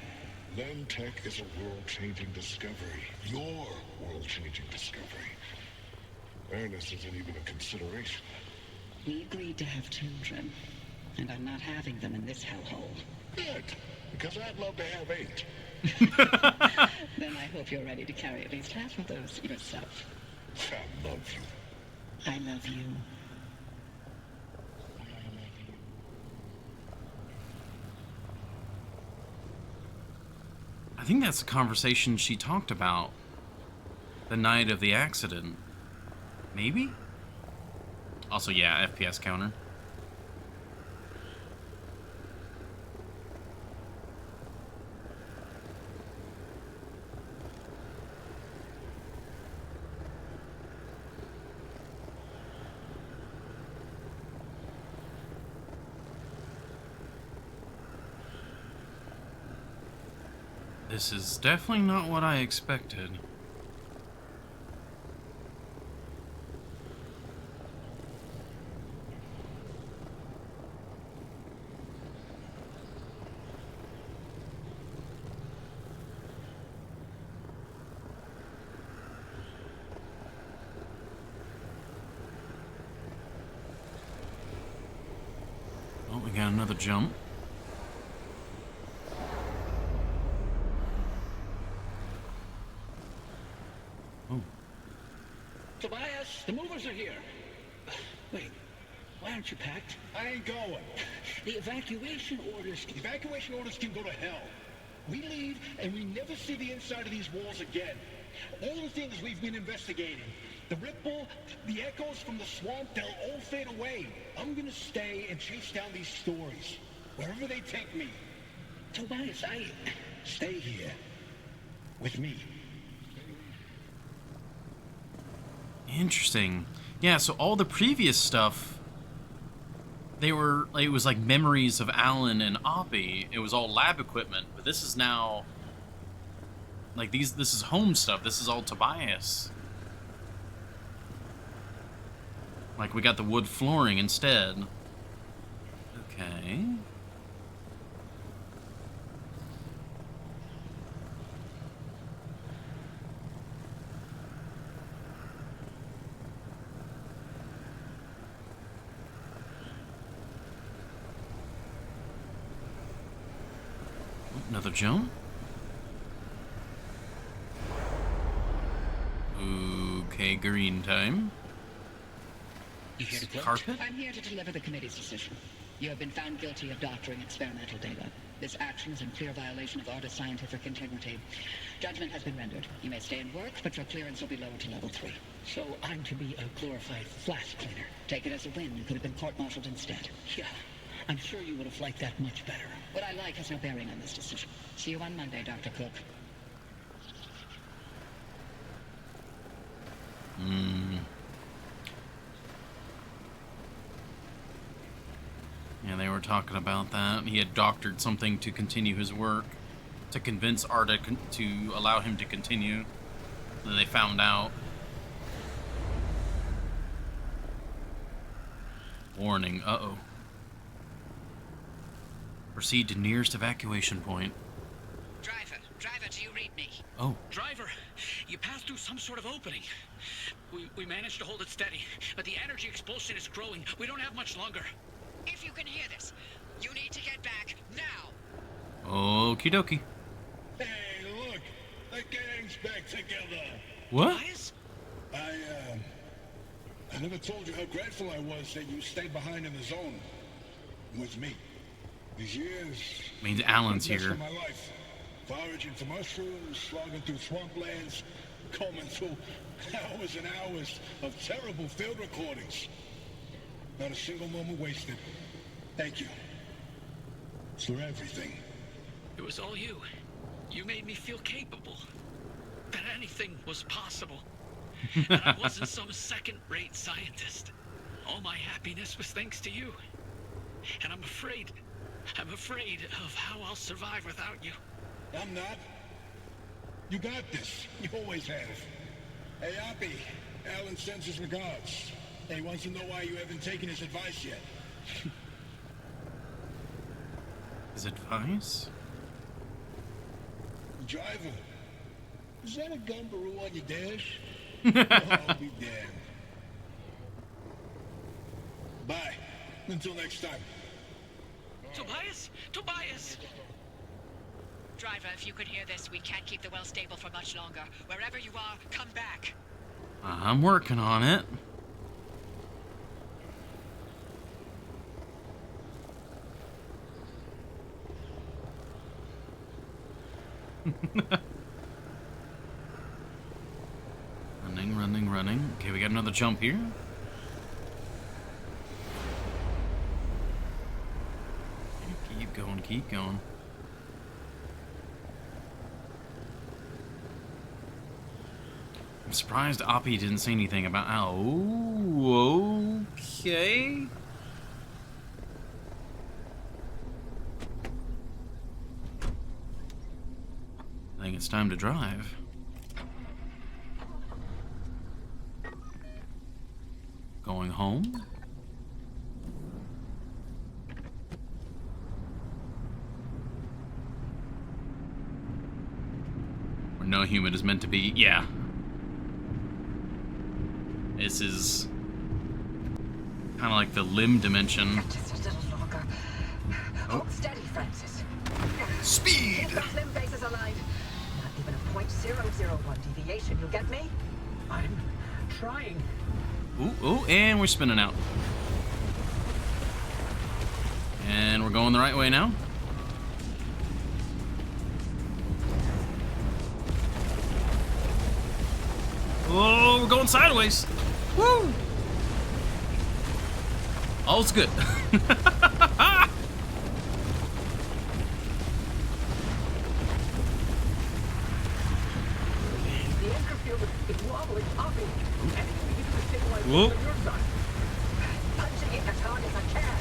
Len Tech is a world-changing discovery. Your world-changing discovery. Fairness isn't even a consideration. We agreed to have children, and I'm not having them in this hellhole. Good, because I'd love to have 8. Then I hope you're ready to carry at least half of those yourself. I love you. I love you. I think that's the conversation she talked about the night of the accident. Maybe? Also, yeah, FPS counter. This is definitely not what I expected. Oh, we got another jump. Tobias, the movers are here. Wait, why aren't you packed? I ain't going. The evacuation orders... Evacuation orders can go to hell. We leave and we never see the inside of these walls again. All the things we've been investigating, the ripple, the echoes from the swamp, they'll all fade away. I'm gonna stay and chase down these stories, wherever they take me. Tobias, Stay here. With me. Interesting. Yeah, so all the previous stuff, it was like memories of Alan and Oppie. It was all lab equipment, but this is now, like, this is home stuff. This is all Tobias. Like, we got the wood flooring instead. Okay. Another jump. Okay, green time. You here to close? Carpet? I'm here to deliver the committee's decision. You have been found guilty of doctoring experimental data. This action is in clear violation of Arda's scientific integrity. Judgment has been rendered. You may stay and work, but your clearance will be lowered to level 3. So I'm to be a glorified flash cleaner. Take it as a win. You could have been court-martialed instead. Yeah, I'm sure you would have liked that much better. What I like has no bearing on this decision. See you on Monday, Dr. Cook. Yeah, they were talking about that. He had doctored something to continue his work, to convince Arda to allow him to continue. Then they found out. Warning, uh-oh. Proceed to nearest evacuation point. Driver, do you read me? Oh. Driver, you passed through some sort of opening. We managed to hold it steady, but the energy expulsion is growing. We don't have much longer. If you can hear this, you need to get back now. Okie dokie. Hey, look! The gang's back together! What? I never told you how grateful I was that you stayed behind in the zone. With me. These years... Means Alan's here. ...of my life. Foraging for mushrooms, slogging through swamplands, combing through hours and hours of terrible field recordings. Not a single moment wasted. Thank you. For everything. It was all you. You made me feel capable. That anything was possible. that I wasn't some second-rate scientist. All my happiness was thanks to you. And I'm afraid of how I'll survive without you. I'm not. You got this. You always have. Hey, Oppie, Alan sends his regards. And he wants to know why you haven't taken his advice yet. His advice? Driver, is that a gumbaroo on your dash? Oh, I'll be damned. Bye. Until next time. Tobias? Tobias! Driver, if you could hear this, we can't keep the well stable for much longer. Wherever you are, come back. I'm working on it. Running. Okay, we got another jump here. Keep going. I'm surprised Oppie didn't say anything about... Oh, okay. I think it's time to drive. Going home? Where no human is meant to be. Yeah. This is kind of like the limb dimension. Just a little longer. Hold steady, Francis. Speed! Keep those limb bases alive. Not even a .001 deviation, you get me? I'm trying. Ooh, and we're spinning out. And we're going the right way now. Oh, we're going sideways. Woo! All's good. The interfield is wobbling, Oppie. Anything we can do to stabilize Whoop. it on your side. Punching it as hard as I can.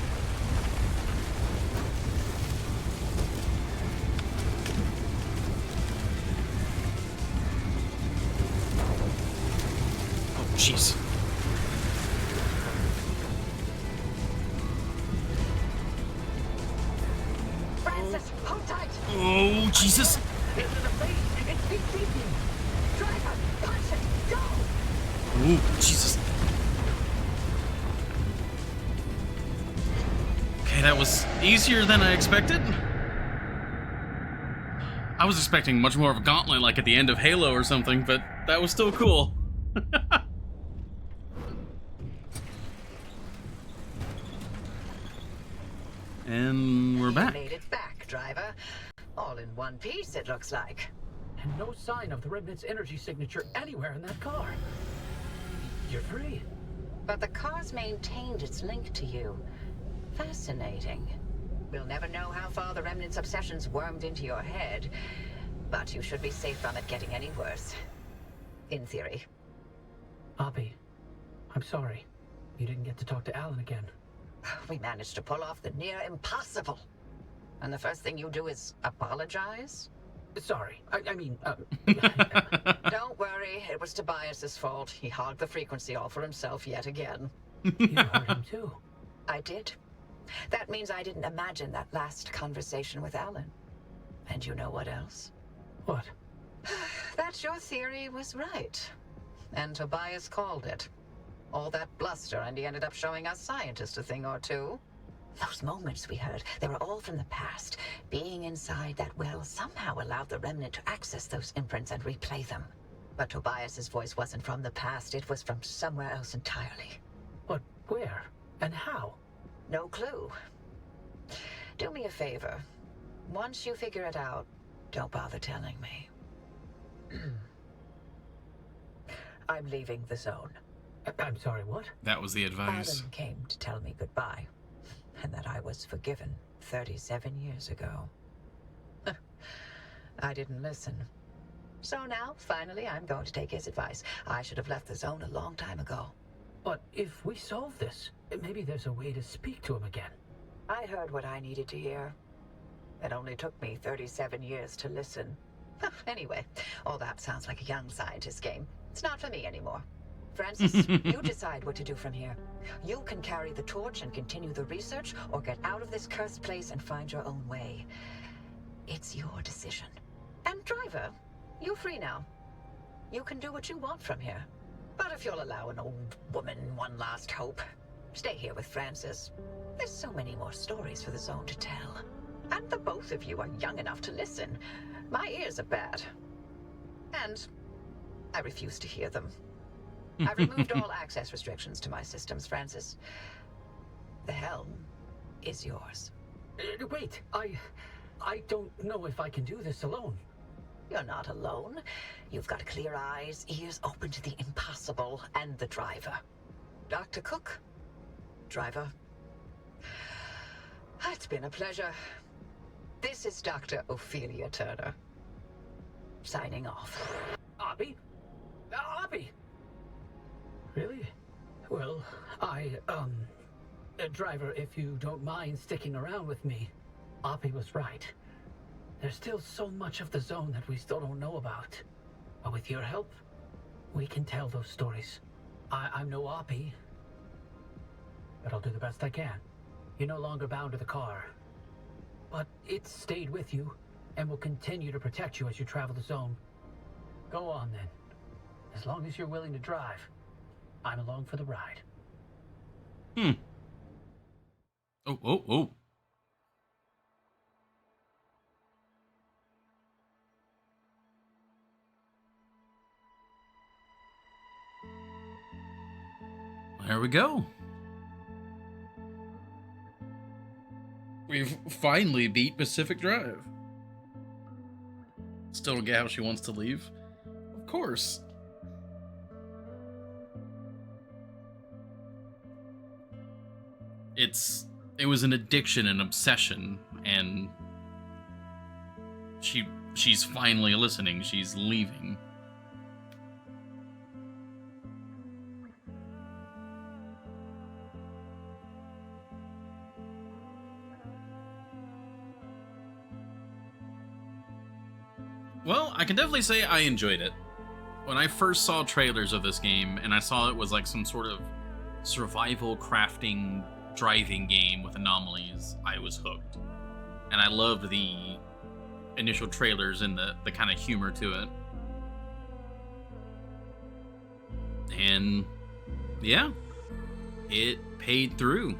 Oh, jeez. Francis, hold tight. Oh, Jesus. Into the face. It's deep deep. Driver, punch it. Go. Oh, Jesus. Okay, that was easier than I expected. I was expecting much more of a gauntlet like at the end of Halo or something, but that was still cool. And we're back. You made it back, driver. All in one piece, it looks like. And no sign of the Remnant's energy signature anywhere in that car. You're free. But the car's maintained its link to you. Fascinating. We'll never know how far the Remnant's obsessions wormed into your head, but you should be safe from it getting any worse. In theory. Oppie, I'm sorry. You didn't get to talk to Alan again. We managed to pull off the near impossible. And the first thing you do is apologize? Sorry. I mean, Don't worry, it was Tobias's fault. He hogged the frequency all for himself yet again. You heard him too. I did. That means I didn't imagine that last conversation with Alan. And you know what else? What? That your theory was right. And Tobias called it. All that bluster, and he ended up showing us scientists a thing or two. Those moments we heard, they were all from the past. Being inside that well somehow allowed the Remnant to access those imprints and replay them. But Tobias's voice wasn't from the past, it was from somewhere else entirely. But where? And how? No clue. Do me a favor. Once you figure it out, don't bother telling me. I'm leaving the zone. I'm sorry, what? That was the advice. Alan came to tell me goodbye, and that I was forgiven 37 years ago. I didn't listen. So now, finally, I'm going to take his advice. I should have left the zone a long time ago. But if we solve this, maybe there's a way to speak to him again. I heard what I needed to hear. It only took me 37 years to listen. Anyway, all that sounds like a young scientist game. It's not for me anymore. Francis, you decide what to do from here. You can carry the torch and continue the research, or get out of this cursed place and find your own way. It's your decision. And driver, you're free now. You can do what you want from here. But if you'll allow an old woman one last hope, stay here with Francis. There's so many more stories for the zone to tell. And the both of you are young enough to listen. My ears are bad. And I refuse to hear them. I've removed all access restrictions to my systems, Francis. The helm is yours. Wait, I don't know if I can do this alone. You're not alone. You've got clear eyes, ears open to the impossible, and the driver. Dr. Cook, driver. It's been a pleasure. This is Dr. Ophelia Turner. Signing off. Abby? Abby! Really? Well, driver, if you don't mind sticking around with me, Abby was right. There's still so much of the zone that we still don't know about. But with your help, we can tell those stories. I'm no Abby, but I'll do the best I can. You're no longer bound to the car. But it's stayed with you, and will continue to protect you as you travel the zone. Go on, then. As long as you're willing to drive, I'm along for the ride. Oh. There we go. We've finally beat Pacific Drive. Still don't get how she wants to leave. Of course. It was an addiction, an obsession, and she's finally listening. She's leaving. Well, I can definitely say I enjoyed it. When I first saw trailers of this game, and I saw it was like some sort of survival crafting driving game with anomalies, I was hooked. And I loved the initial trailers and the kind of humor to it. And yeah, it paid through.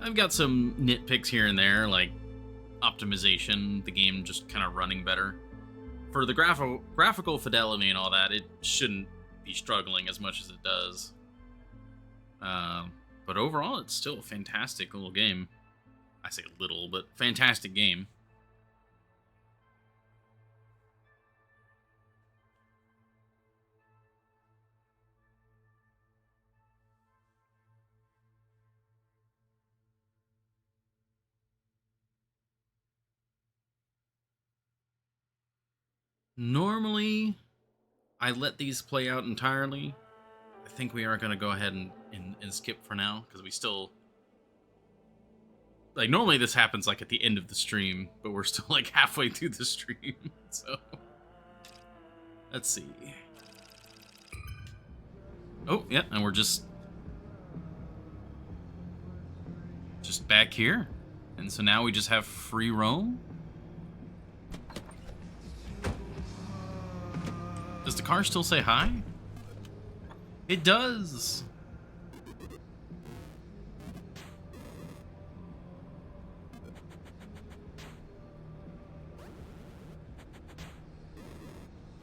I've got some nitpicks here and there, like optimization, the game just kind of running better. For the graphical fidelity and all that, it shouldn't be struggling as much as it does. But overall, it's still a fantastic little game. I say little, but fantastic game. Normally, I let these play out entirely. I think we are going to go ahead and skip for now, because we still... Like, normally this happens, like, at the end of the stream, but we're still, like, halfway through the stream, so... Let's see. Oh, yeah, and we're just back here. And so now we just have free roam. Does the car still say hi? It does!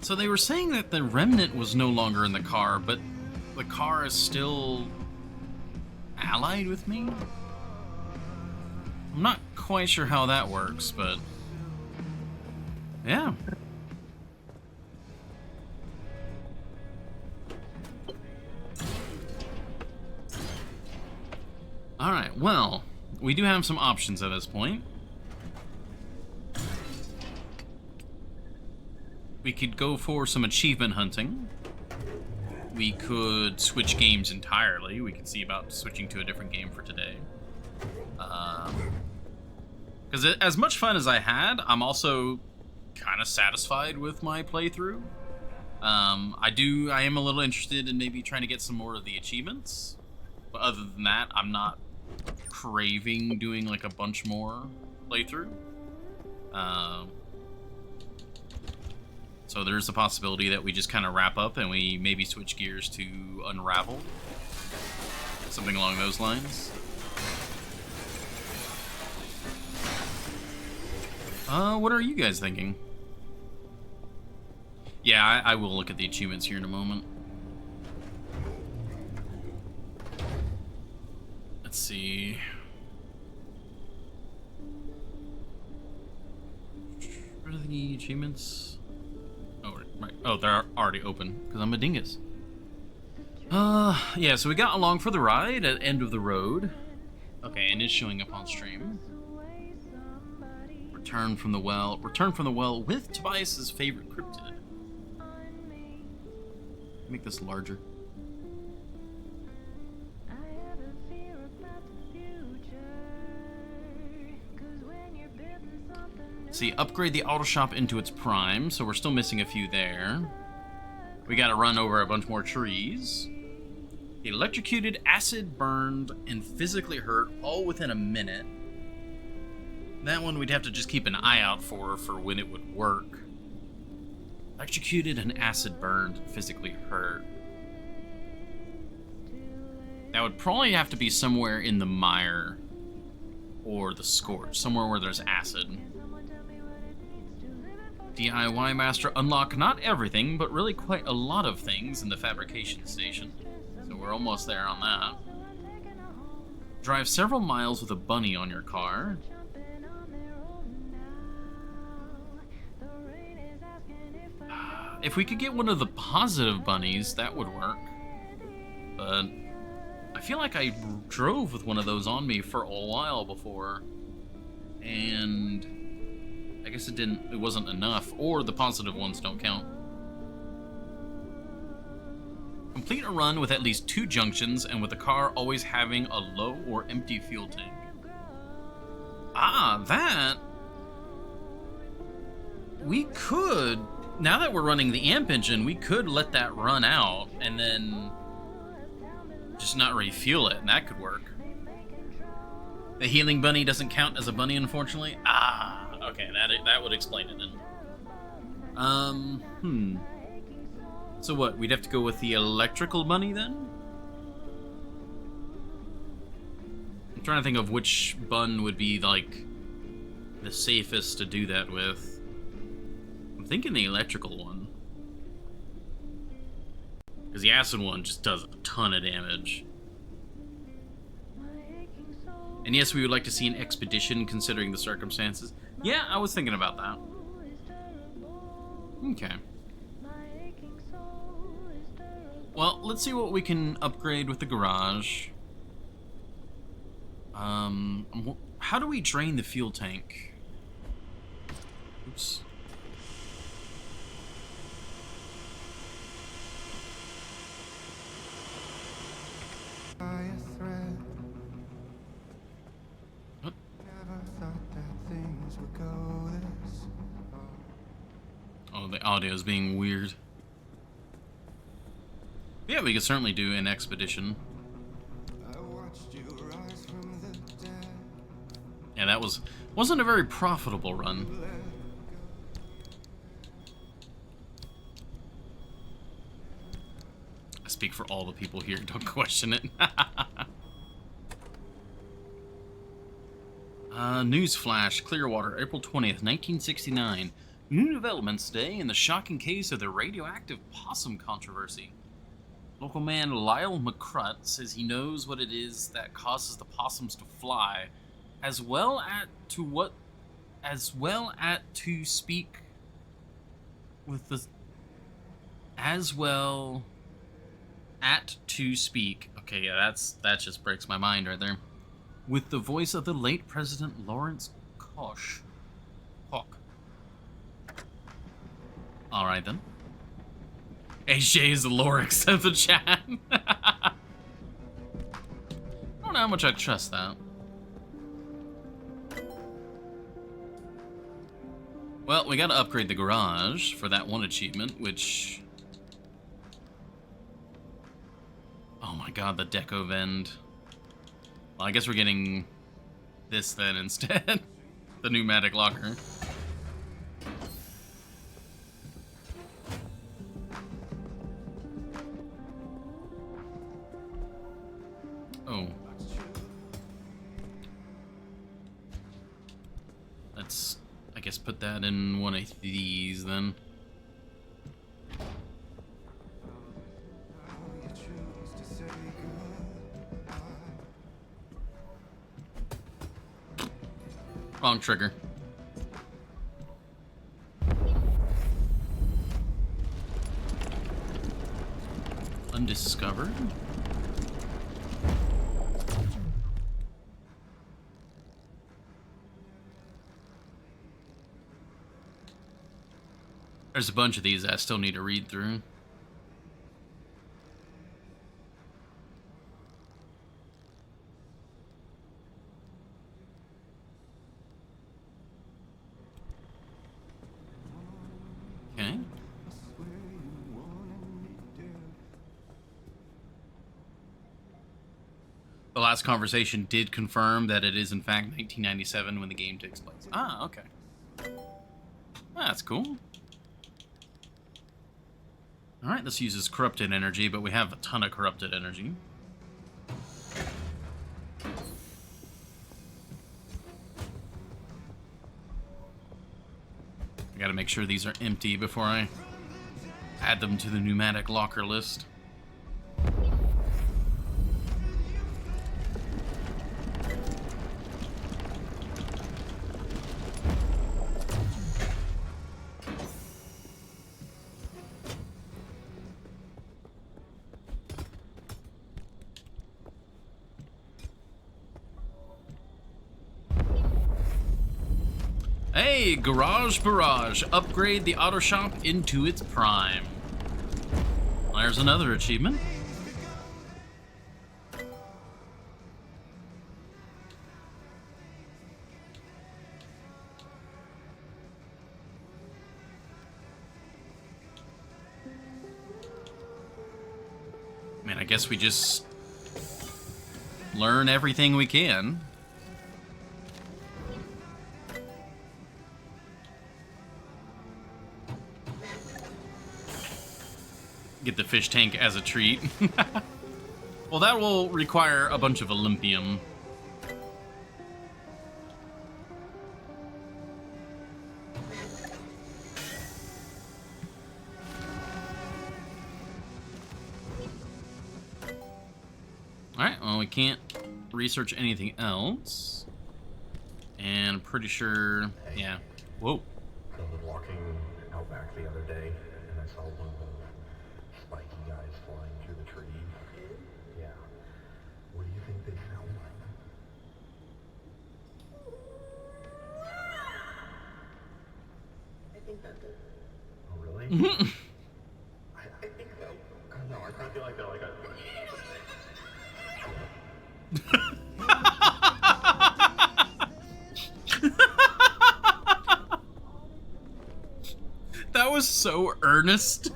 So they were saying that the remnant was no longer in the car, but the car is still allied with me? I'm not quite sure how that works, but yeah. Alright, well, we do have some options at this point. we could go for some achievement hunting. We could switch games entirely. We could see about switching to a different game for today. Because as much fun as I had, I'm also kind of satisfied with my playthrough. I am a little interested in maybe trying to get some more of the achievements. But other than that, I'm not craving doing like a bunch more playthrough. So there's a possibility that we just kind of wrap up and we maybe switch gears to Unravel. Something along those lines. What are you guys thinking? Yeah, I will look at the achievements here in a moment. Let's see. What are the achievements? Oh, right. Oh, they're already open, because I'm a dingus. Yeah, so we got along for the ride at End of the Road. Okay, and it's showing up on stream. Return from the well with Tobias's favorite cryptid. Make this larger. See, upgrade the auto shop into its prime, so we're still missing a few there. We gotta run over a bunch more trees. Electrocuted, acid burned, and physically hurt all within a minute. That one we'd have to just keep an eye out for when it would work. Electrocuted and acid burned, physically hurt. That would probably have to be somewhere in the mire or the scorch, somewhere where there's acid. DIY Master unlock not everything, but really quite a lot of things in the fabrication station. So we're almost there on that. Drive several miles with a bunny on your car. If we could get one of the positive bunnies, that would work. But I feel like I drove with one of those on me for a while before. And I guess it wasn't enough, or the positive ones don't count. Complete a run with at least 2 junctions and with the car always having a low or empty fuel tank. Ah, that... We could... Now that we're running the amp engine, we could let that run out and then just not refuel it, and that could work. The healing bunny doesn't count as a bunny, unfortunately. Ah, okay, that would explain it then. So what, we'd have to go with the electrical bunny then? I'm trying to think of which bun would be, like, the safest to do that with. I'm thinking the electrical one. Because the acid one just does a ton of damage. And yes, we would like to see an expedition considering the circumstances. Yeah, I was thinking about that. Okay. Well, let's see what we can upgrade with the garage. How do we drain the fuel tank? Oops. Oh, the audio is being weird. Yeah, we could certainly do an expedition. Yeah, that wasn't a very profitable run. I speak for all the people here, don't question it. Newsflash, Clearwater, April 20th, 1969. New developments today in the shocking case of the radioactive possum controversy. Local man Lyle McCrut says he knows what it is that causes the possums to fly, as well at to speak with the Okay, yeah, that just breaks my mind right there. With the voice of the late President Lawrence Koch. Alright then. HJ is the Lorix of the chat. I don't know how much I trust that. Well, we gotta upgrade the garage for that one achievement, which... Oh my god, the deco vend. Well, I guess we're getting this then instead. The pneumatic locker. Oh. Let's, I guess, put that in one of these then. Wrong trigger. Undiscovered? There's a bunch of these I still need to read through. Okay. The last conversation did confirm that it is in fact 1997 when the game takes place. Ah, okay. That's cool. Alright, this uses corrupted energy, but we have a ton of corrupted energy. I gotta make sure these are empty before I add them to the pneumatic locker list. Hey, Garage Barrage, upgrade the auto shop into its prime. There's another achievement. Man, I guess we just learn everything we can. Get the fish tank as a treat. Well, that will require a bunch of Olympium. Alright, well, we can't research anything else. And I'm pretty sure, yeah. Whoa. I was walking out back the other day, and I saw one of those spiky guys flying through the trees. Yeah. What do you think they sound like? I think that's it. Oh, really? I think so. I don't know, I kind of feel like they're like a... That was so earnest.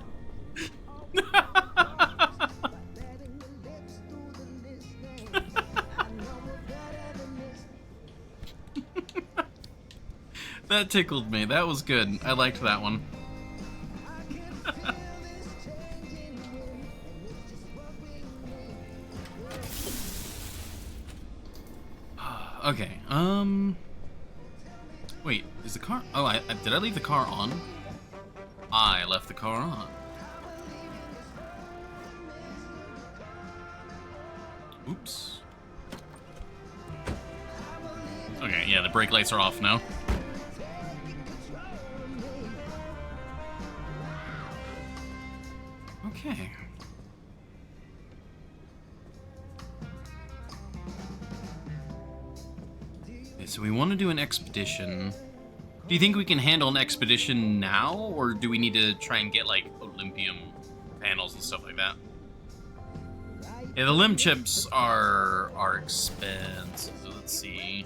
That tickled me. That was good. I liked that one. Okay, wait, is the car... Oh, did I leave the car on? I left the car on. Oops. Okay, yeah, the brake lights are off now. Okay. Okay, so we want to do an expedition. Do you think we can handle an expedition now, or do we need to try and get, like, Olympium panels and stuff like that? Yeah, the limb chips are expensive. Let's see.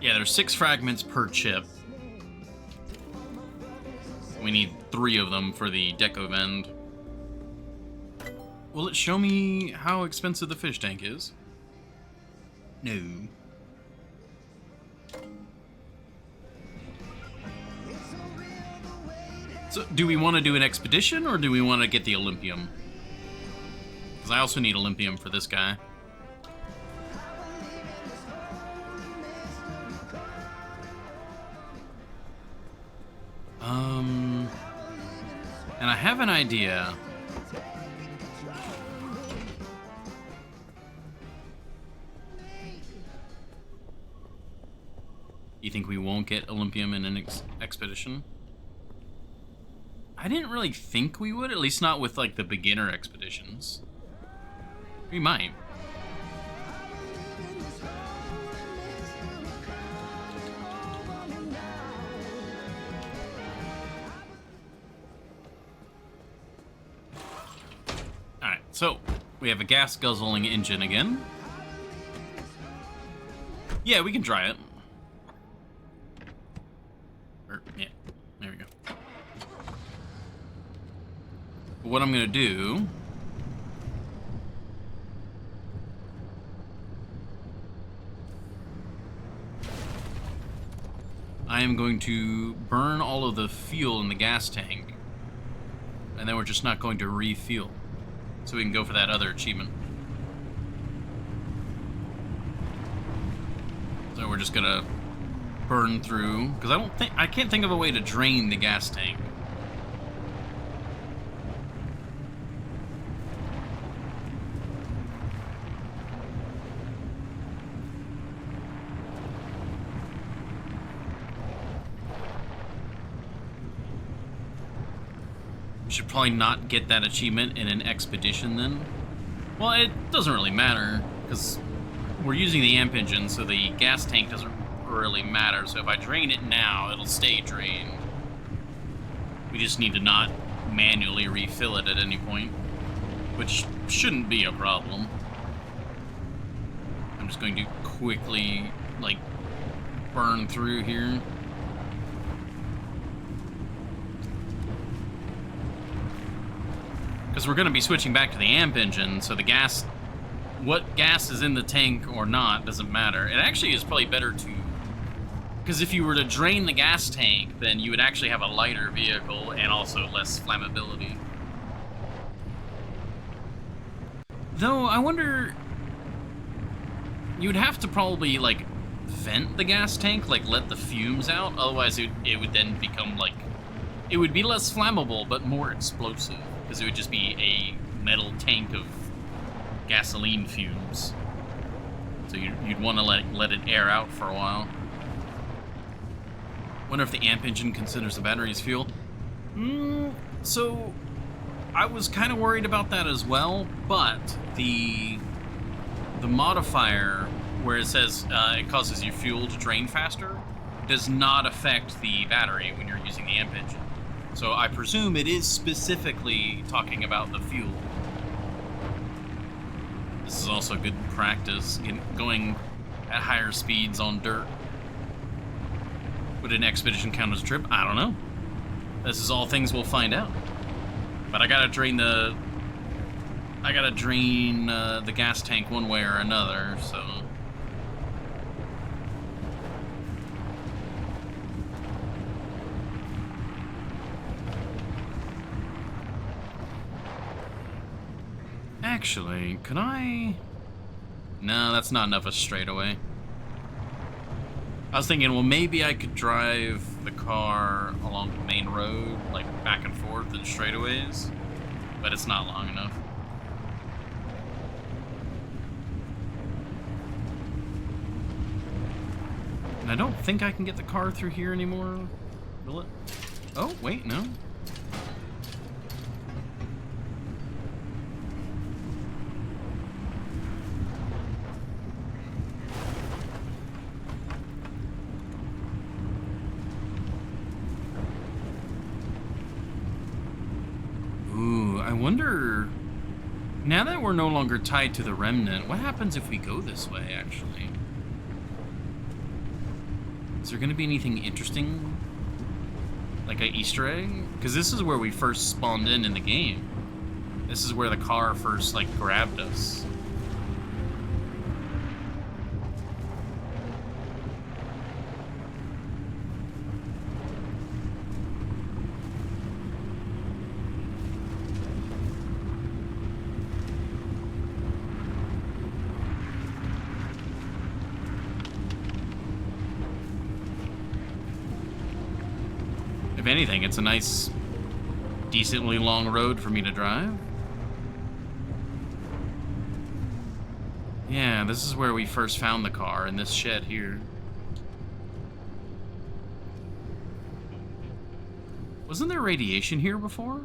Yeah, there's 6 fragments per chip. We need 3 of them for the deco vend. Will it show me how expensive the fish tank is? No. So, do we want to do an expedition, or do we want to get the Olympium? Because I also need Olympium for this guy. And I have an idea. You think we won't get Olympium in an expedition? I didn't really think we would, at least not with, like, the beginner expeditions. We might. Alright, so, we have a gas-guzzling engine again. Yeah, we can try it. Yeah, there we go. But what I'm gonna do... I am going to burn all of the fuel in the gas tank. And then we're just not going to refuel. So we can go for that other achievement. So we're just gonna burn through, because I can't think of a way to drain the gas tank. We should probably not get that achievement in an expedition then. Well, it doesn't really matter, because we're using the amp engine, so the gas tank doesn't really matter. So if I drain it now, it'll stay drained. We just need to not manually refill it at any point, which shouldn't be a problem. I'm just going to quickly, like, burn through here. Because we're going to be switching back to the amp engine, so the gas, what gas is in the tank or not, doesn't matter. It actually is probably better to, because if you were to drain the gas tank, then you would actually have a lighter vehicle and also less flammability. Though, I wonder, you'd have to probably, like, vent the gas tank, like, let the fumes out, otherwise it would then become, like, it would be less flammable, but more explosive, because it would just be a metal tank of gasoline fumes. So you'd want to let it air out for a while. Wonder if the amp engine considers the battery as fuel. So I was kind of worried about that as well, but the modifier where it says it causes your fuel to drain faster does not affect the battery when you're using the amp engine. So I presume it is specifically talking about the fuel. This is also good practice, going at higher speeds on dirt. Would an expedition count as a trip? I don't know. This is all things we'll find out. But I gotta drain the gas tank one way or another, so. Actually, could I? No, that's not enough of a straightaway. I was thinking, well, maybe I could drive the car along the main road, like back and forth in straightaways, but it's not long enough. And I don't think I can get the car through here anymore, will it? Oh, wait, no. wonder, now that we're no longer tied to the remnant, what happens if we go this way, actually? Is there going to be anything interesting? Like an Easter egg? Because this is where we first spawned in the game. This is where the car first, like, grabbed us. If anything, it's a nice, decently long road for me to drive. Yeah, this is where we first found the car, in this shed here. Wasn't there radiation here before?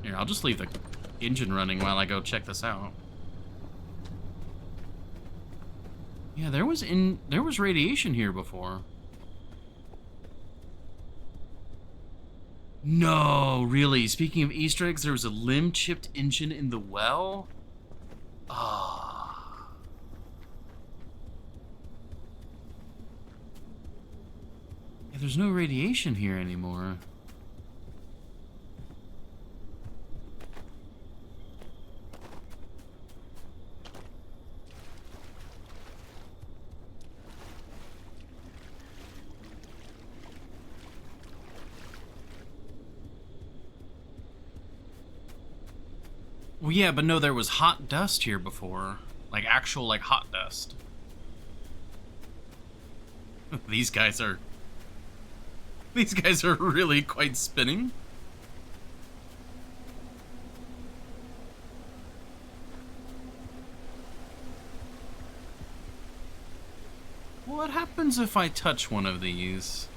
Here, I'll just leave the engine running while I go check this out. Yeah, there was radiation here before. No, really. Speaking of Easter eggs, there was a limb-chipped engine in the well? Ah. Yeah, there's no radiation here anymore. Well, yeah, but no, there was hot dust here before. Like, actual, like, hot dust. These guys are really quite spinning. What happens if I touch one of these?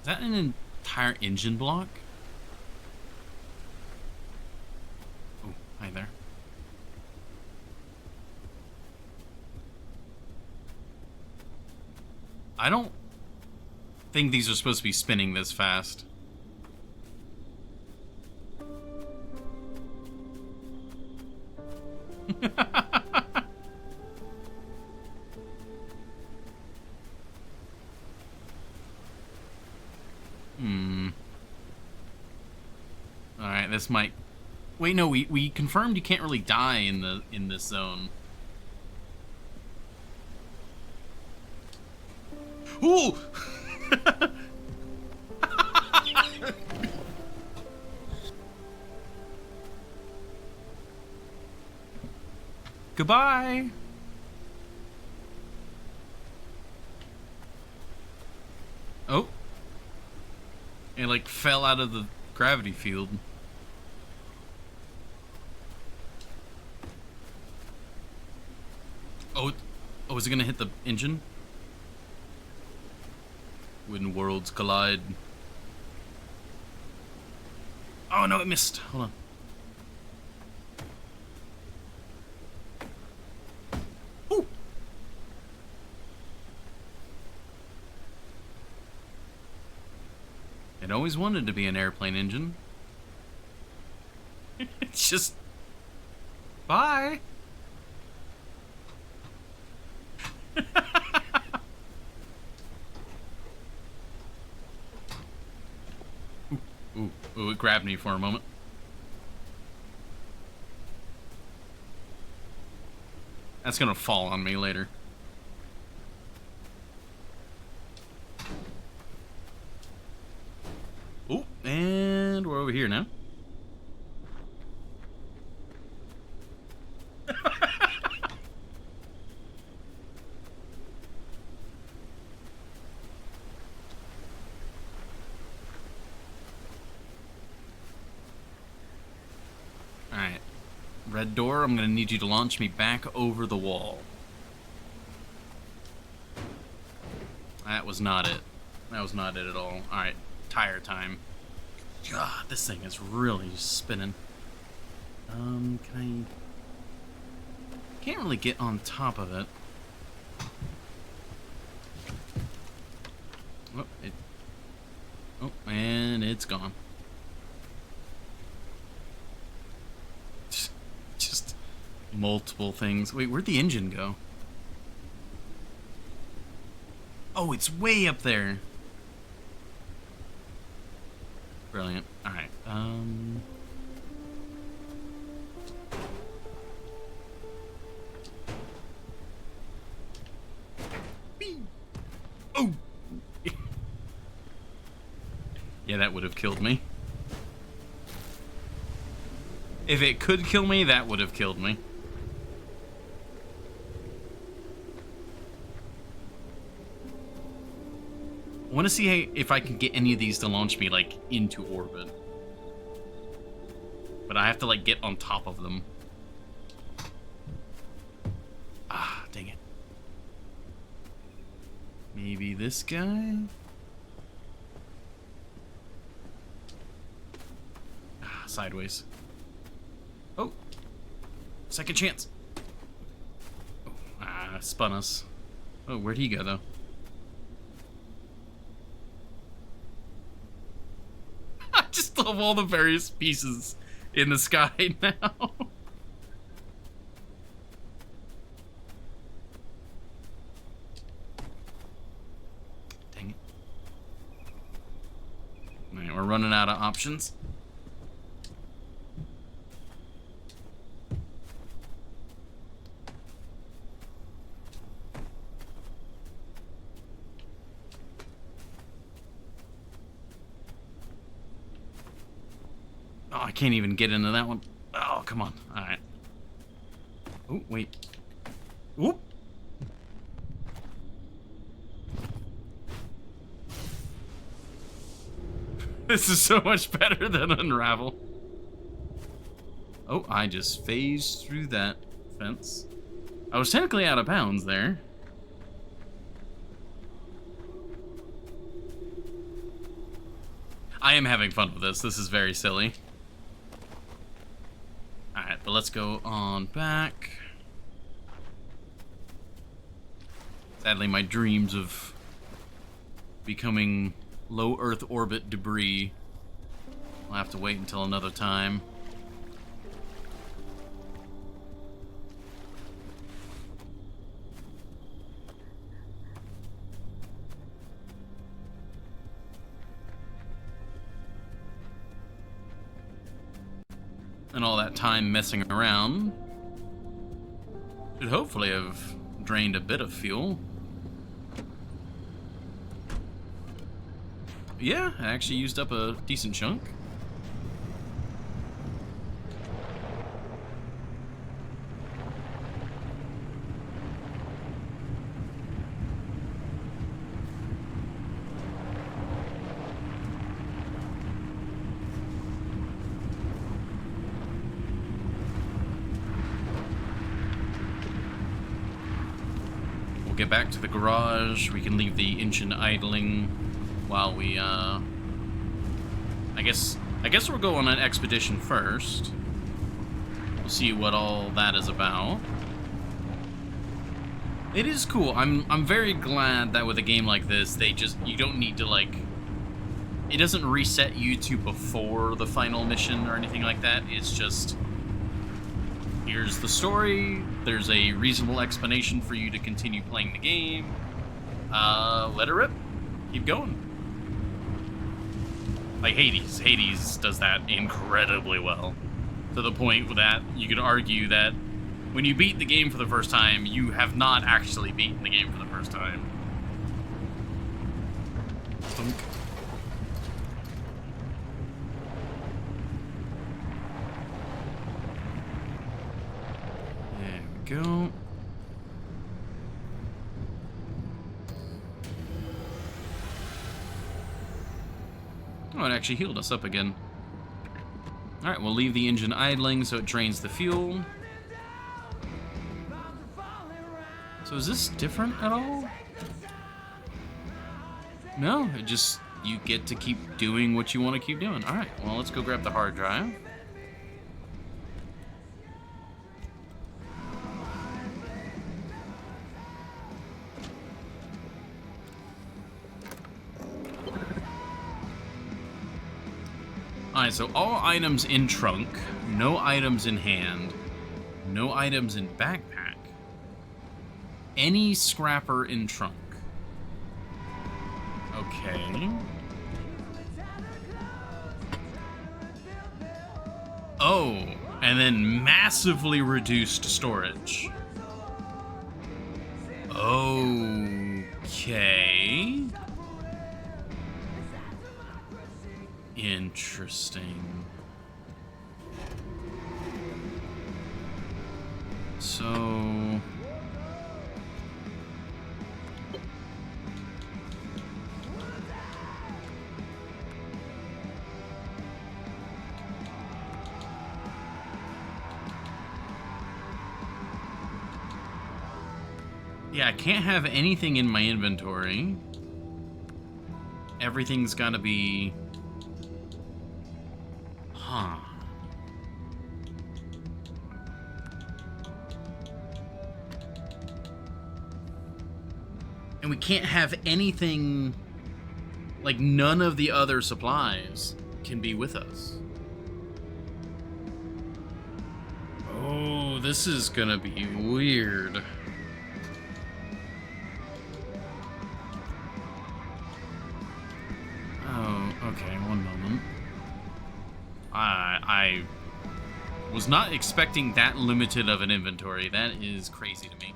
Is that an entire engine block? Oh, hi there. I don't think these are supposed to be spinning this fast. Alright, this might... Wait, no, we confirmed you can't really die in this zone. Ooh! Goodbye! Oh. It, like, fell out of the gravity field. Oh, is it gonna hit the engine? When worlds collide. Oh no, it missed. Hold on. Ooh. It always wanted to be an airplane engine. It's just... Bye! Ooh, it grabbed me for a moment. That's gonna fall on me later. Ooh, and we're over here now. Alright. Red door, I'm gonna need you to launch me back over the wall. That was not it. That was not it at all. Alright, tire time. God, this thing is really spinning. Can I... Can't really get on top of it. Oh, and it's gone. Just multiple things. Wait, where'd the engine go? Oh, it's way up there. Brilliant. All right. Oh. Yeah, that would have killed me. If it could kill me, that would have killed me. I want to see if I can get any of these to launch me, like, into orbit. But I have to, like, get on top of them. Ah, dang it. Maybe this guy? Ah, sideways. Oh! Second chance! Oh, spun us. Oh, where'd he go, though? I just love all the various pieces in the sky now. Dang it. Alright, we're running out of options. Oh, I can't even get into that one. Oh, come on. Alright. Oh, wait. Whoop! This is so much better than Unravel. Oh, I just phased through that fence. I was technically out of bounds there. I am having fun with this. This is very silly. Alright, but let's go on back. Sadly, my dreams of becoming low Earth orbit debris will have to wait until another time. And all that time messing around should hopefully have drained a bit of fuel. Yeah, I actually used up a decent chunk. We'll get back to the garage. We can leave the engine idling while we, I guess we'll go on an expedition first. We'll see what all that is about. It is cool. I'm very glad that with a game like this, you don't need to, like, it doesn't reset you to before the final mission or anything like that. It's just, here's the story. There's a reasonable explanation for you to continue playing the game. Let it rip. Keep going. Like Hades. Hades does that incredibly well. To the point that you could argue that when you beat the game for the first time, you have not actually beaten the game for the first time. Thunk. There we go. Oh, it actually healed us up again. Alright, we'll leave the engine idling so it drains the fuel. So is this different at all? No, it just, you get to keep doing what you want to keep doing. Alright, well, let's go grab the hard drive. Alright, so all items in trunk, no items in hand, no items in backpack, any scrapper in trunk. Okay. Oh, and then massively reduced storage. Okay. Interesting. So... yeah, I can't have anything in my inventory. Everything's gotta be... Huh. And we can't have anything... like, none of the other supplies can be with us. Oh, this is gonna be weird. Oh, okay, one moment. I was not expecting that limited of an inventory. That is crazy to me.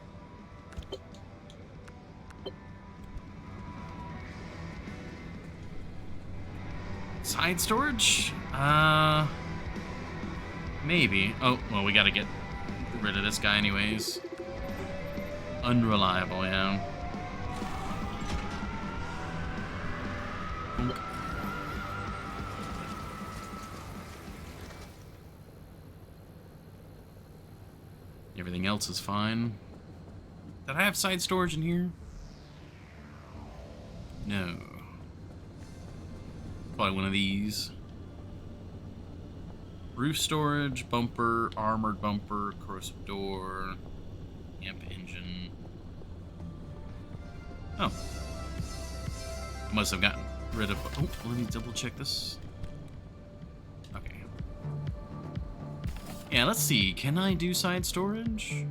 Side storage? Maybe. Oh, well, we gotta get rid of this guy anyways. Unreliable, yeah. Everything else is fine. Did I have side storage in here? No. Probably one of these. Roof storage, bumper, armored bumper, corrosive door, amp engine. Oh. Must have gotten rid of... oh, let me double check this. Okay. Yeah, let's see. Can I do side storage?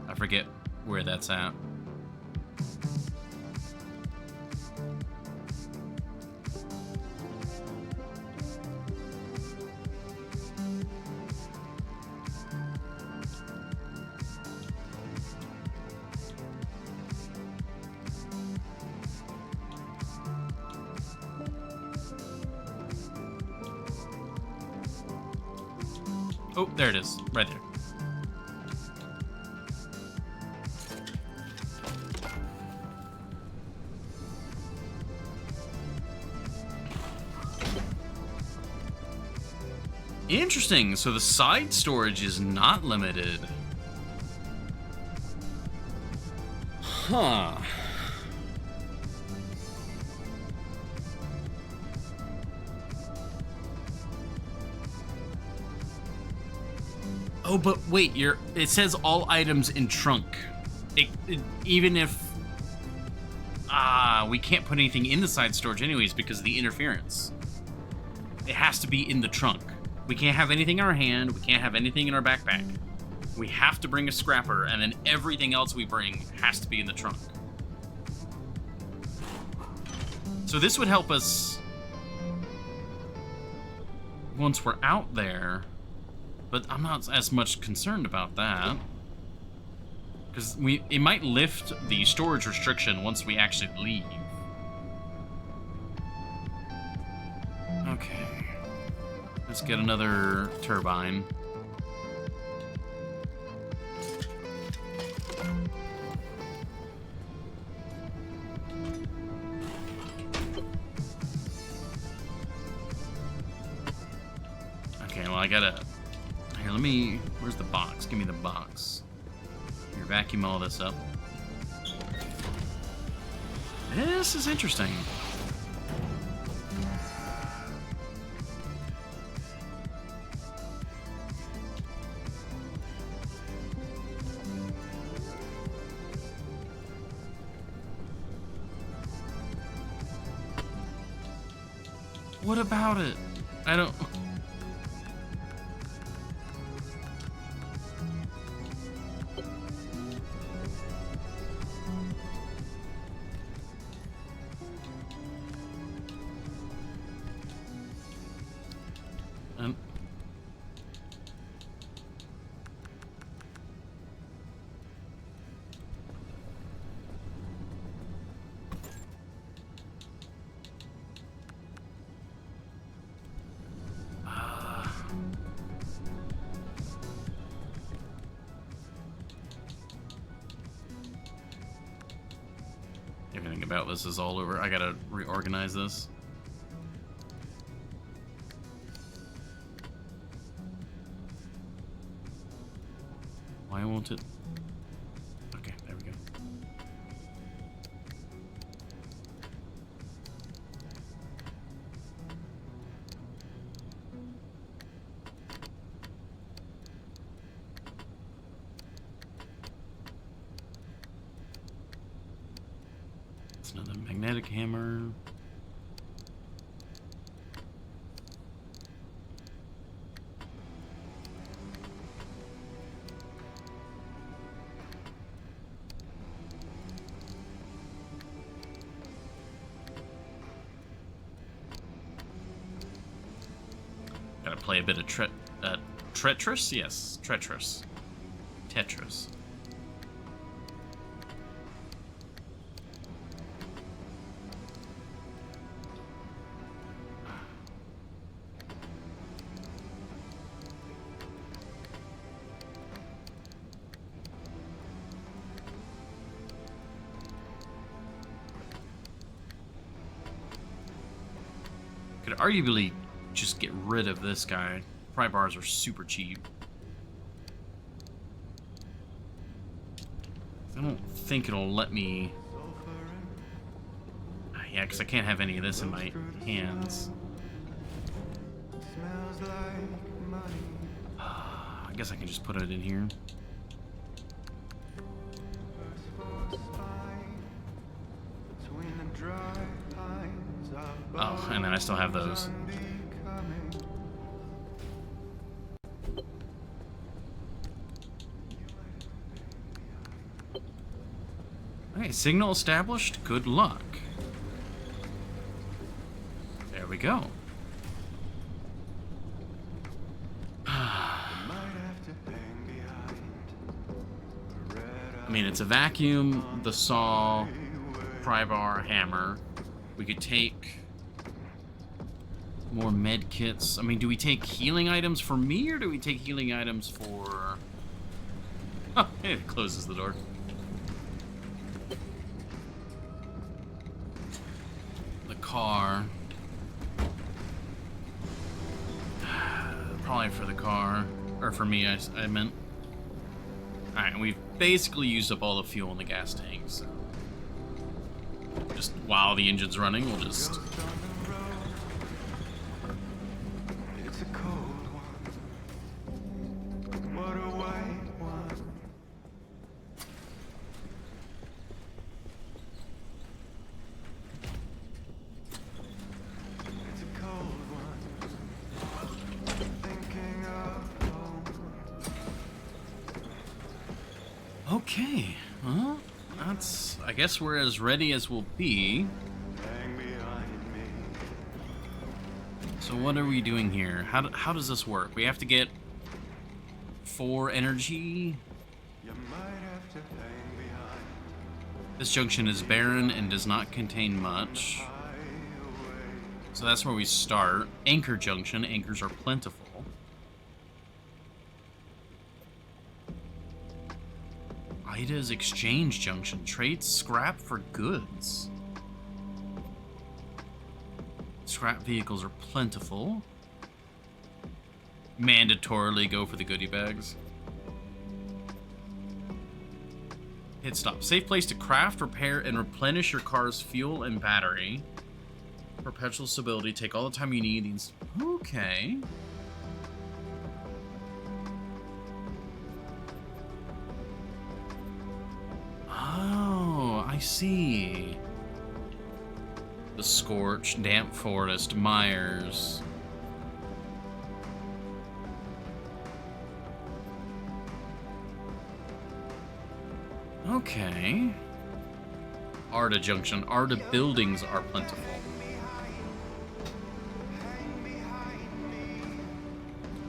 I forget where that's at. Oh, there it is. Right there. Interesting. So the side storage is not limited. Huh. Oh, but wait, it says all items in trunk. Even if... we can't put anything in the side storage anyways because of the interference. It has to be in the trunk. We can't have anything in our hand. We can't have anything in our backpack. We have to bring a scrapper, and then everything else we bring has to be in the trunk. So this would help us once we're out there, but I'm not as much concerned about that. Because it might lift the storage restriction once we actually leave. Okay. Let's get another turbine. Okay, well I gotta... here, let me... where's the box? Give me the box. Here, vacuum all this up. This is interesting. What about it? I don't... Everything about this is all over. I gotta reorganize this. Why won't it? Okay, there we go. It's another magnetic hammer. Gotta play a bit of Tetris? Yes, Tetris. Tetris. Could arguably just get rid of this guy. Pry bars are super cheap. I don't think it'll let me... Yeah, because I can't have any of this in my hands. I guess I can just put it in here. Oh, and then I still have those. Okay, signal established. Good luck. There we go. I mean, it's a vacuum, the saw, pry bar, hammer. We could take more med kits. I mean, do we take healing items for me, or do we take healing items for... Oh, it closes the door. The car. Probably for the car. Or for me, I meant. Alright, and we've basically used up all the fuel in the gas tank, so... Just while the engine's running, we'll just... Okay, well, that's... I guess we're as ready as we'll be. So what are we doing here? How does this work? We have to get 4 energy. This junction is barren and does not contain much. So that's where we start. Anchor junction. Anchors are plentiful. Ida's exchange junction. Trades scrap for goods. Scrap vehicles are plentiful. Mandatorily go for the goodie bags. Hit stop. Safe place to craft, repair, and replenish your car's fuel and battery. Perpetual stability. Take all the time you need. Okay. Oh, I see. The Scorch, Damp Forest, Myers. Okay. Arda Junction. Arda buildings are plentiful.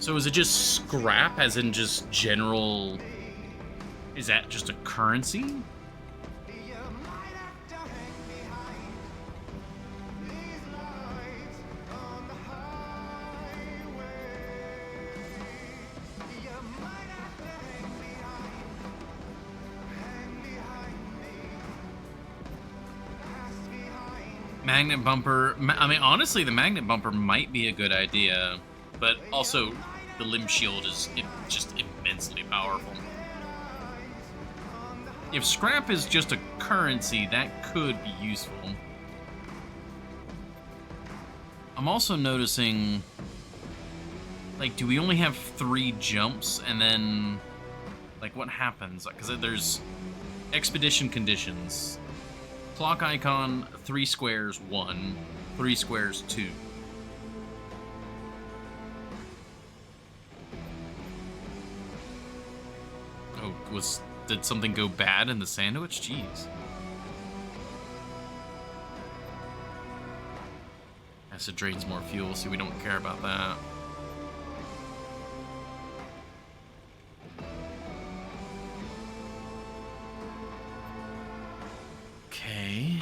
So is it just scrap, as in just general... Is that just a currency? Magnet bumper. I mean, honestly, the magnet bumper might be a good idea, but also the limb shield is just immensely powerful. If scrap is just a currency, that could be useful. I'm also noticing, like, do we only have 3 jumps, and then, like, what happens? Because there's expedition conditions. Clock icon, 3 squares, 1. 3 squares, 2. Oh, did something go bad in the sandwich? Jeez. Yes, it drains more fuel, so we don't care about that. Okay.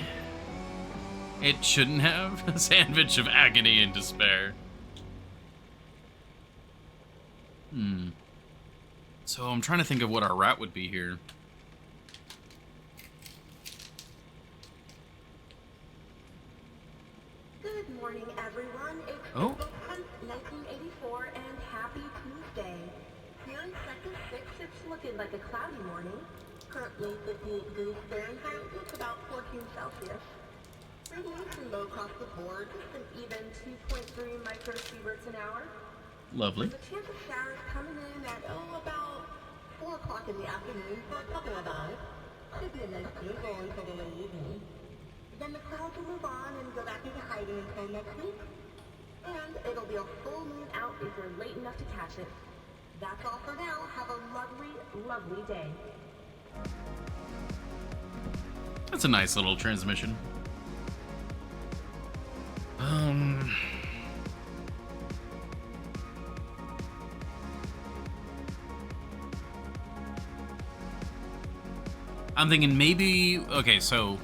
It shouldn't have. A sandwich of agony and despair. So I'm trying to think of what our route would be here. Good morning, everyone. It's Oh. April 10th, 1984, and happy Tuesday. Here in Sector 6, it's looking like a cloudy morning. Currently 58 degrees Fahrenheit, it's about 14 Celsius. Pretty nice and low across the board, just an even 2.3 microsieverts an hour. Lovely. There's a chance of showers coming in at, about 4 o'clock in the afternoon for a couple of hours. Should be a nice day going for the late evening. Then the clouds will move on and go back into hiding until next week. And it'll be a full moon out if you're late enough to catch it. That's all for now. Have a lovely, lovely day. That's a nice little transmission. I'm thinking maybe... Okay, so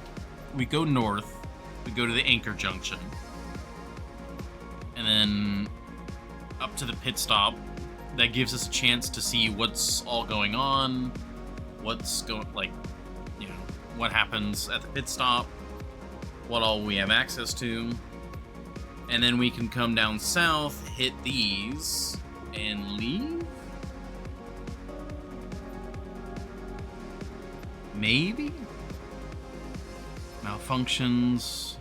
we go north. We go to the Anchor Junction. And then up to the pit stop. That gives us a chance to see what's all going on. What's going... Like, you know, what happens at the pit stop. What all we have access to. And then we can come down south, hit these, and leave? Maybe? Malfunctions.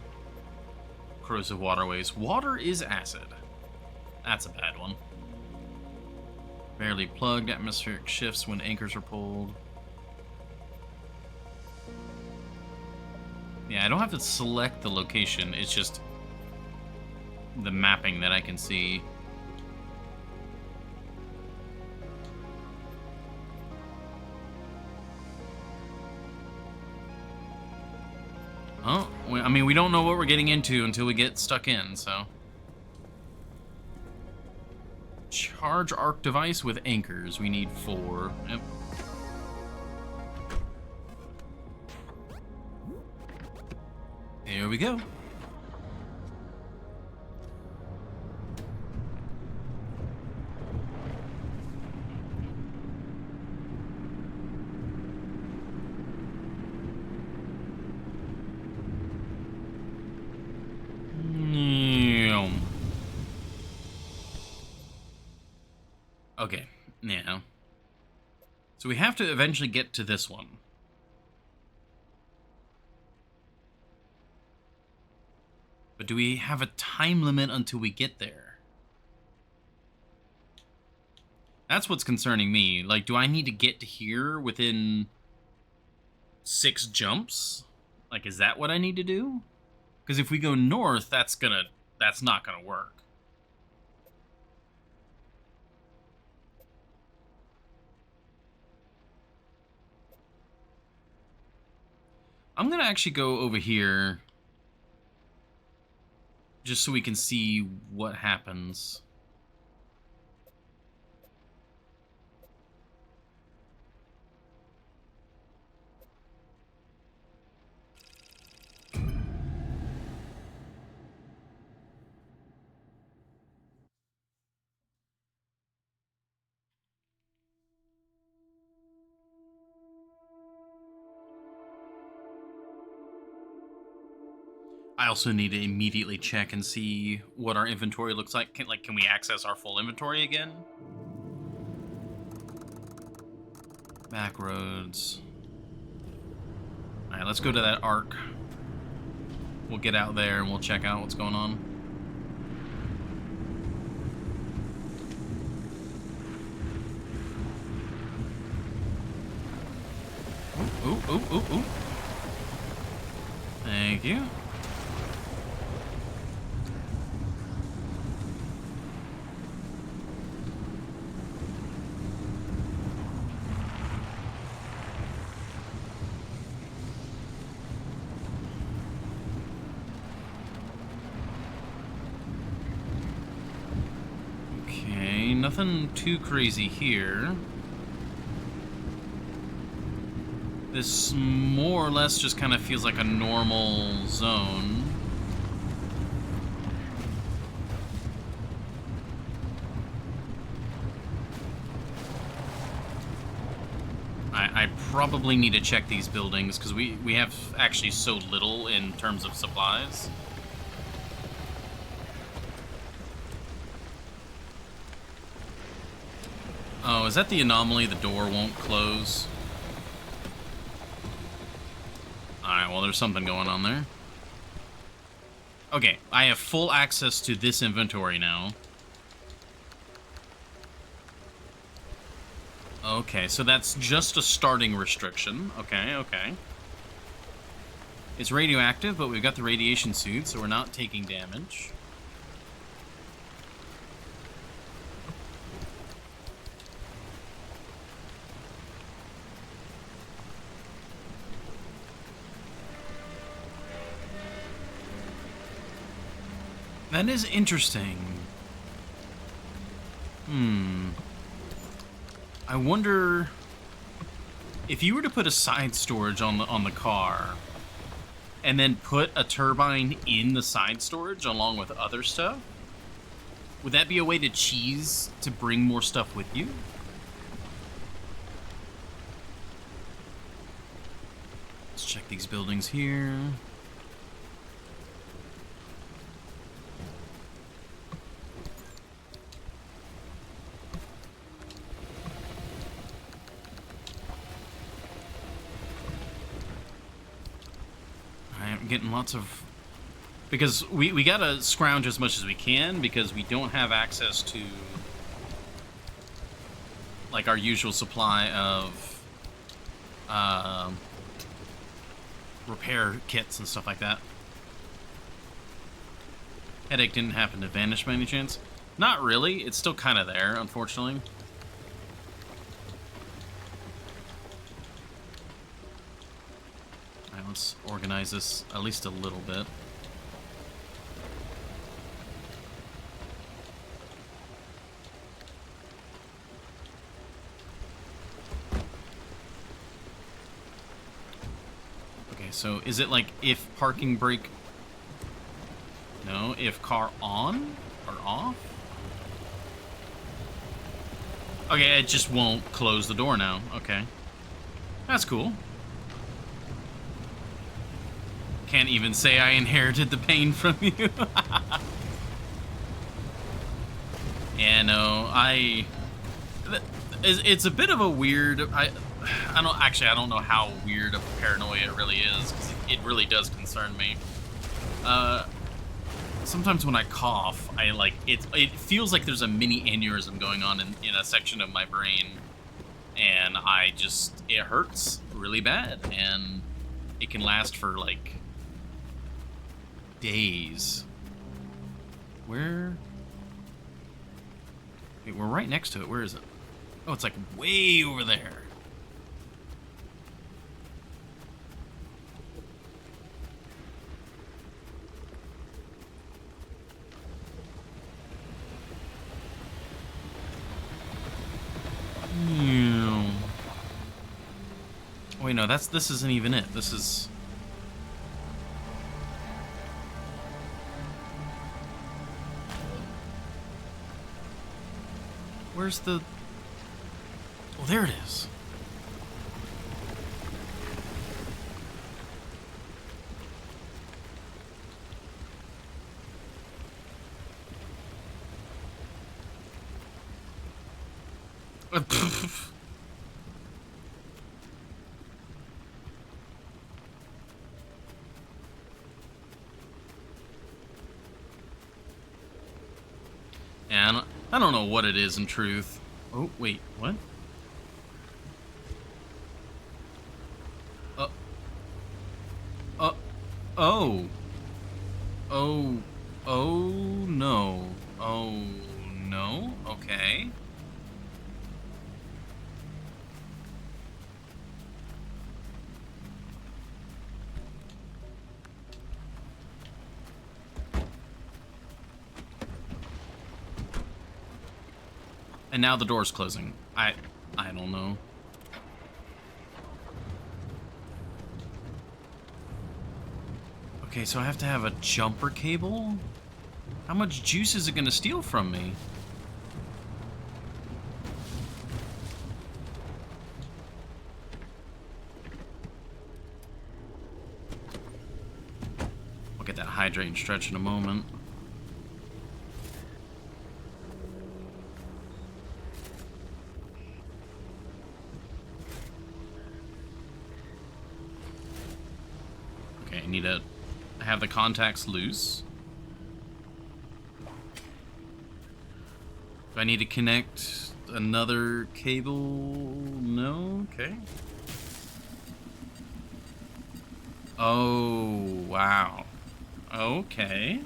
Corrosive waterways. Water is acid. That's a bad one. Barely plugged. Atmospheric shifts when anchors are pulled. Yeah, I don't have to select the location. It's just the mapping that I can see. Oh, I mean, we don't know what we're getting into until we get stuck in, so. Charge arc device with anchors. We need 4. Yep. Here we go. Okay, yeah. So we have to eventually get to this one. But do we have a time limit until we get there? That's what's concerning me. Like, do I need to get to here within 6 jumps? Like, is that what I need to do? Because if we go north, that's not gonna work. I'm gonna actually go over here just so we can see what happens. I also need to immediately check and see what our inventory looks like. Can we access our full inventory again? Back roads. All right, let's go to that arc. We'll get out there and we'll check out what's going on. Ooh. Thank you. Okay, nothing too crazy here. This more or less just kind of feels like a normal zone. I probably need to check these buildings because we have actually so little in terms of supplies. Oh, is that the anomaly? The door won't close? Alright, well, there's something going on there. Okay, I have full access to this inventory now. Okay, so that's just a starting restriction. Okay. It's radioactive, but we've got the radiation suit, so we're not taking damage. That is interesting. I wonder if you were to put a side storage on the car and then put a turbine in the side storage along with other stuff, would that be a way to cheese to bring more stuff with you? Let's check these buildings here. Getting lots of... Because we gotta scrounge as much as we can because we don't have access to like our usual supply of repair kits and stuff like that. Headache didn't happen to vanish by any chance? Not really. It's still kind of there, unfortunately. Let's organize this at least a little bit. Okay, so is it like if parking brake? No, if car on or off? Okay, it just won't close the door now. Okay. That's cool. Can't even say I inherited the pain from you. Yeah, no, it's a bit of a weird, I don't know how weird of a paranoia it really is, because it really does concern me. Sometimes when I cough, it feels like there's a mini aneurysm going on in a section of my brain, and it hurts really bad, and it can last for like days. Where? Wait, we're right next to it. Where is it? Oh, it's like way over there. Wait, no, this isn't even it. This is... Where's the... Oh, there it is. Yeah, I don't know what it is in truth. Oh, wait, what? Oh. Oh, no. Oh, no? Okay. And now the door's closing. I don't know. Okay, so I have to have a jumper cable? How much juice is it gonna steal from me? I'll get that hydrate and stretch in a moment. Okay, I need to have the contacts loose. Do I need to connect another cable? No? Okay. Oh, wow. Okay.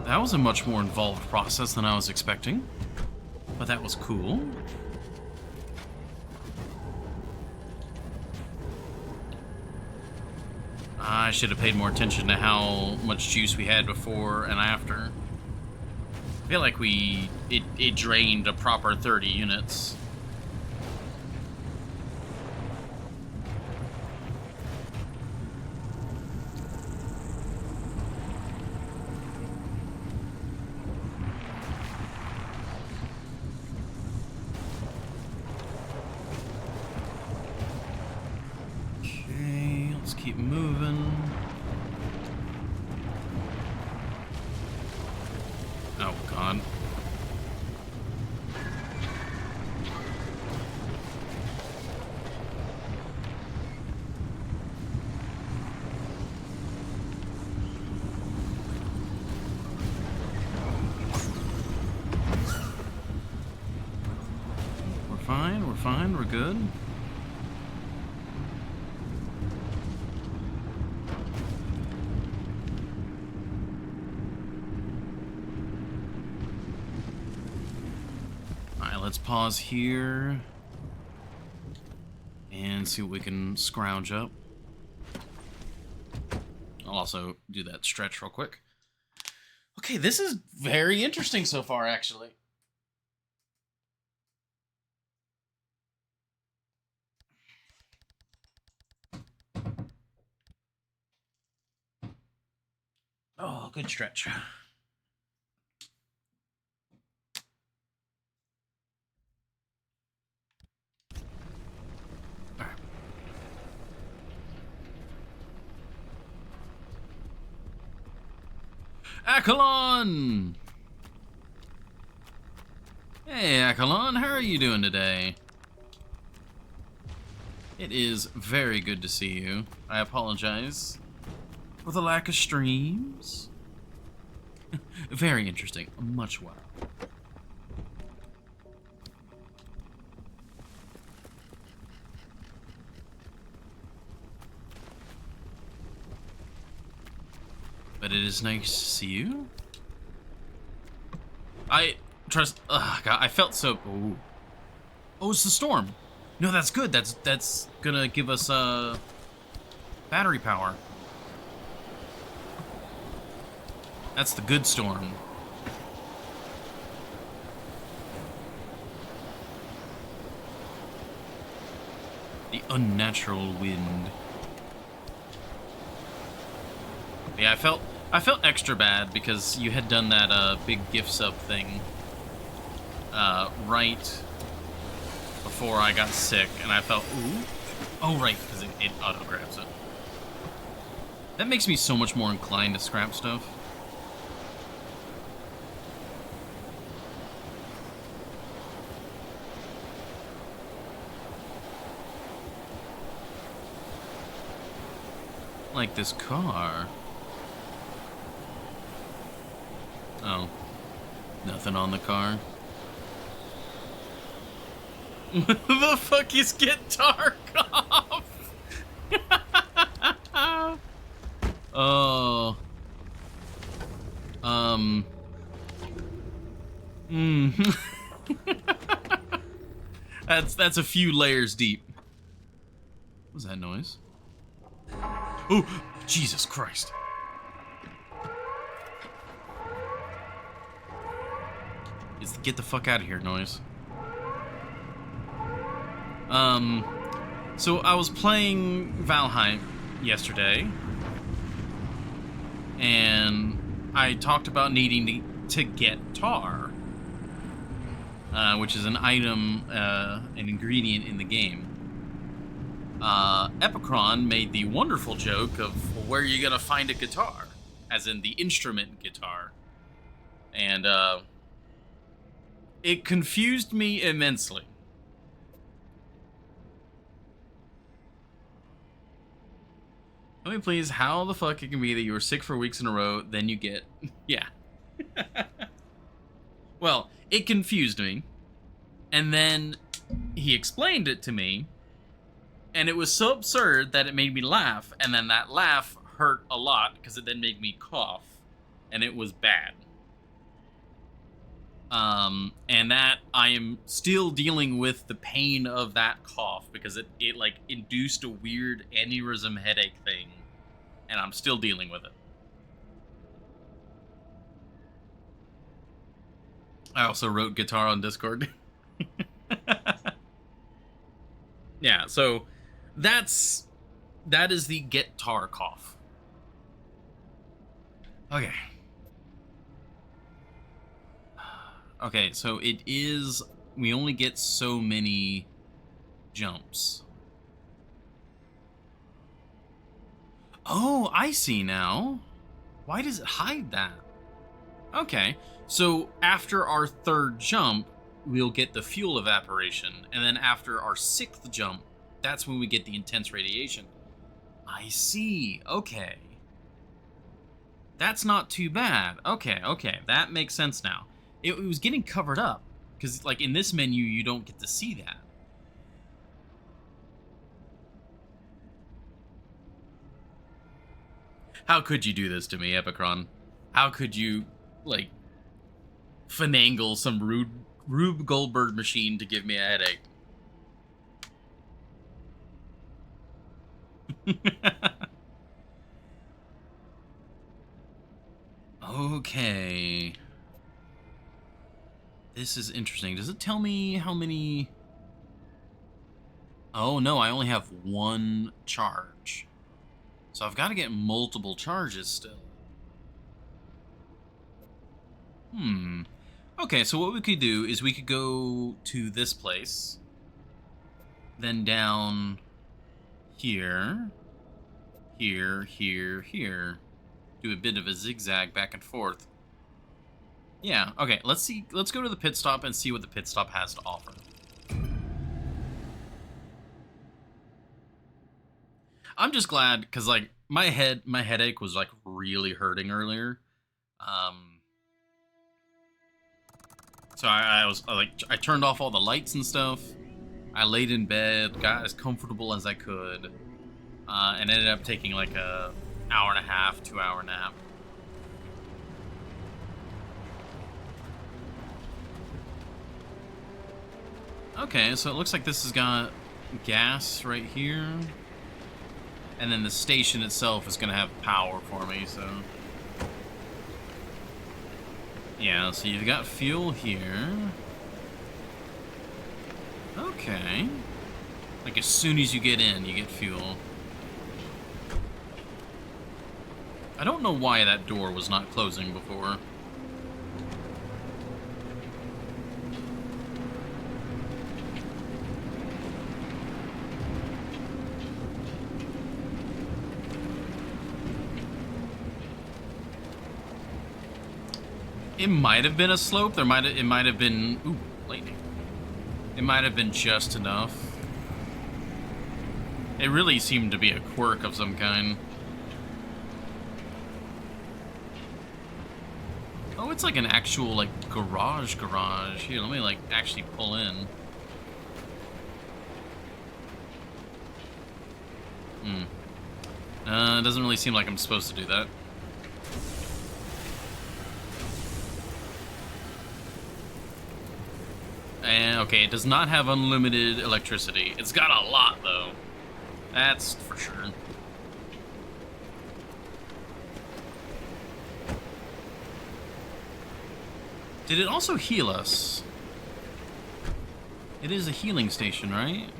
That was a much more involved process than I was expecting, but that was cool. I should have paid more attention to how much juice we had before and after. I feel like it drained a proper 30 units. Keep moving. Oh, God. We're fine, we're good. Let's pause here and see what we can scrounge up. I'll also do that stretch real quick. Okay, this is very interesting so far, actually. Oh, good stretch. Akalon! Hey, Akalon, how are you doing today? It is very good to see you. I apologize for the lack of streams. Very interesting. Much wow. But it is nice to see you. I trust. Ugh, God, I felt so. Ooh. Oh, it's the storm. No, that's good. That's gonna give us battery power. That's the good storm. The unnatural wind. Yeah, I felt extra bad because you had done that big gift sub thing right before I got sick, and I felt, ooh. Oh, right, because it auto-grabs it. That makes me so much more inclined to scrap stuff. Like this car. Oh. Nothing on the car. The fuck is guitar off? Oh. That's a few layers deep. What was that noise? Oh, Jesus Christ. It's the get the fuck out of here noise. So I was playing Valheim yesterday, and I talked about needing to get tar, which is an item, an ingredient in the game. Epicron made the wonderful joke of, well, where are you gonna find a guitar? As in the instrument guitar. And, it confused me immensely. Tell me please how the fuck it can be that you were sick for weeks in a row, then you get... Yeah. Well, it confused me. And then he explained it to me. And it was so absurd that it made me laugh. And then that laugh hurt a lot because it then made me cough. And it was bad. And that I am still dealing with the pain of that cough because it like induced a weird aneurysm headache thing, and I'm still dealing with it. I also wrote guitar on Discord. Yeah, so that is the guitar cough. Okay. Okay, so it is... We only get so many jumps. Oh, I see now. Why does it hide that? Okay, so after our third jump, we'll get the fuel evaporation. And then after our sixth jump, that's when we get the intense radiation. I see. Okay. That's not too bad. Okay, that makes sense now. It was getting covered up, because, like, in this menu, you don't get to see that. How could you do this to me, Epicron? How could you, like, finagle some Rube Goldberg machine to give me a headache? Okay. This is interesting. Does it tell me how many... Oh, no, I only have one charge. So I've got to get multiple charges still. Okay, so what we could do is we could go to this place. Then down here. Here, here, here. Do a bit of a zigzag back and forth. Yeah, okay, let's see. Let's go to the pit stop and see what the pit stop has to offer. I'm just glad because like my headache was like really hurting earlier. So I turned off all the lights and stuff. I laid in bed, got as comfortable as I could, and ended up taking like a hour and a half, 2 hour nap. Okay, so it looks like this has got gas right here. And then the station itself is going to have power for me, so... Yeah, so you've got fuel here. Okay. Like, as soon as you get in, you get fuel. I don't know why that door was not closing before. It might have been a slope. It might have been... Ooh, lightning. It might have been just enough. It really seemed to be a quirk of some kind. Oh, it's like an actual, like, garage. Here, let me, like, actually pull in. It doesn't really seem like I'm supposed to do that. And, okay, it does not have unlimited electricity. It's got a lot, though. That's for sure. Did it also heal us? It is a healing station, right?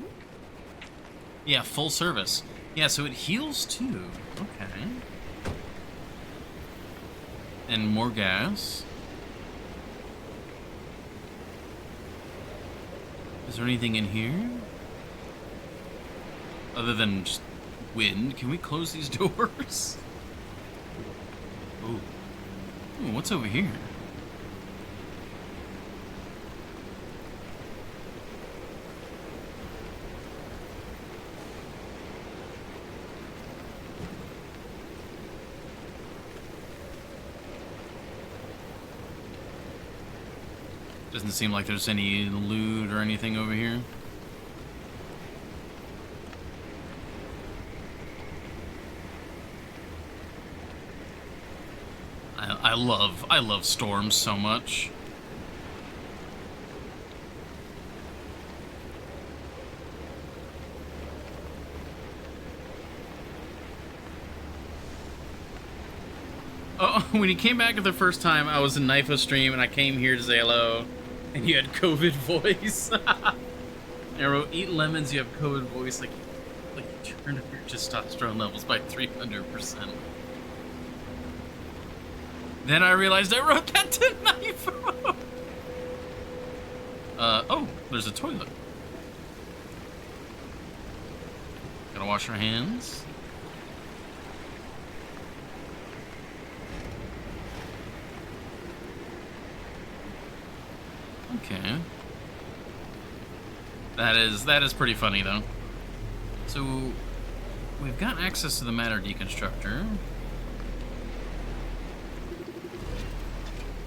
Yeah, full service. Yeah, so it heals too. Okay. And more gas. Is there anything in here? Other than just wind. Can we close these doors? Ooh. Ooh, what's over here? Doesn't seem like there's any loot or anything over here. I love storms so much. Oh, when you came back the first time, I was in Knifo stream and I came here to say hello. And you had COVID voice. I wrote, eat lemons, you have COVID voice. Like you turned up your testosterone levels by 300%. Then I realized I wrote that to Knifo. Oh, there's a toilet. Gotta wash our hands. Okay. That is pretty funny though. So we've got access to the matter deconstructor.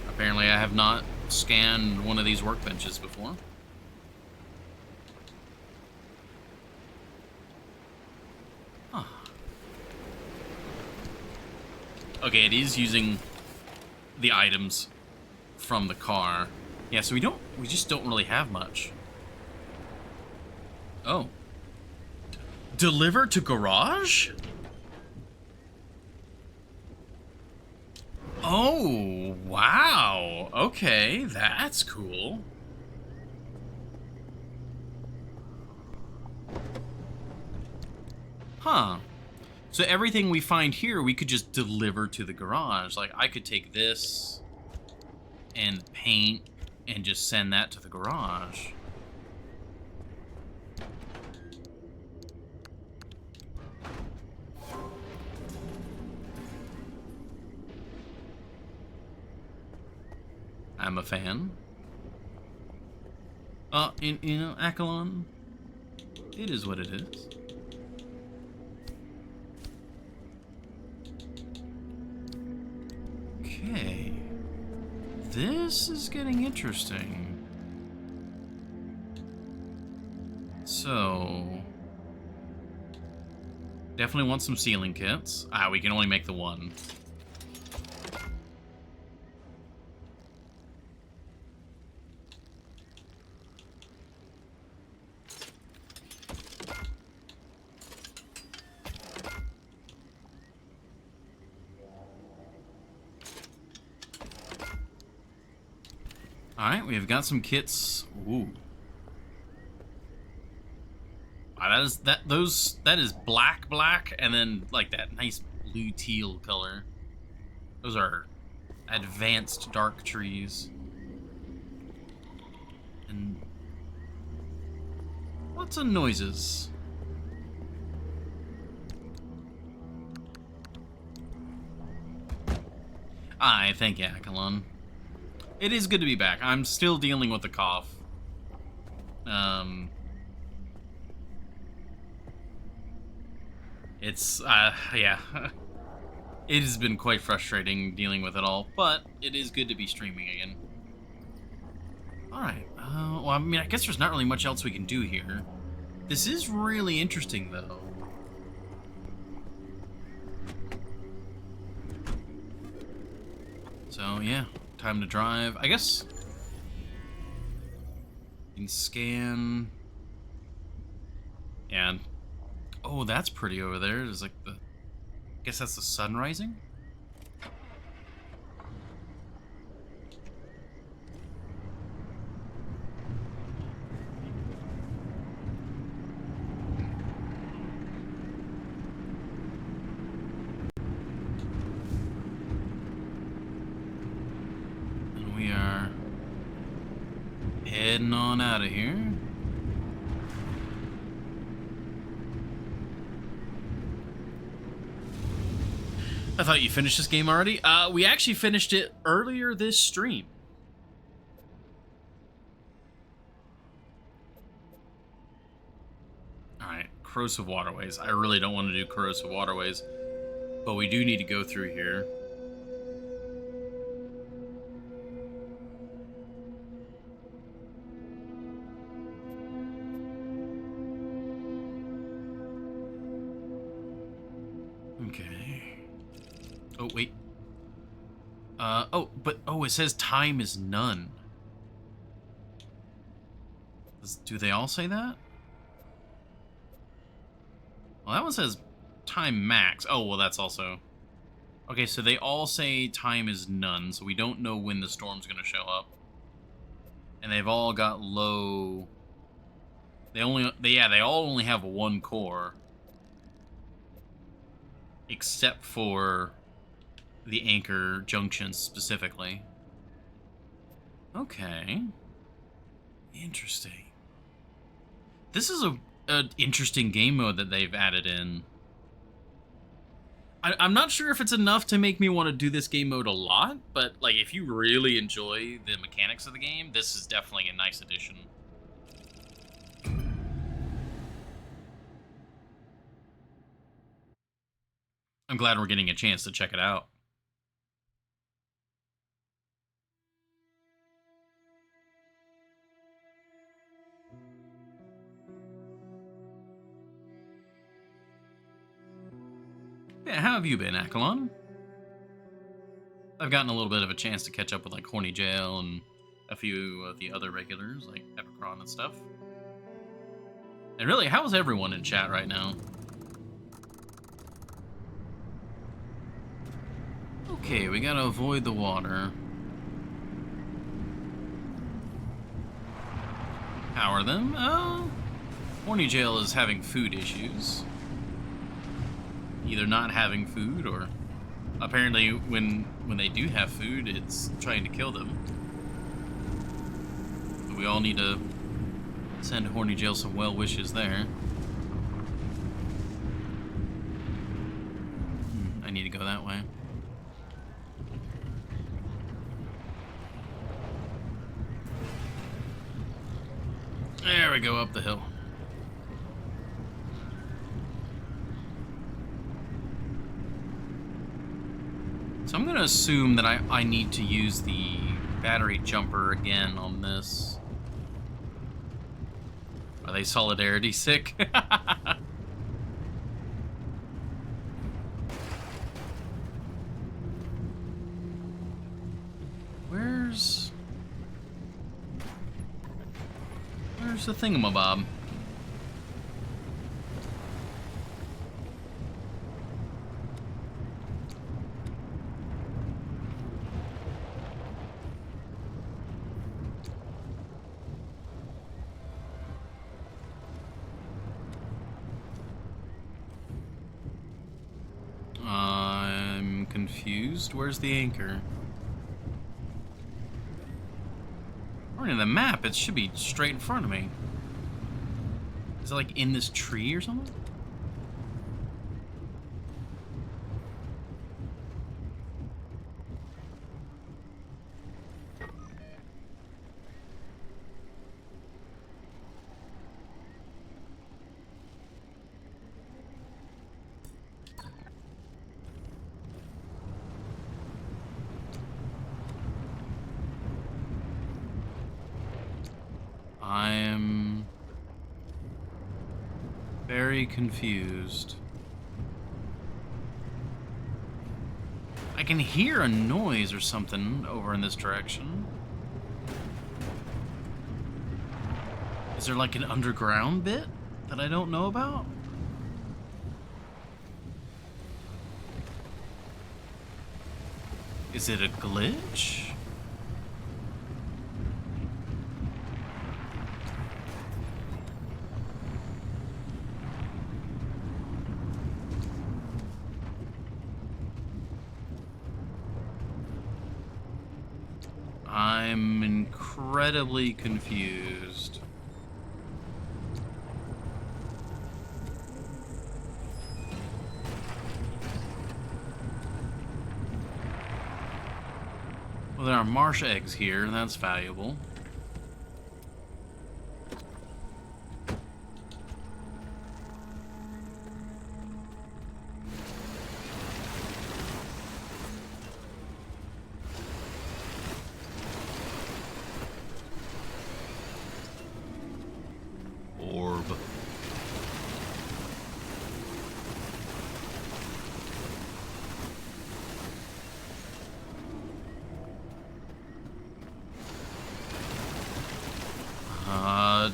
Apparently I have not scanned one of these workbenches before. Huh. Okay, it is using the items from the car. Yeah, so we just don't really have much. Oh. Deliver to garage? Oh, wow. Okay, that's cool. Huh. So everything we find here, we could just deliver to the garage. Like, I could take this and paint and just send that to the garage. I'm a fan. You know, Akalon, it is what it is. this is getting interesting. So, definitely want some sealing kits. Ah, we can only make the one. Alright, we've got some kits. Ooh. Wow, that is black, and then like that nice blue teal color. Those are advanced dark trees. And lots of noises. I thank you, Akalon. It is good to be back. I'm still dealing with the cough. It's, yeah. It has been quite frustrating dealing with it all, but it is good to be streaming again. Alright, well, I mean, I guess there's not really much else we can do here. This is really interesting, though. So, yeah, time to drive. I guess you can scan. Yeah. Oh, that's pretty over there. There's like the... I guess that's the sun rising? And we are heading on out of here. I thought you finished this game already. We actually finished it earlier this stream. Alright, Corrosive Waterways. I really don't want to do Corrosive Waterways, but we do need to go through here. Okay. Oh, wait. Oh, it says time is none. Do they all say that? Well, that one says time max. Oh, well, that's also... Okay, so they all say time is none, so we don't know when the storm's gonna show up. And they've all got low... They all only have one core. Except for the anchor junctions specifically. Okay. Interesting. This is a interesting game mode that they've added in. I'm not sure if it's enough to make me want to do this game mode a lot, but like if you really enjoy the mechanics of the game, this is definitely a nice addition. I'm glad we're getting a chance to check it out. Yeah, how have you been, Akalon? I've gotten a little bit of a chance to catch up with like Horny Jail and a few of the other regulars, like Epicron and stuff. And really, how's everyone in chat right now? Okay, we gotta avoid the water. Power them. Oh, Horny Jail is having food issues. Either not having food, or apparently when they do have food, it's trying to kill them. So we all need to send Horny Jail some well wishes there. I need to go that way. There we go, up the hill. So I'm going to assume that I need to use the Battery jumper again on this. Are they solidarity sick? Where's the thingamabob? I'm confused. Where's the anchor? According to the map, it should be straight in front of me. Is it like in this tree or something? I am very confused. I can hear a noise or something over in this direction. Is there like an underground bit that I don't know about? Is it a glitch? I'm incredibly confused. Well, there are marsh eggs here, and that's valuable. Orb.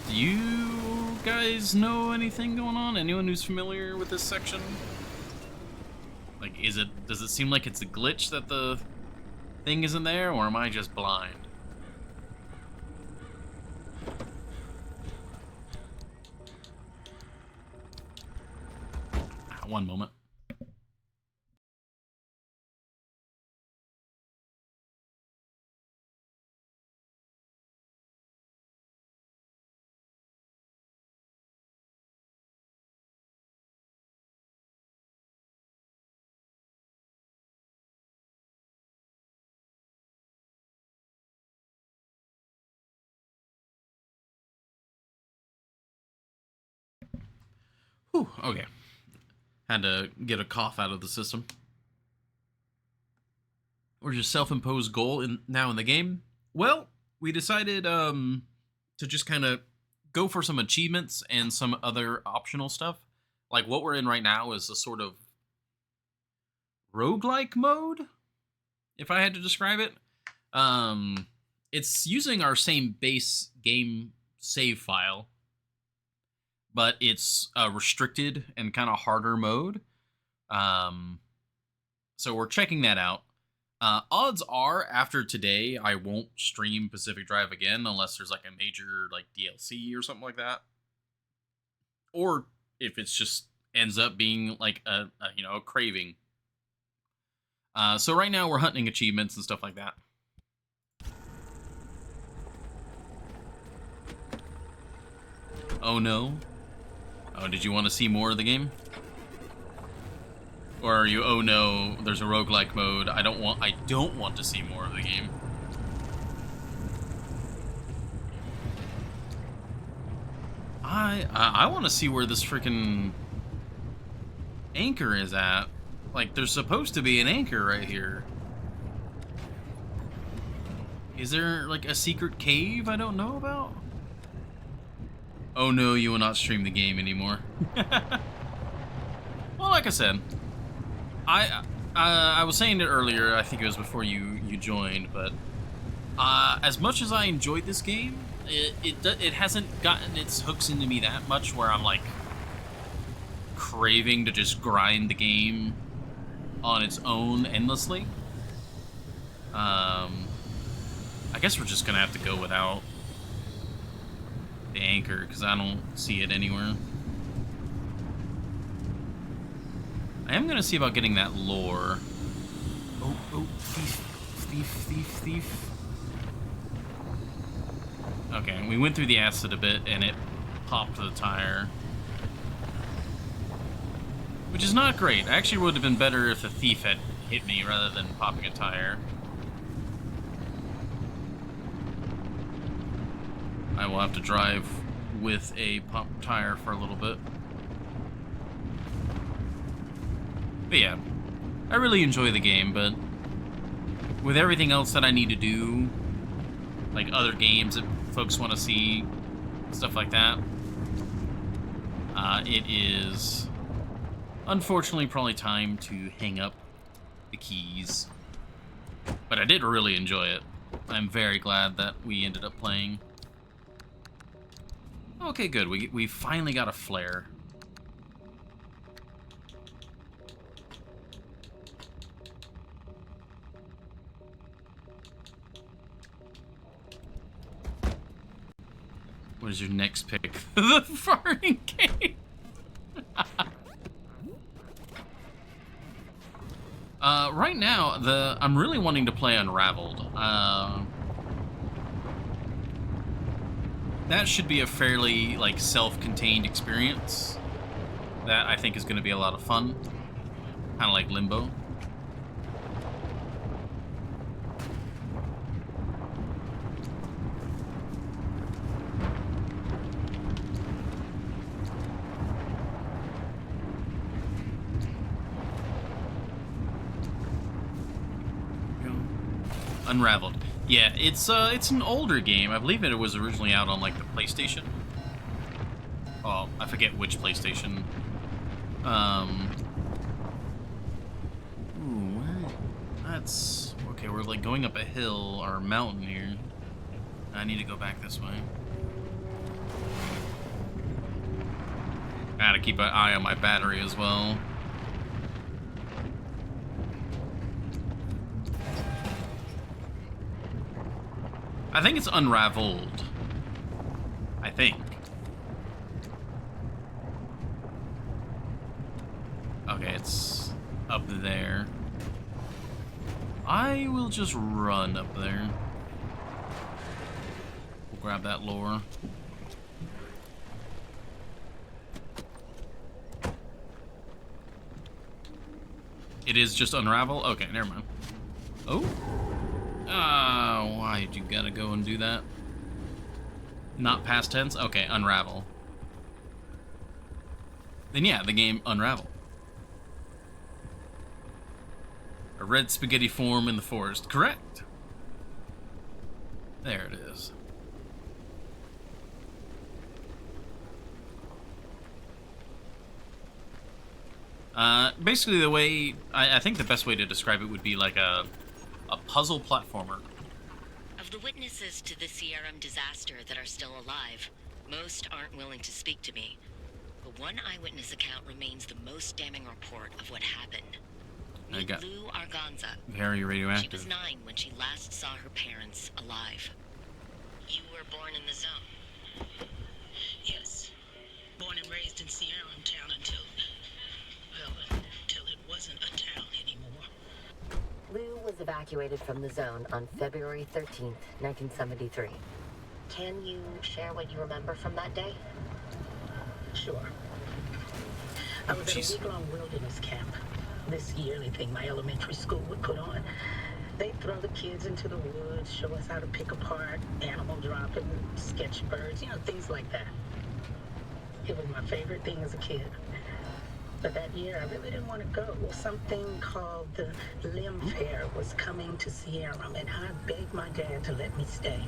Do you guys know anything going on? Anyone who's familiar with this section? Like, does it seem like it's a glitch that the thing isn't there, or am I just blind? One moment. Whew, okay. Had to get a cough out of the system. Or your self-imposed goal now in the game? Well, we decided to just kind of go for some achievements and some other optional stuff. Like what we're in right now is a sort of roguelike mode, if I had to describe it. It's using our same base game save file, but it's a restricted and kind of harder mode. So we're checking that out. Odds are, after today, I won't stream Pacific Drive again unless there's like a major like DLC or something like that, or if it's just ends up being like a craving. So right now we're hunting achievements and stuff like that. Oh no. Oh, did you want to see more of the game? Or are you, oh no, there's a roguelike mode, I don't want to see more of the game. I want to see where this freaking anchor is at. Like, there's supposed to be an anchor right here. Is there, like, a secret cave I don't know about? Oh no, you will not stream the game anymore. Well, like I said, I was saying it earlier, I think it was before you joined, but as much as I enjoyed this game, it hasn't gotten its hooks into me that much where I'm, like, craving to just grind the game on its own endlessly. I guess we're just gonna have to go without the anchor because I don't see it anywhere. I am gonna see about getting that lore. Oh, thief. Okay, we went through the acid a bit and it popped the tire. Which is not great. Actually, would have been better if the thief had hit me rather than popping a tire. I will have to drive with a popped tire for a little bit. But yeah, I really enjoy the game, but with everything else that I need to do, like other games that folks want to see, stuff like that, it is unfortunately probably time to hang up the keys. But I did really enjoy it. I'm very glad that we ended up playing. Okay, good. We finally got a flare. What is your next pick? The farting game. Right now, I'm really wanting to play Unraveled. That should be a fairly, like, self-contained experience that I think is going to be a lot of fun. Kind of like Limbo. Unraveled. Yeah, it's an older game. I believe it was originally out on, like, the PlayStation. Oh, I forget which PlayStation. Ooh, that's... Okay, we're, like, going up a hill or a mountain here. I need to go back this way. I gotta keep an eye on my battery as well. I think it's Unraveled. I think. Okay, it's up there. I will just run up there. We'll grab that lore. It is just Unravel? Okay, never mind. Oh. Why'd you gotta go and do that? Not past tense? Okay, Unravel. Then yeah, the game Unravel. A red spaghetti form in the forest. Correct. There it is. Basically the way... I think the best way to describe it would be like a puzzle platformer. Of the witnesses to the CRM disaster that are still alive, most aren't willing to speak to me. But one eyewitness account remains the most damning report of what happened. I got Lou Arganza. very radioactive. She was 9 when she last saw her parents alive. You were born in the zone. Yes. Born and raised in CRM town until it wasn't a town anymore. Lou was evacuated from the zone on February 13th, 1973. Can you share what you remember from that day? Sure. I was at a week-long wilderness camp. This yearly thing my elementary school would put on. They'd throw the kids into the woods, show us how to pick apart animal dropping, sketch birds, things like that. It was my favorite thing as a kid. But that year, I really didn't want to go. Something called the Limb Fair was coming to Sierra, and I begged my dad to let me stay.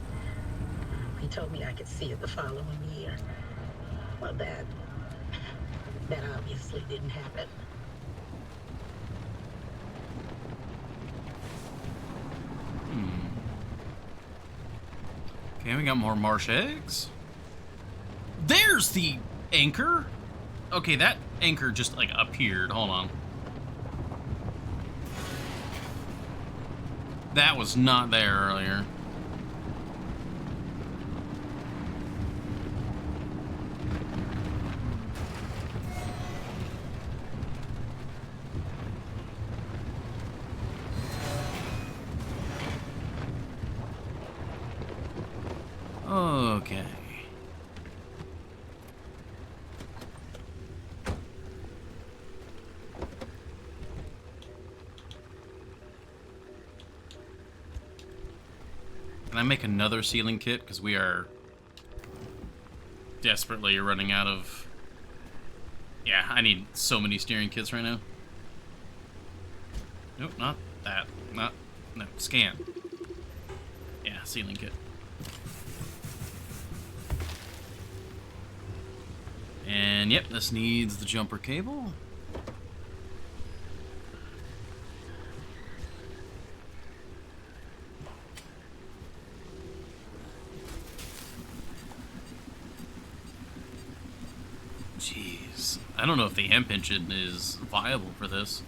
He told me I could see it the following year. Well, that obviously didn't happen. Okay, we got more marsh eggs. There's the anchor. Okay, that anchor just like appeared. Hold on. That was not there earlier. Okay. Can I make another sealing kit? Because we are desperately running out of... Yeah, I need so many steering kits right now. Nope, not that. Not... No, scan. Yeah, sealing kit. And yep, this needs the jumper cable. Jeez. I don't know if the hemp engine is viable for this.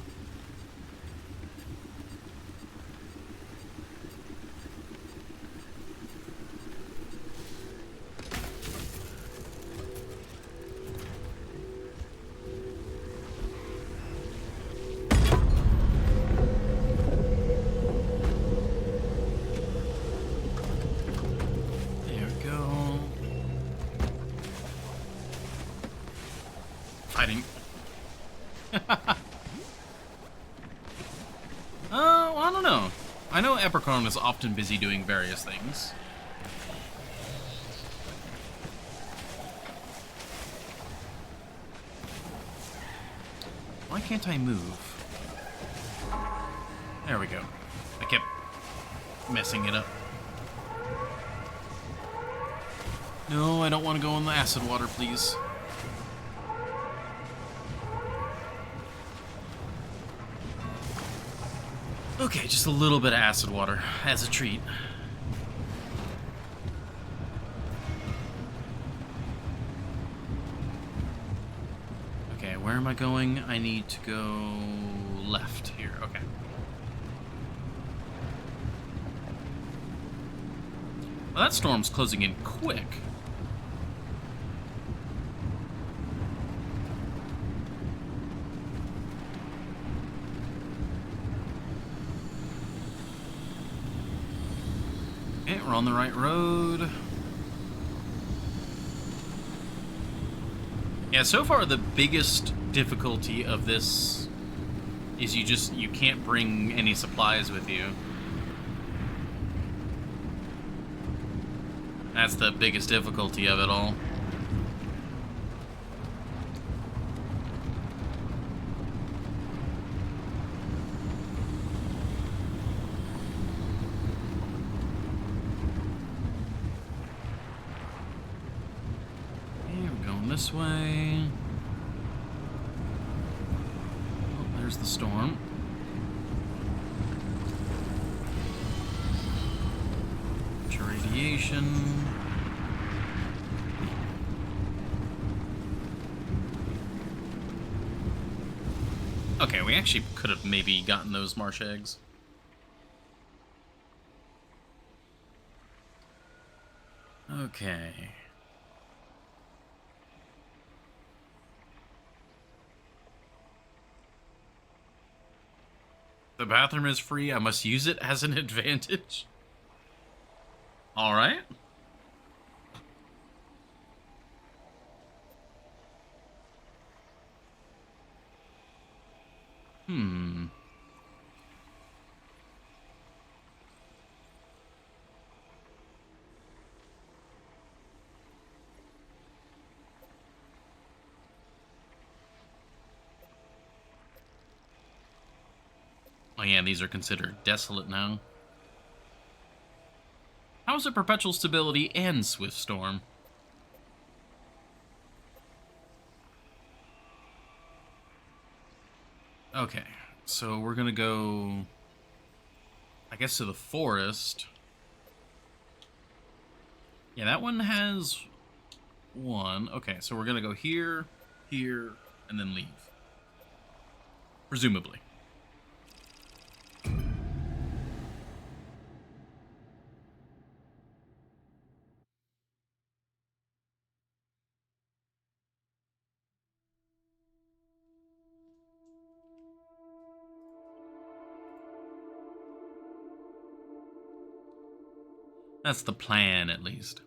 There we go. Fighting. Oh, I don't know. I know Epicron is often busy doing various things. Why can't I move? There we go. I kept messing it up. No, I don't want to go in the acid water, please. Okay, just a little bit of acid water as a treat. Okay, where am I going? I need to go left here. Okay. Well, that storm's closing in quick. Okay, we're on the right road. Yeah, so far the biggest difficulty of this is you can't bring any supplies with you. That's the biggest difficulty of it all. This way. Oh, there's the storm. Radiation. Okay, we actually could have maybe gotten those marsh eggs. Okay. The bathroom is free. I must use it as an advantage. All right. Hmm. Oh yeah, these are considered desolate now. How's it perpetual stability and swift storm? Okay, so we're gonna go, I guess, to the forest. Yeah, that one has one. Okay, so we're gonna go here, here, and then leave. Presumably. That's the plan, at least.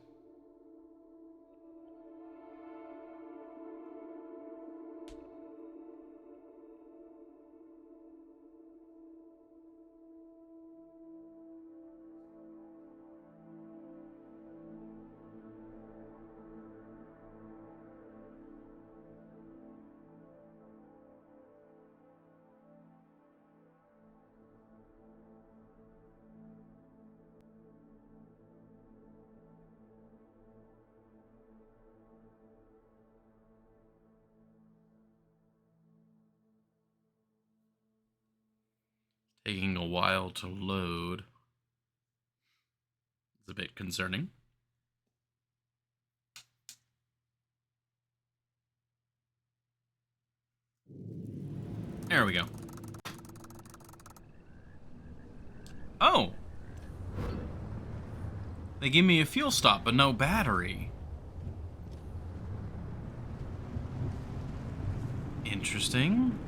Taking a while to load. It's a bit concerning. There we go. Oh! They give me a fuel stop, but no battery. Interesting.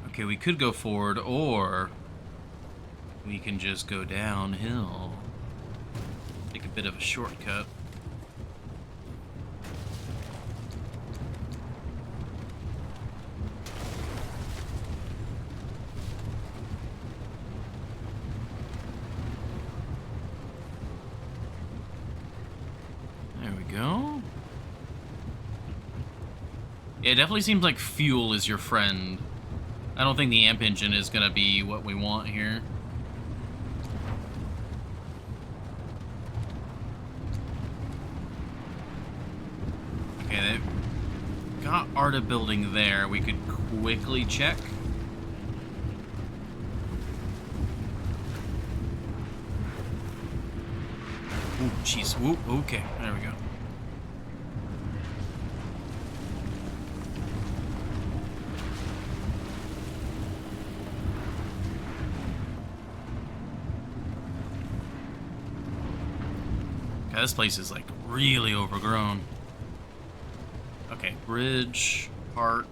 Okay, we could go forward, or we can just go downhill. Take a bit of a shortcut. There we go. Yeah, it definitely seems like fuel is your friend. I don't think the amp engine is gonna be what we want here. Okay, they've got Arda building there. We could quickly check. Ooh, jeez. Ooh, okay, there we go. God, this place is like really overgrown. Okay, bridge, park.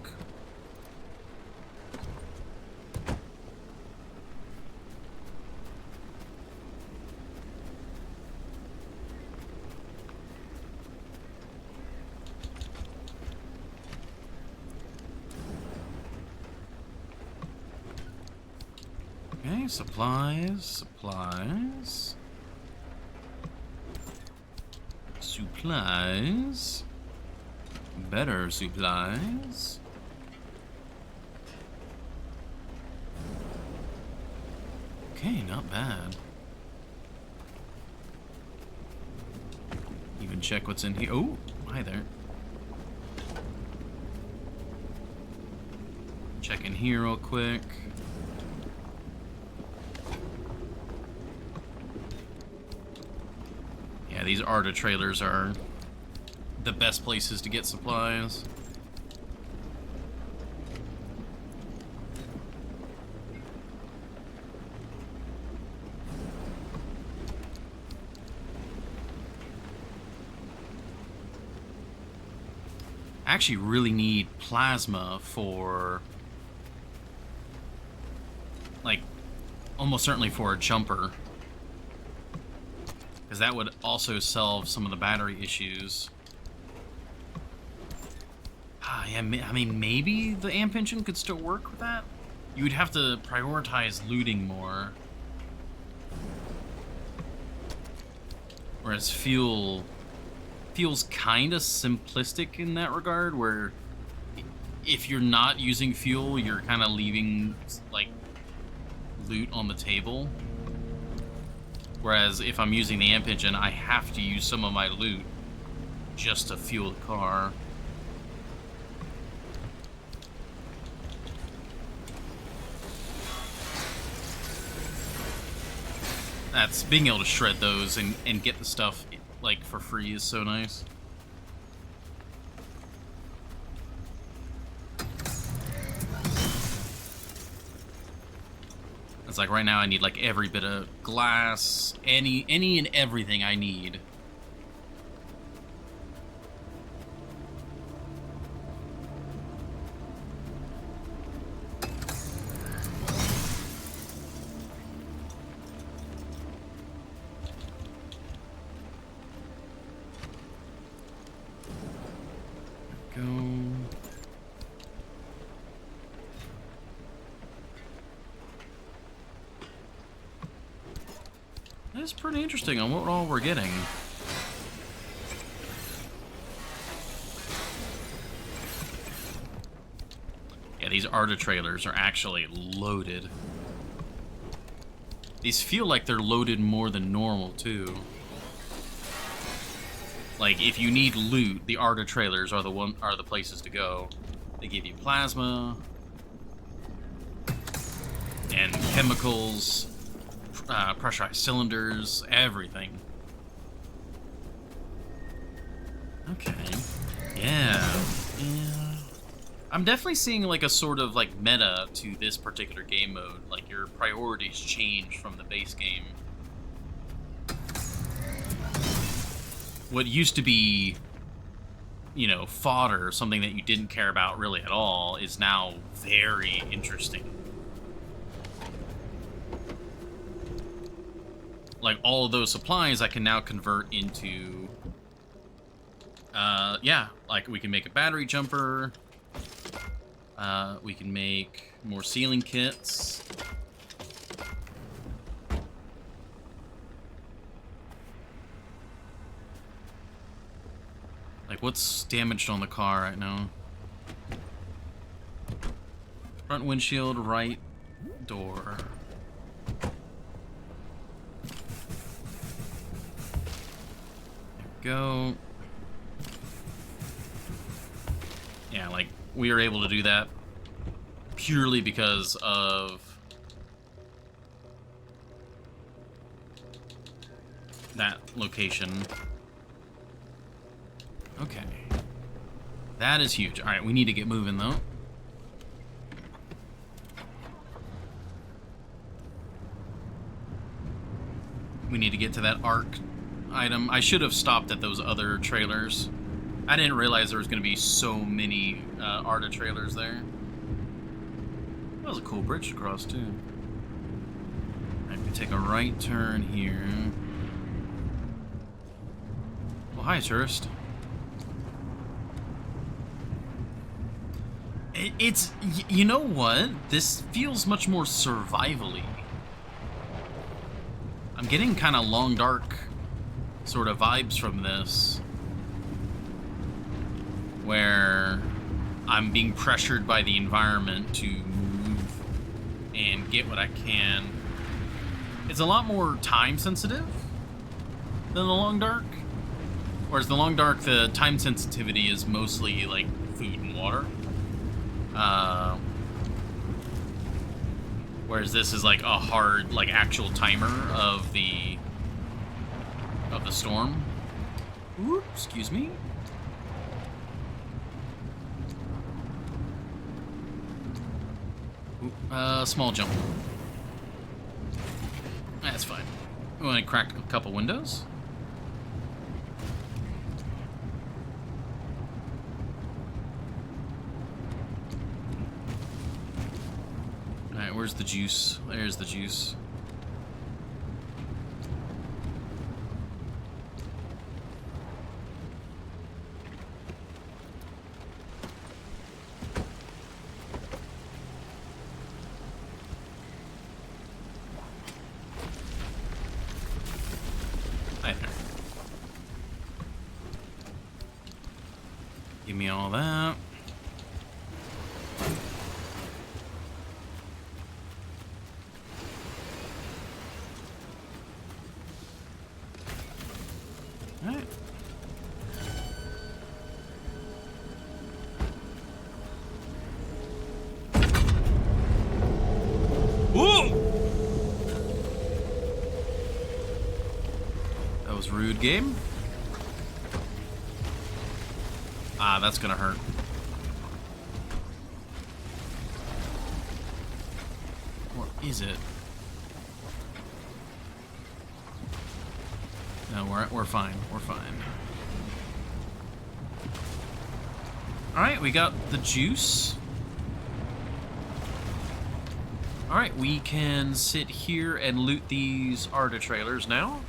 Okay, supplies, supplies. Supplies. Better supplies. Okay, not bad. Even check what's in here. Oh, hi there. Check in here real quick. Yeah, these Arda trailers are the best places to get supplies. I actually really need plasma for, like, almost certainly for a jumper. Because that would also solve some of the battery issues. Ah, yeah, I mean, maybe the amp engine could still work with that? You would have to prioritize looting more. Whereas fuel feels kind of simplistic in that regard, where if you're not using fuel, you're kind of leaving, like, loot on the table. Whereas if I'm using the amp engine, I have to use some of my loot just to fuel the car. That's being able to shred those and get the stuff, like, for free is so nice. It's like right now I need like every bit of glass, any and everything I need. Go. That's pretty interesting on what all we're getting. Yeah, these Arda trailers are actually loaded. These feel like they're loaded more than normal, too. Like, if you need loot, the Arda trailers are the places to go. They give you plasma and chemicals, pressurized cylinders, everything. Okay. Yeah. I'm definitely seeing like a sort of like meta to this particular game mode. Like your priorities change from the base game. What used to be, you know, fodder, something that you didn't care about really at all, is now very interesting. Like, all of those supplies I can now convert into, yeah, like, we can make a battery jumper, we can make more sealing kits. Like, what's damaged on the car right now? Front windshield, right door. Go. Yeah, like, we are able to do that purely because of that location. Okay. That is huge. Alright, we need to get moving, though. We need to get to that arc item. I should have stopped at those other trailers. I didn't realize there was going to be so many Arda trailers there. That was a cool bridge to cross, too. I can take a right turn here. Well, hi, tourist. It's, you know what? This feels much more survival-y. I'm getting kind of Long Dark sort of vibes from this, where I'm being pressured by the environment to move and get what I can. It's a lot more time sensitive than the Long Dark, whereas the Long Dark, the time sensitivity is mostly like food and water. Whereas this is like a hard, like actual timer of the storm. Ooh, excuse me. Ooh, small jump. That's fine. We want to crack a couple windows. Alright, where's the juice? There's the juice. Hi there. me all that. Alright. Whoa! That was rude, game. Ah, that's gonna hurt. Or is it? No, we're fine. We're fine. Alright, we got the juice. Alright, we can sit here and loot these Arda trailers now.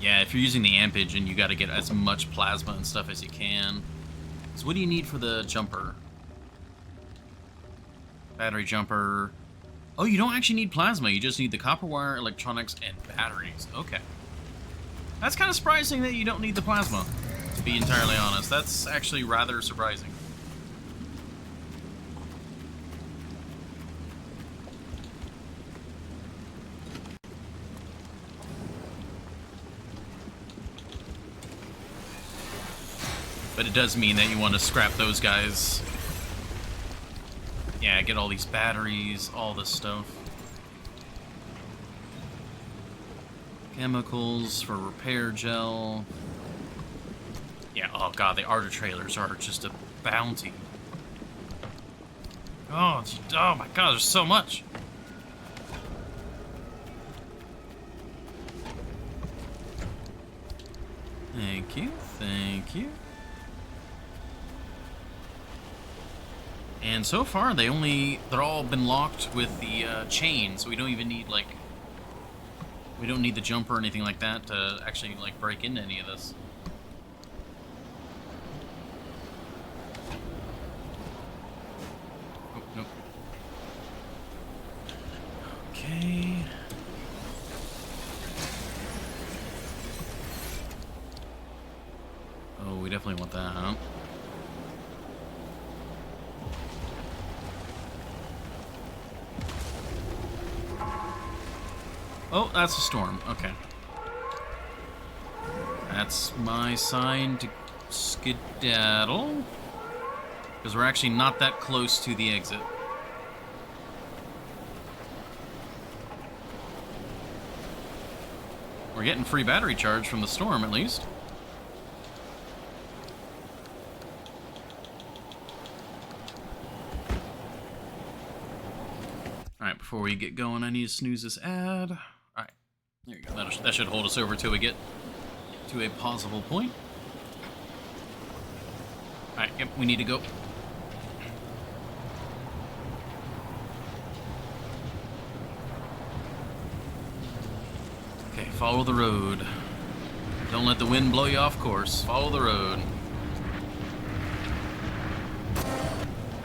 Yeah, if you're using the amp engine, you gotta get as much plasma and stuff as you can. So what do you need for the jumper? Battery jumper. Oh, you don't actually need plasma. You just need the copper wire, electronics, and batteries. Okay. That's kind of surprising that you don't need the plasma, to be entirely honest. That's actually rather surprising. But it does mean that you want to scrap those guys. Yeah, get all these batteries, all this stuff. Chemicals for repair gel. Yeah, oh god, the Arda trailers are just a bounty. Oh my god, there's so much. Thank you, thank you. And so far, they're all been locked with the chain, so we don't even need, like, we don't need the jumper or anything like that to actually, like, break into any of this. Oh, nope. Okay. Oh, we definitely want that, huh? Oh, that's a storm. Okay. That's my sign to skedaddle. Because we're actually not that close to the exit. We're getting free battery charge from the storm, at least. Alright, before we get going, I need to snooze this ad. Alright, there you go. That should hold us over till we get to a pausable point. Alright, yep, we need to go. Okay, follow the road. Don't let the wind blow you off course. Follow the road.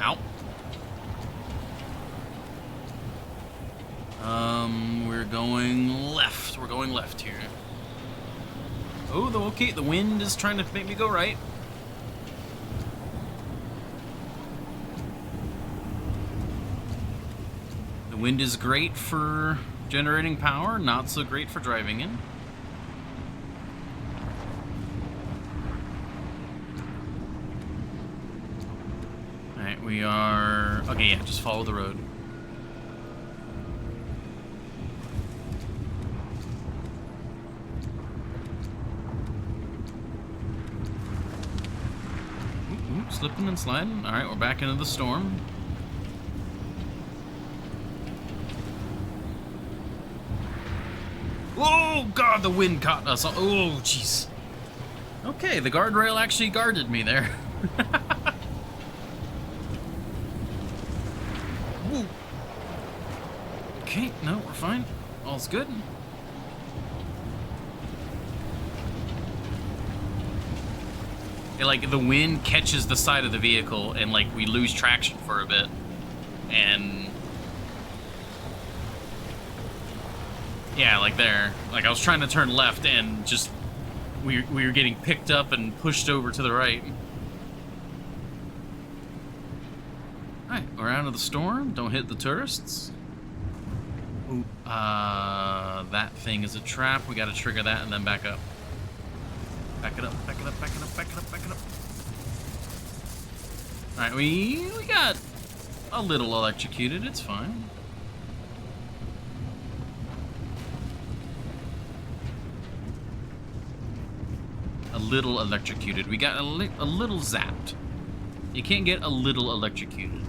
Ow. We're going left. We're going left here. Oh, okay, the wind is trying to make me go right. The wind is great for generating power, not so great for driving in. Alright, we are... Okay, yeah, just follow the road. Slipping and sliding. Alright, we're back into the storm. Oh, God, the wind caught us. Oh, jeez. Okay, the guardrail actually guarded me there. Woo. Okay, no, we're fine. All's good. Like, the wind catches the side of the vehicle and, like, we lose traction for a bit. And Yeah, like there. Like I was trying to turn left and just we were getting picked up and pushed over to the right. Alright, we're out of the storm. Don't hit the tourists. Ooh, that thing is a trap. We gotta trigger that and then back up. Back it up, back it up, back it up, back it up, back it up. Alright, we got a little electrocuted. It's fine. A little electrocuted. We got a little zapped. You can't get a little electrocuted.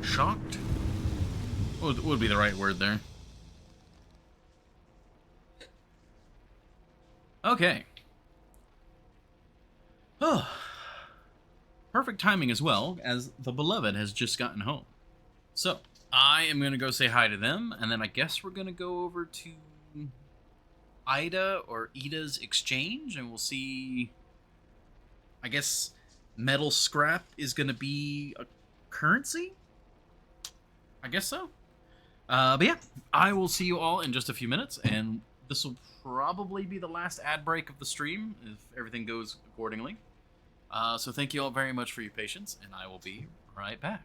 Shocked? What would be the right word there? Okay. Oh. Perfect timing as well, as the beloved has just gotten home. So, I am going to go say hi to them, and then I guess we're going to go over to Ida or Ida's exchange, and we'll see. I guess metal scrap is going to be a currency? I guess so. But yeah, I will see you all in just a few minutes, and this will probably be the last ad break of the stream if everything goes accordingly. So thank you all very much for your patience, and I will be right back.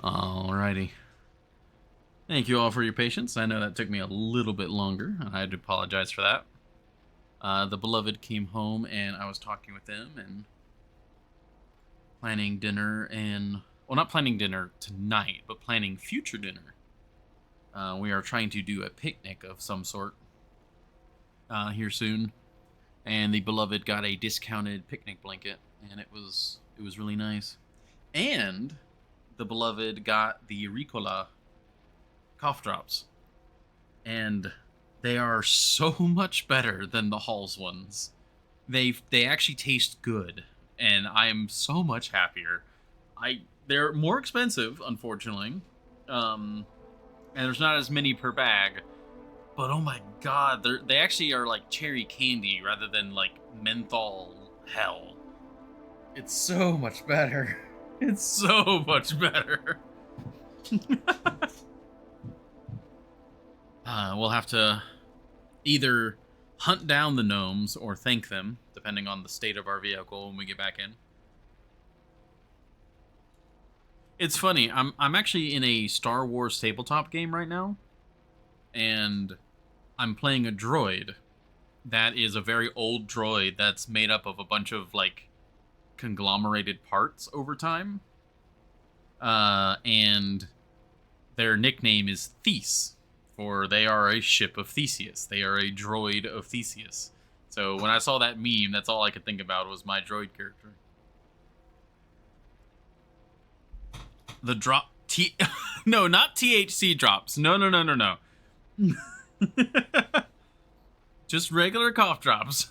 Alrighty. Thank you all for your patience. I know that took me a little bit longer, and I had to apologize for that. The beloved came home, and I was talking with them and planning dinner, and well, not planning dinner tonight, but planning future dinner. We are trying to do a picnic of some sort here soon, and the beloved got a discounted picnic blanket, and it was really nice. And the beloved got the Ricola cough drops, and they are so much better than the Halls ones. They actually taste good, and I am so much happier. They're more expensive, unfortunately, and there's not as many per bag. But oh my god, they actually are like cherry candy rather than like menthol hell. It's so much better. It's so much better. We'll have to either hunt down the gnomes or thank them, depending on the state of our vehicle when we get back in. It's funny, I'm actually in a Star Wars tabletop game right now, and I'm playing a droid that is a very old droid that's made up of a bunch of like conglomerated parts over time. And their nickname is Theus, for they are a ship of Theseus. They are a droid of Theseus. So when I saw that meme, that's all I could think about was my droid character. The drop no, not THC drops. No. Just regular cough drops.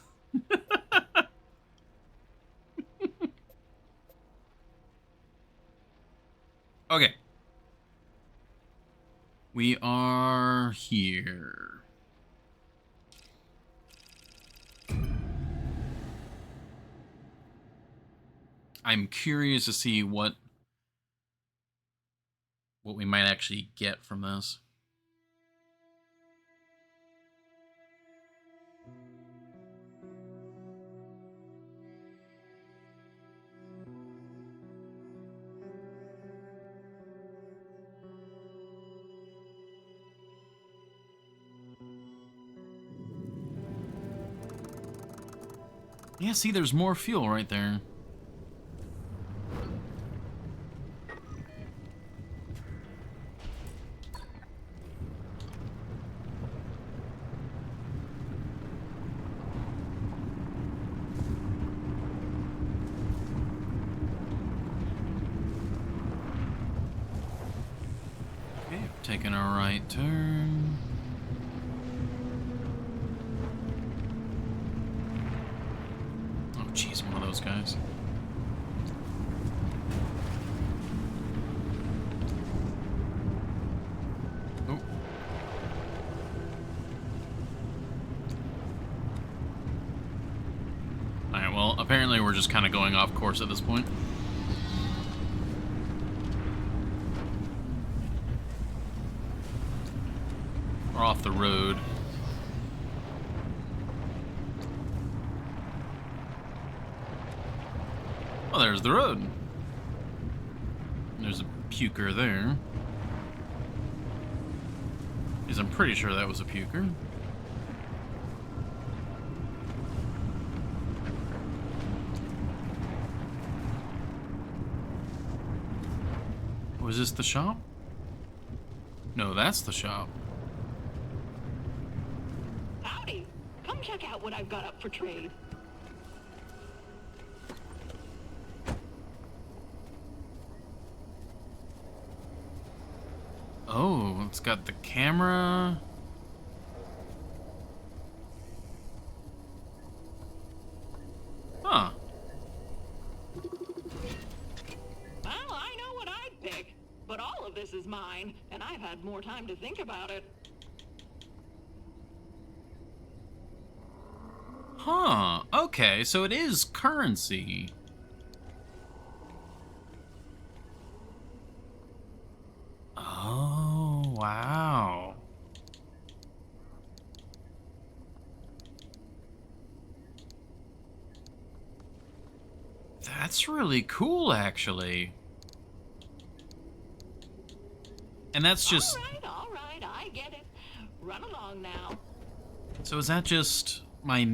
Okay. We are here. I'm curious to see what we might actually get from this. Yeah, see, there's more fuel right there. Okay, taking a right turn. Oh, jeez, one of those guys. Oh. Alright, well, apparently we're just kind of going off course at this point. We're off the road. Oh, there's the road. There's a puker there. Because I'm pretty sure that was a puker. Was this the shop? No, that's the shop. Howdy! Come check out what I've got up for trade. Oh, it's got the camera. Huh. Well, I know what I'd pick, but all of this is mine, and I've had more time to think about it. Huh. Okay, so it is currency. Oh, wow. That's really cool, actually. And that's just... All right, I get it. Run along now. So is that just my...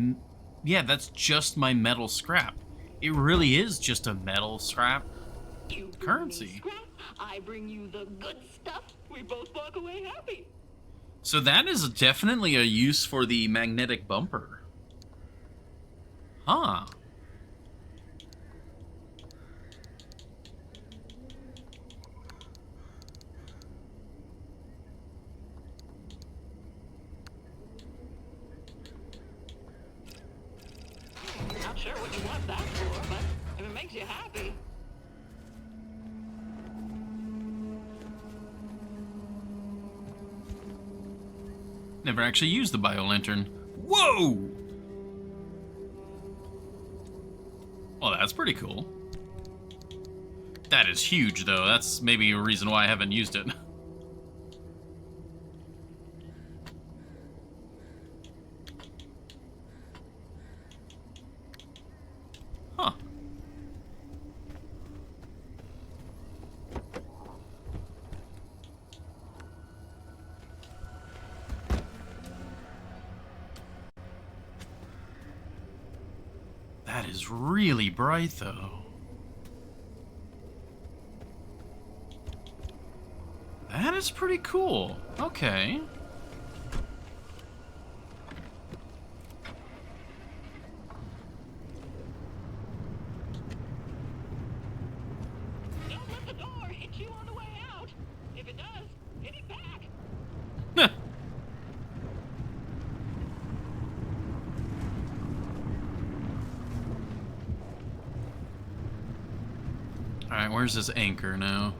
Yeah, that's just my metal scrap. It really is just a metal scrap You bring currency. me scrap, I bring you the good stuff. We both walk away happy. So that is definitely a use for the magnetic bumper. Huh. Not sure what you want that for, but if it makes you happy. Never actually used the biolantern. Whoa! Well, that's pretty cool. That is huge, though. That's maybe a reason why I haven't used it. Huh. That is really bright, though. That is pretty cool. Okay. Don't let the door hit you on the way out. If it does, hit it back. Alright, where's this anchor now?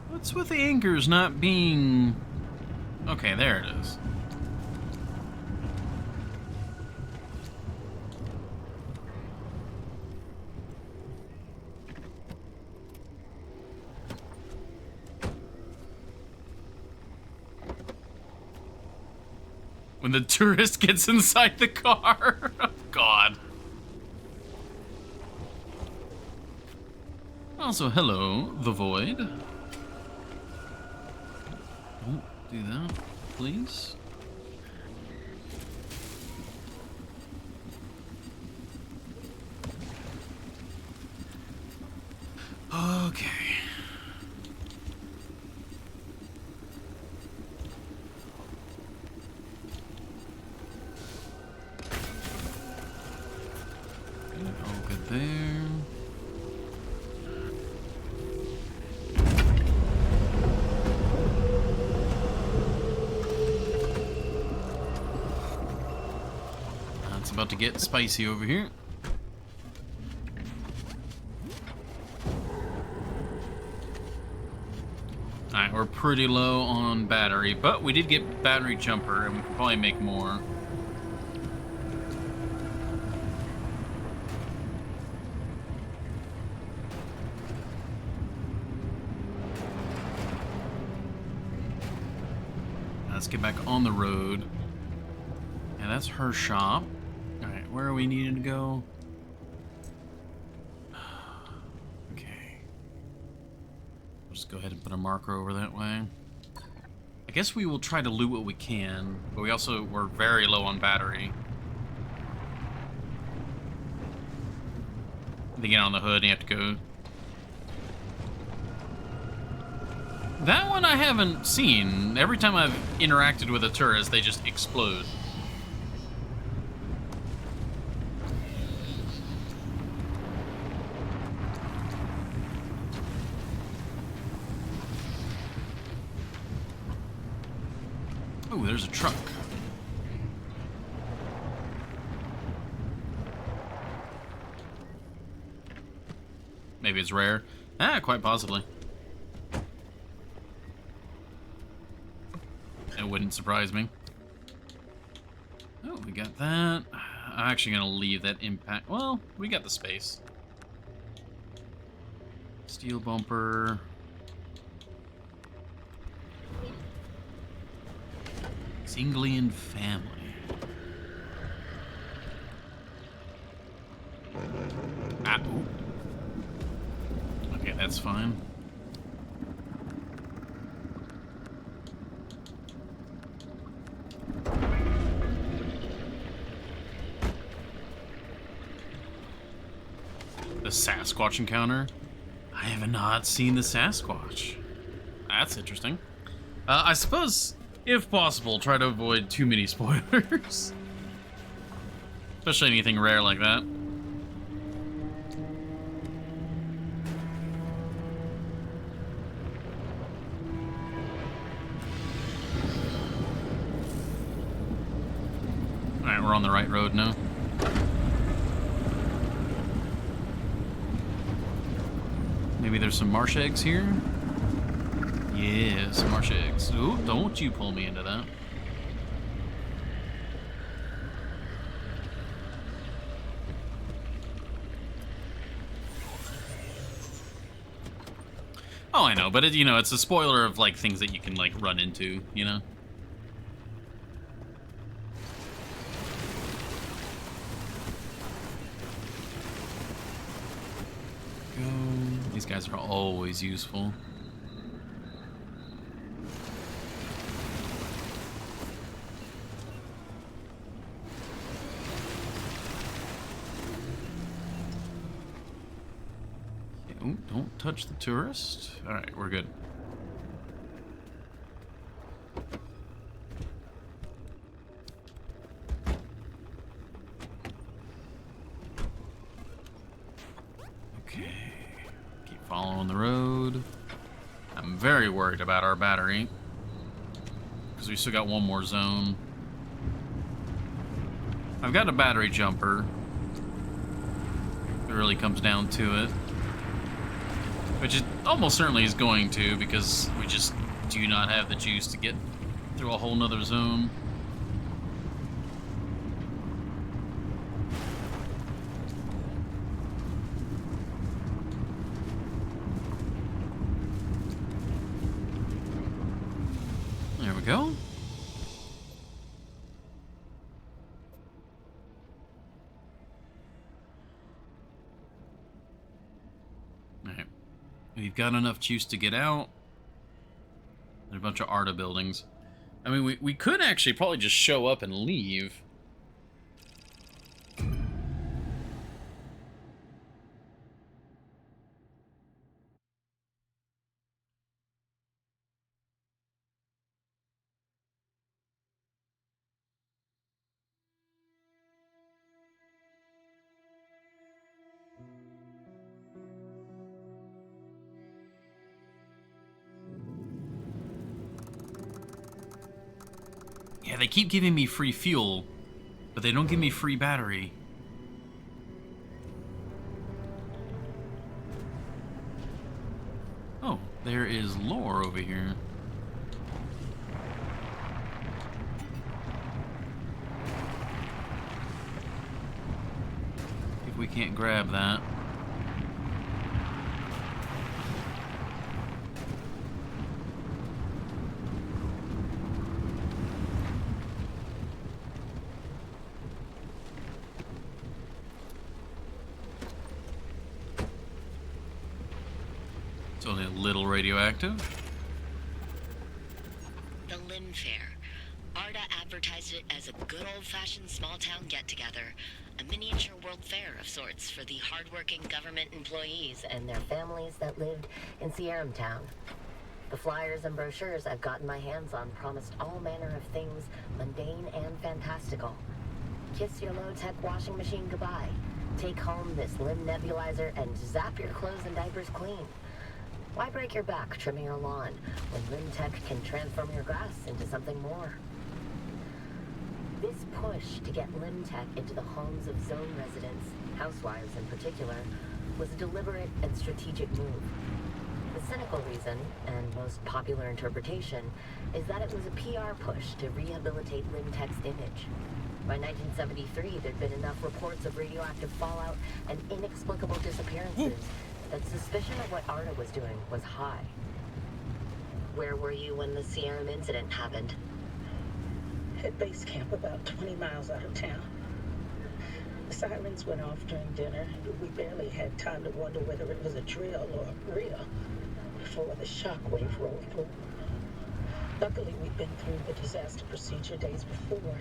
What's with the anchors not being... Okay, there it is. When the tourist gets inside the car. Oh, God. Also, hello, the void. Don't do that, please. Okay. All good there. It's about to get spicy over here. Alright, we're pretty low on battery, but we did get battery jumper, and we can probably make more. Let's get back on the road. And that's her shop. Alright, where are we needing to go? Okay. We'll just go ahead and put a marker over that way. I guess we will try to loot what we can, but we're very low on battery. To get on the hood, you have to go. That one I haven't seen. Every time I've interacted with a tourist, they just explode. Oh, there's a truck. Maybe it's rare. Ah, quite possibly. It wouldn't surprise me. Oh, we got that. I'm actually gonna leave that impact. Well, we got the space. Steel bumper. Zinglian family. that's fine. The Sasquatch encounter? I have not seen the Sasquatch. That's interesting. I suppose, if possible, try to avoid too many spoilers. Especially anything rare like that. Alright, we're on the right road now. Maybe there's some marsh eggs here? Yeah, some marsh eggs. Ooh, don't you pull me into that. Oh, I know, but it, you know, it's a spoiler of like things that you can like run into, you know? Go. These guys are always useful. Okay, oh, don't touch the tourist. Alright, we're good. Following the road. I'm very worried about our battery, because we still got one more zone. I've got a battery jumper. It really comes down to it. Which it almost certainly is going to, because we just do not have the juice to get through a whole nother zone. There we go. Alright. We've got enough juice to get out. There's a bunch of ARDA buildings. I mean, we could actually probably just show up and leave. Yeah, they keep giving me free fuel, but they don't give me free battery. Oh, there is lore over here. If we can't grab that. It's only a little radioactive. The Lim Fair. ARDA advertised it as a good old-fashioned small-town get-together. A miniature world fair of sorts for the hardworking government employees and their families that lived in Sierra Town. The flyers and brochures I've gotten my hands on promised all manner of things mundane and fantastical. Kiss your low-tech washing machine goodbye. Take home this limb nebulizer and zap your clothes and diapers clean. Why break your back trimming your lawn when LimTech can transform your grass into something more? This push to get LimTech into the homes of zone residents, housewives in particular, was a deliberate and strategic move. The cynical reason, and most popular interpretation, is that it was a PR push to rehabilitate LimTech's image. By 1973, there'd been enough reports of radioactive fallout and inexplicable disappearances that suspicion of what ARDA was doing was high. Where were you when the Sierra incident happened? At base camp about 20 miles out of town. Sirens went off during dinner. We barely had time to wonder whether it was a drill or real before the shockwave rolled through. Luckily, we'd been through the disaster procedure days before.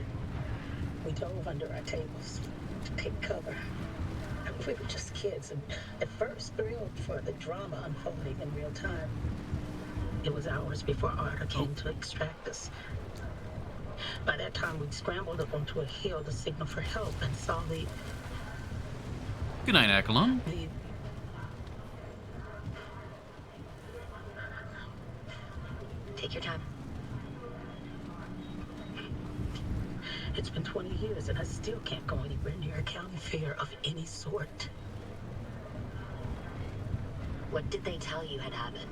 We dove under our tables to take cover. We were just kids, and at first thrilled for the drama unfolding in real time. It was hours before Arda came to extract us. By that time, we'd scrambled up onto a hill to signal for help and saw the... Good night, Akalon. Take your time. It's been 20 years and I still can't go anywhere near a county fair of any sort. What did they tell you had happened?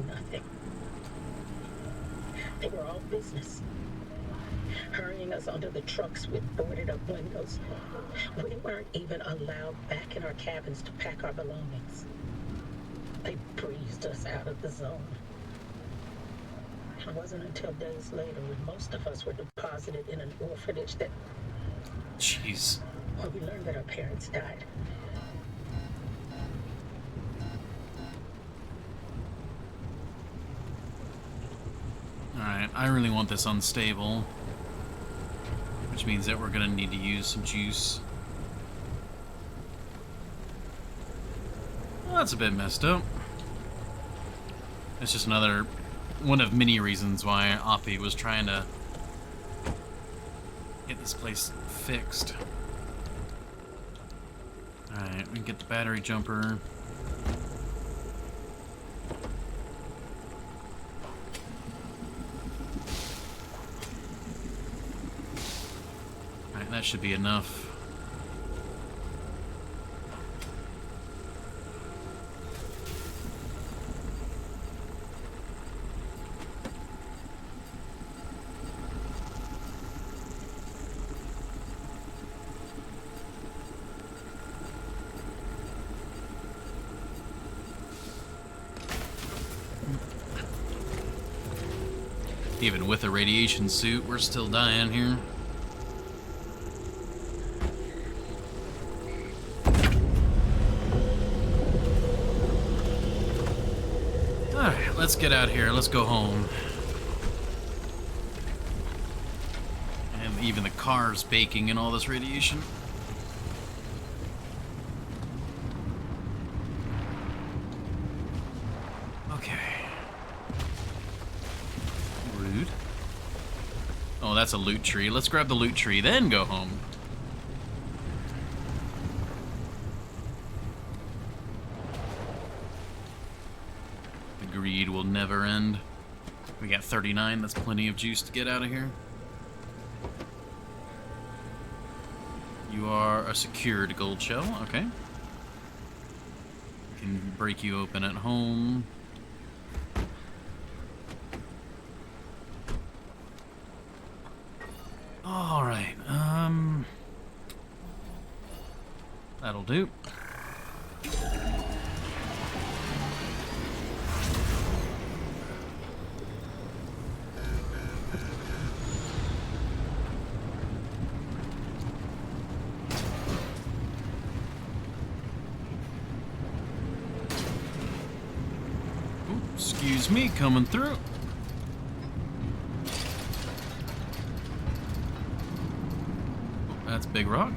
Nothing. They were all business. Hurrying us onto the trucks with boarded up windows. We weren't even allowed back in our cabins to pack our belongings. They breezed us out of the zone. It wasn't until days later when most of us were deposited in an orphanage that... Jeez. When we learned that our parents died. Alright, I really want this unstable. Which means that we're gonna need to use some juice. Well, that's a bit messed up. It's just another one of many reasons why Oppie was trying to get this place fixed. Alright, we can get the battery jumper. Alright, that should be enough. Even with a radiation suit, we're still dying here. Alright, let's get out of here. Let's go home. And even the car's baking in all this radiation. Okay. Rude. Oh, that's a loot tree. Let's grab the loot tree, then go home. The greed will never end. We got 39. That's plenty of juice to get out of here. You are a secured gold shell. Okay. Can break you open at home. Alright, that'll do. Ooh, excuse me, coming through. That's Big Rock.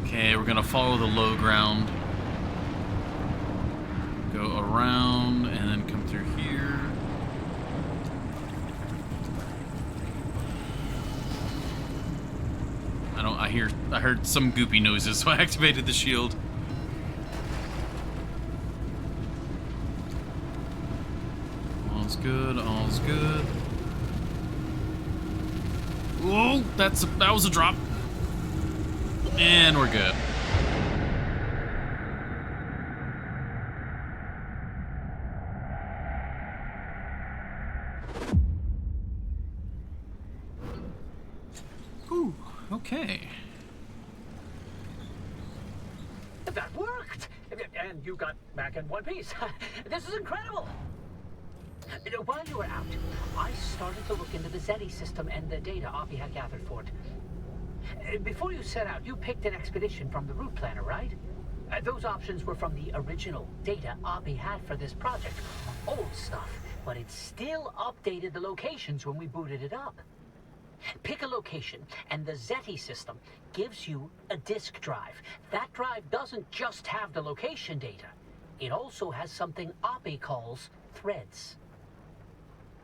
Okay, we're gonna follow the low ground. Go around and then come through here. I heard some goopy noises, so I activated the shield. All's good, all's good. Whoa, that was a drop. And we're good. Ooh, okay. That worked! and you got back in one piece. This is incredible! While you were out, I started to look into the Zeti system and the data Oppie had gathered for it. Before you set out, you picked an expedition from the route planner, right? Those options were from the original data Oppie had for this project. Old stuff, but it still updated the locations when we booted it up. Pick a location, and the Zeti system gives you a disk drive. That drive doesn't just have the location data. It also has something Oppie calls threads.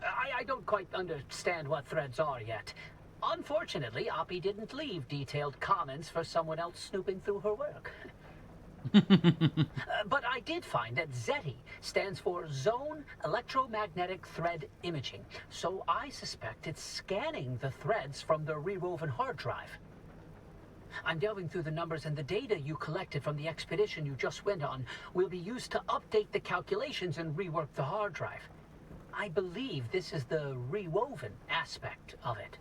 I don't quite understand what threads are yet. Unfortunately, Oppie didn't leave detailed comments for someone else snooping through her work. But I did find that Zeti stands for Zone Electromagnetic Thread Imaging, so I suspect it's scanning the threads from the rewoven hard drive. I'm delving through the numbers, and the data you collected from the expedition you just went on will be used to update the calculations and rework the hard drive. I believe this is the rewoven aspect of it.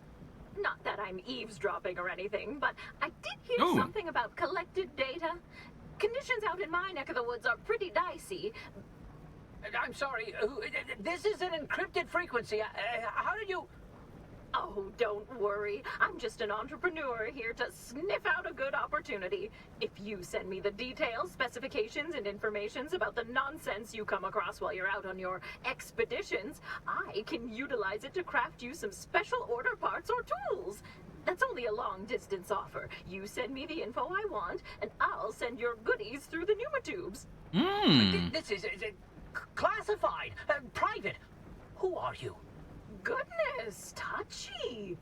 Not that I'm eavesdropping or anything, but I did hear something about collected data. Conditions out in my neck of the woods are pretty dicey. I'm sorry, this is an encrypted frequency. How did you... Oh, don't worry. I'm just an entrepreneur here to sniff out a good opportunity. If you send me the details, specifications, and informations about the nonsense you come across while you're out on your expeditions, I can utilize it to craft you some special order parts or tools. That's only a long-distance offer. You send me the info I want, and I'll send your goodies through the pneumatubes. This is classified, private. Who are you? Goodness, touchy.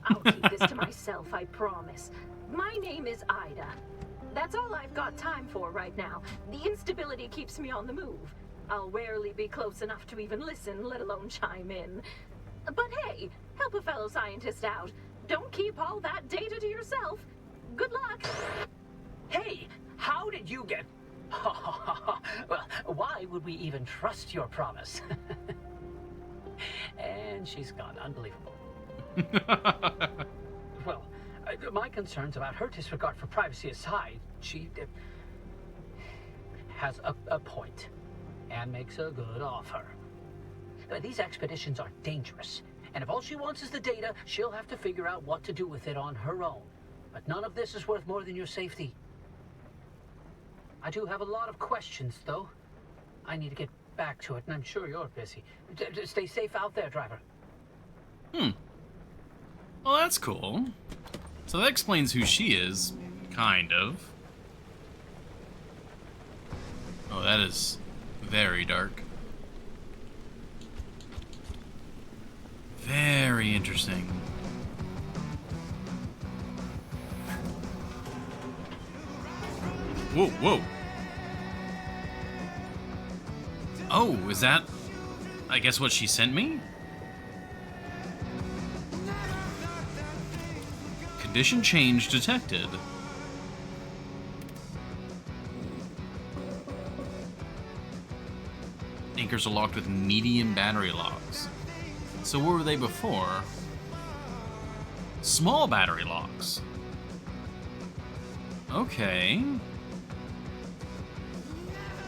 I'll keep this to myself, I promise. My name is Ida. That's all I've got time for right now. The instability keeps me on the move. I'll rarely be close enough to even listen, let alone chime in. But hey, help a fellow scientist out. Don't keep all that data to yourself. Good luck. Hey, how did you get... Well, why would we even trust your promise? And she's gone. Unbelievable. Well, my concerns about her disregard for privacy aside, she has a point and makes a good offer. These expeditions are dangerous, and if all she wants is the data, she'll have to figure out what to do with it on her own. But none of this is worth more than your safety. I do have a lot of questions, though. I need to get back to it, and I'm sure you're busy. Stay safe out there, driver. Well, that's cool. So that explains who she is, kind of. Oh, that is very dark. Very interesting. Whoa, whoa. Oh, is that, I guess, what she sent me? Condition change detected. Anchors are locked with medium battery locks. So what were they before? Small battery locks. Okay.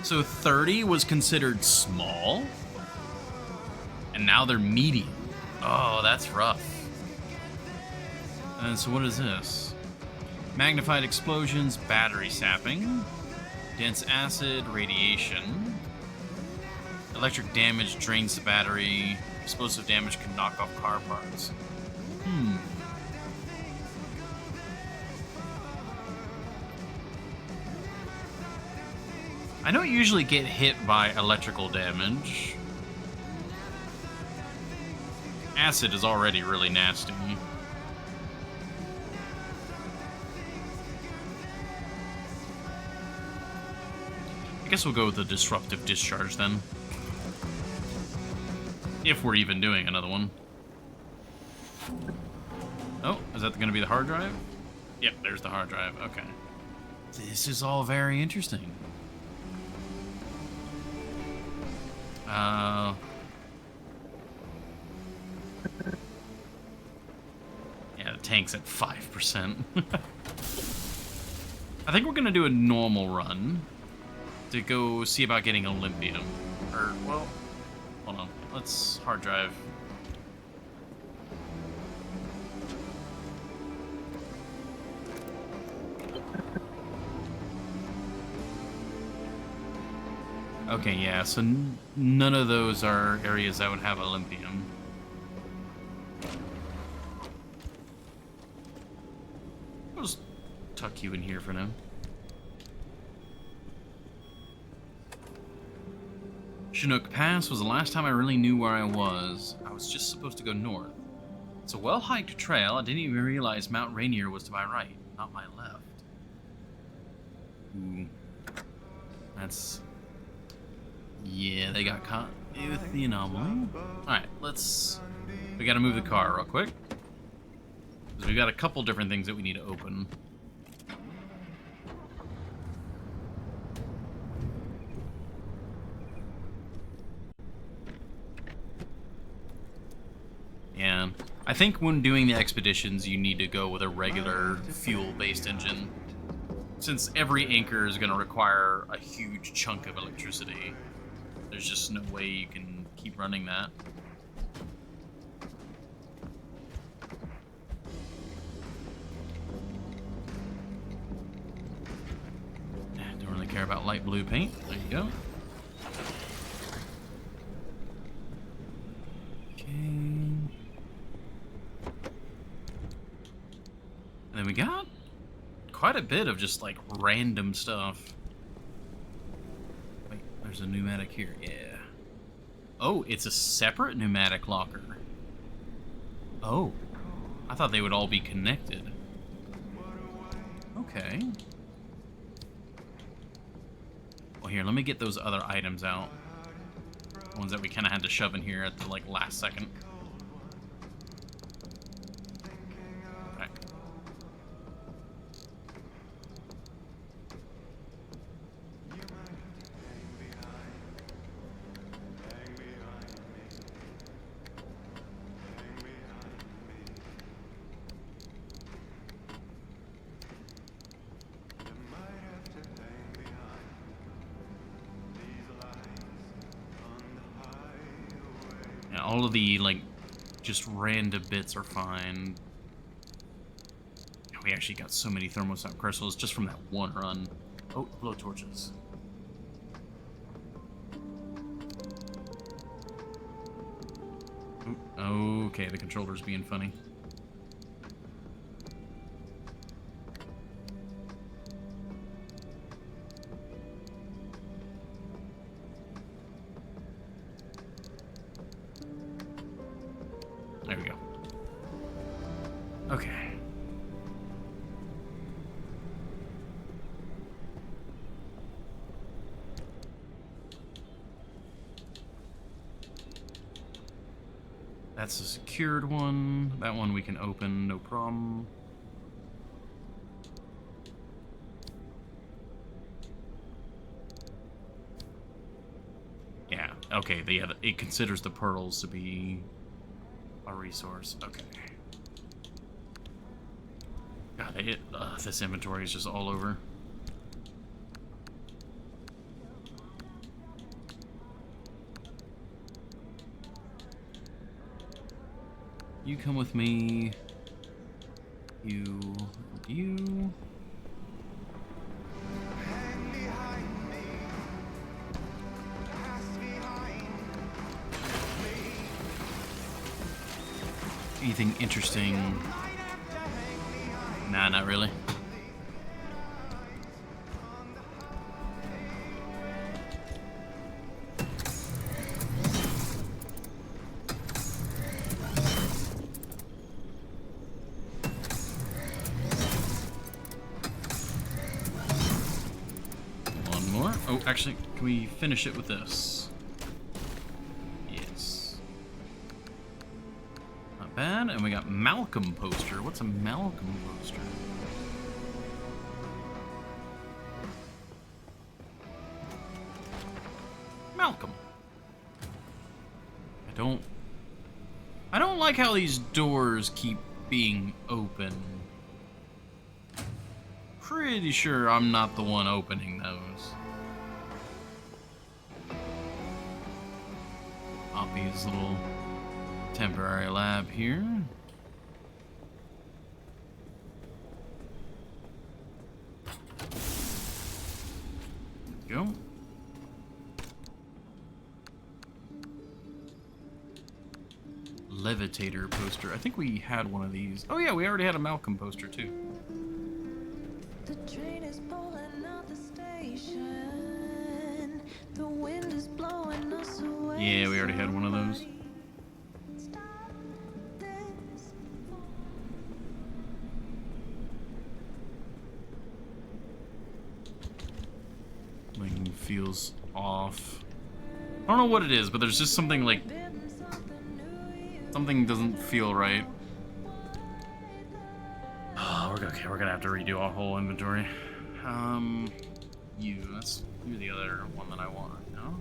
So 30 was considered small, and now they're medium. Oh, that's rough. And so what is this? Magnified explosions, battery sapping, dense acid, radiation. Electric damage drains the battery. Explosive damage can knock off car parts. I don't usually get hit by electrical damage. Acid is already really nasty. I guess we'll go with the disruptive discharge then. If we're even doing another one. Oh, is that gonna be the hard drive? Yep, there's the hard drive. Okay. This is all very interesting. Yeah, the tank's at 5%. I think we're gonna do a normal run. to go see about getting Olympium. Or, well, hold on. Let's hard drive. Okay, yeah, so none of those are areas that would have Olympium. I'll just tuck you in here for now. Chinook Pass was the last time I really knew where I was. I was just supposed to go north. It's a well-hiked trail. I didn't even realize Mount Rainier was to my right, not my left. Ooh. That's... Yeah, they got caught with the anomaly. Alright, we gotta move the car real quick. Because we've got a couple different things that we need to open. Yeah, I think when doing the expeditions, you need to go with a regular fuel-based engine. Since every anchor is going to require a huge chunk of electricity, there's just no way you can keep running that. Don't really care about light blue paint. There you go. Okay. And then we got quite a bit of just like random stuff. Wait, there's a pneumatic here. Yeah. Oh, it's a separate pneumatic locker. Oh. I thought they would all be connected. Okay. Well, here, let me get those other items out. The ones that we kind of had to shove in here at the like last second. Okay. Yeah, all of the like just random bits are fine. We actually got so many thermostat crystals just from that one run. Oh, blow torches. Ooh, okay, the controller's being funny. There we go. Okay. That's a secured one. That one we can open, no problem. Yeah, okay, it considers the pearls to be a resource. Okay. God, this inventory is just all over. You come with me. You. Anything interesting? Nah, not really. One more. Oh, actually, can we finish it with this? Yes. Not bad. And we got Malcolm poster. What's a Malcolm poster? Malcolm. I don't like how these doors keep being open. Pretty sure I'm not the one opening those. Poppy's little temporary lab here. There we go. Levitator poster. I think we had one of these. Oh yeah, we already had a Malcolm poster too. The train is pulling out the station. The wind is blowing us away. Yeah, we already had one of those. Something feels off. I don't know what it is, but there's just something like something doesn't feel right. Oh, we're gonna have to redo our whole inventory. You're the other one that I want. No.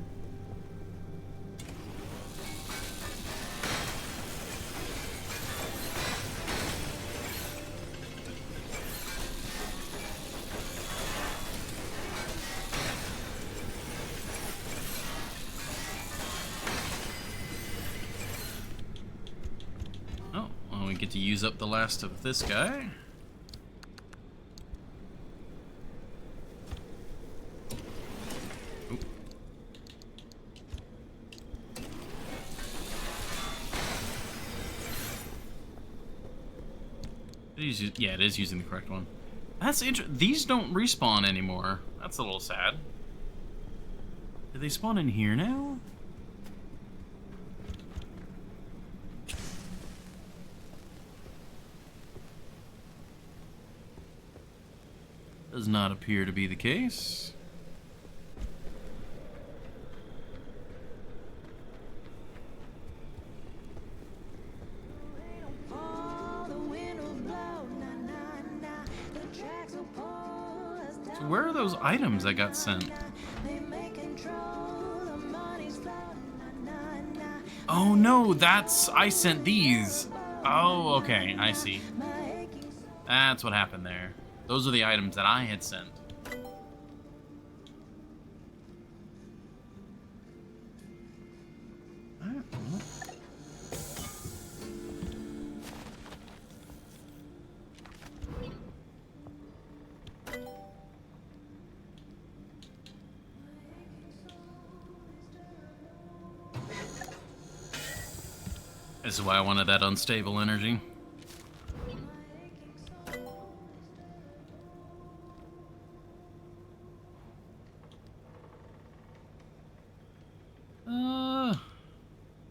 Oh, well, we get to use up the last of this guy. Yeah, it is using the correct one. That's interesting. These don't respawn anymore. That's a little sad. Do they spawn in here now? Does not appear to be the case. So where are those items that got sent? Oh no, I sent these. Oh, okay, I see. That's what happened there. Those are the items that I had sent. This is why I wanted that unstable energy.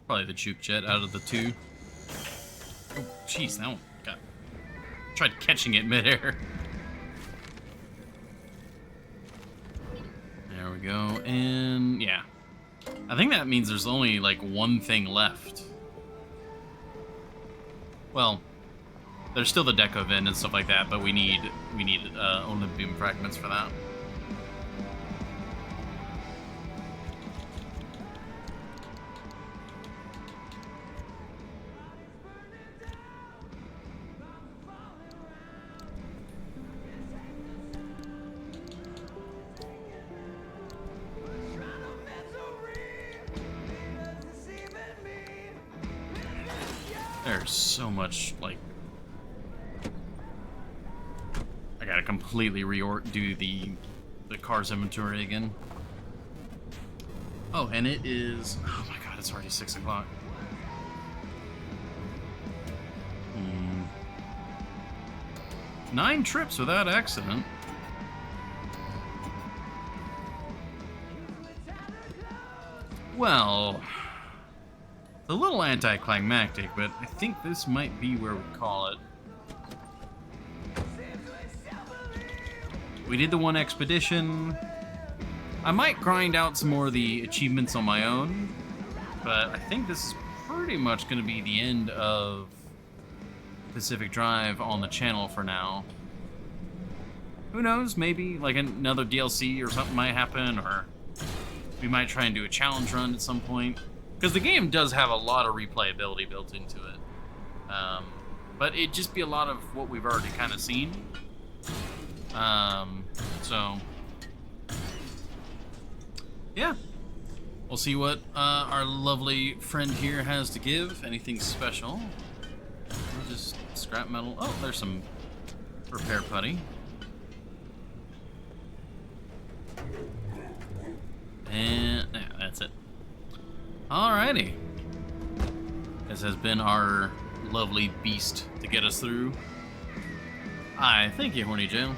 Probably the juke jet out of the two. Oh, jeez, that one got... Tried catching it midair. There we go, and yeah. I think that means there's only like one thing left. Well, there's still the deco vent and stuff like that, but we need Olympium fragments for that. There's so much, like... I gotta completely do the car's inventory again. Oh, and it is... Oh my god, it's already 6 o'clock. 9 trips without accident. Well... a little anticlimactic, but I think this might be where we call it. We did the one expedition. I might grind out some more of the achievements on my own, but I think this is pretty much going to be the end of Pacific Drive on the channel for now. Who knows, maybe like another DLC or something might happen, or we might try and do a challenge run at some point. Because the game does have a lot of replayability built into it. But it'd just be a lot of what we've already kind of seen. So, yeah. We'll see what our lovely friend here has to give. Anything special? We'll just scrap metal. Oh, there's some repair putty. And yeah, that's it. Alrighty. This has been our lovely beast to get us through. Thank you, Horny Jail.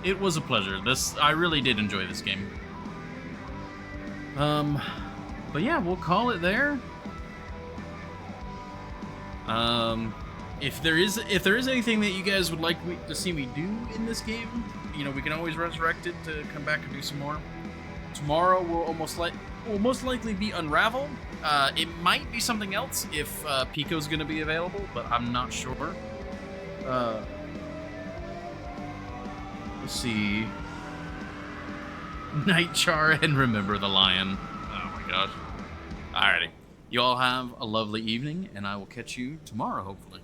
It was a pleasure. I really did enjoy this game. But yeah, we'll call it there. If there is anything that you guys would like to see me do in this game, you know, we can always resurrect it to come back and do some more. Tomorrow will most likely be Unravel. It might be something else if Pico's going to be available, but I'm not sure. Let's see. Nightjar and Remember the Lion. Oh my gosh. Alrighty. You all have a lovely evening, and I will catch you tomorrow, hopefully.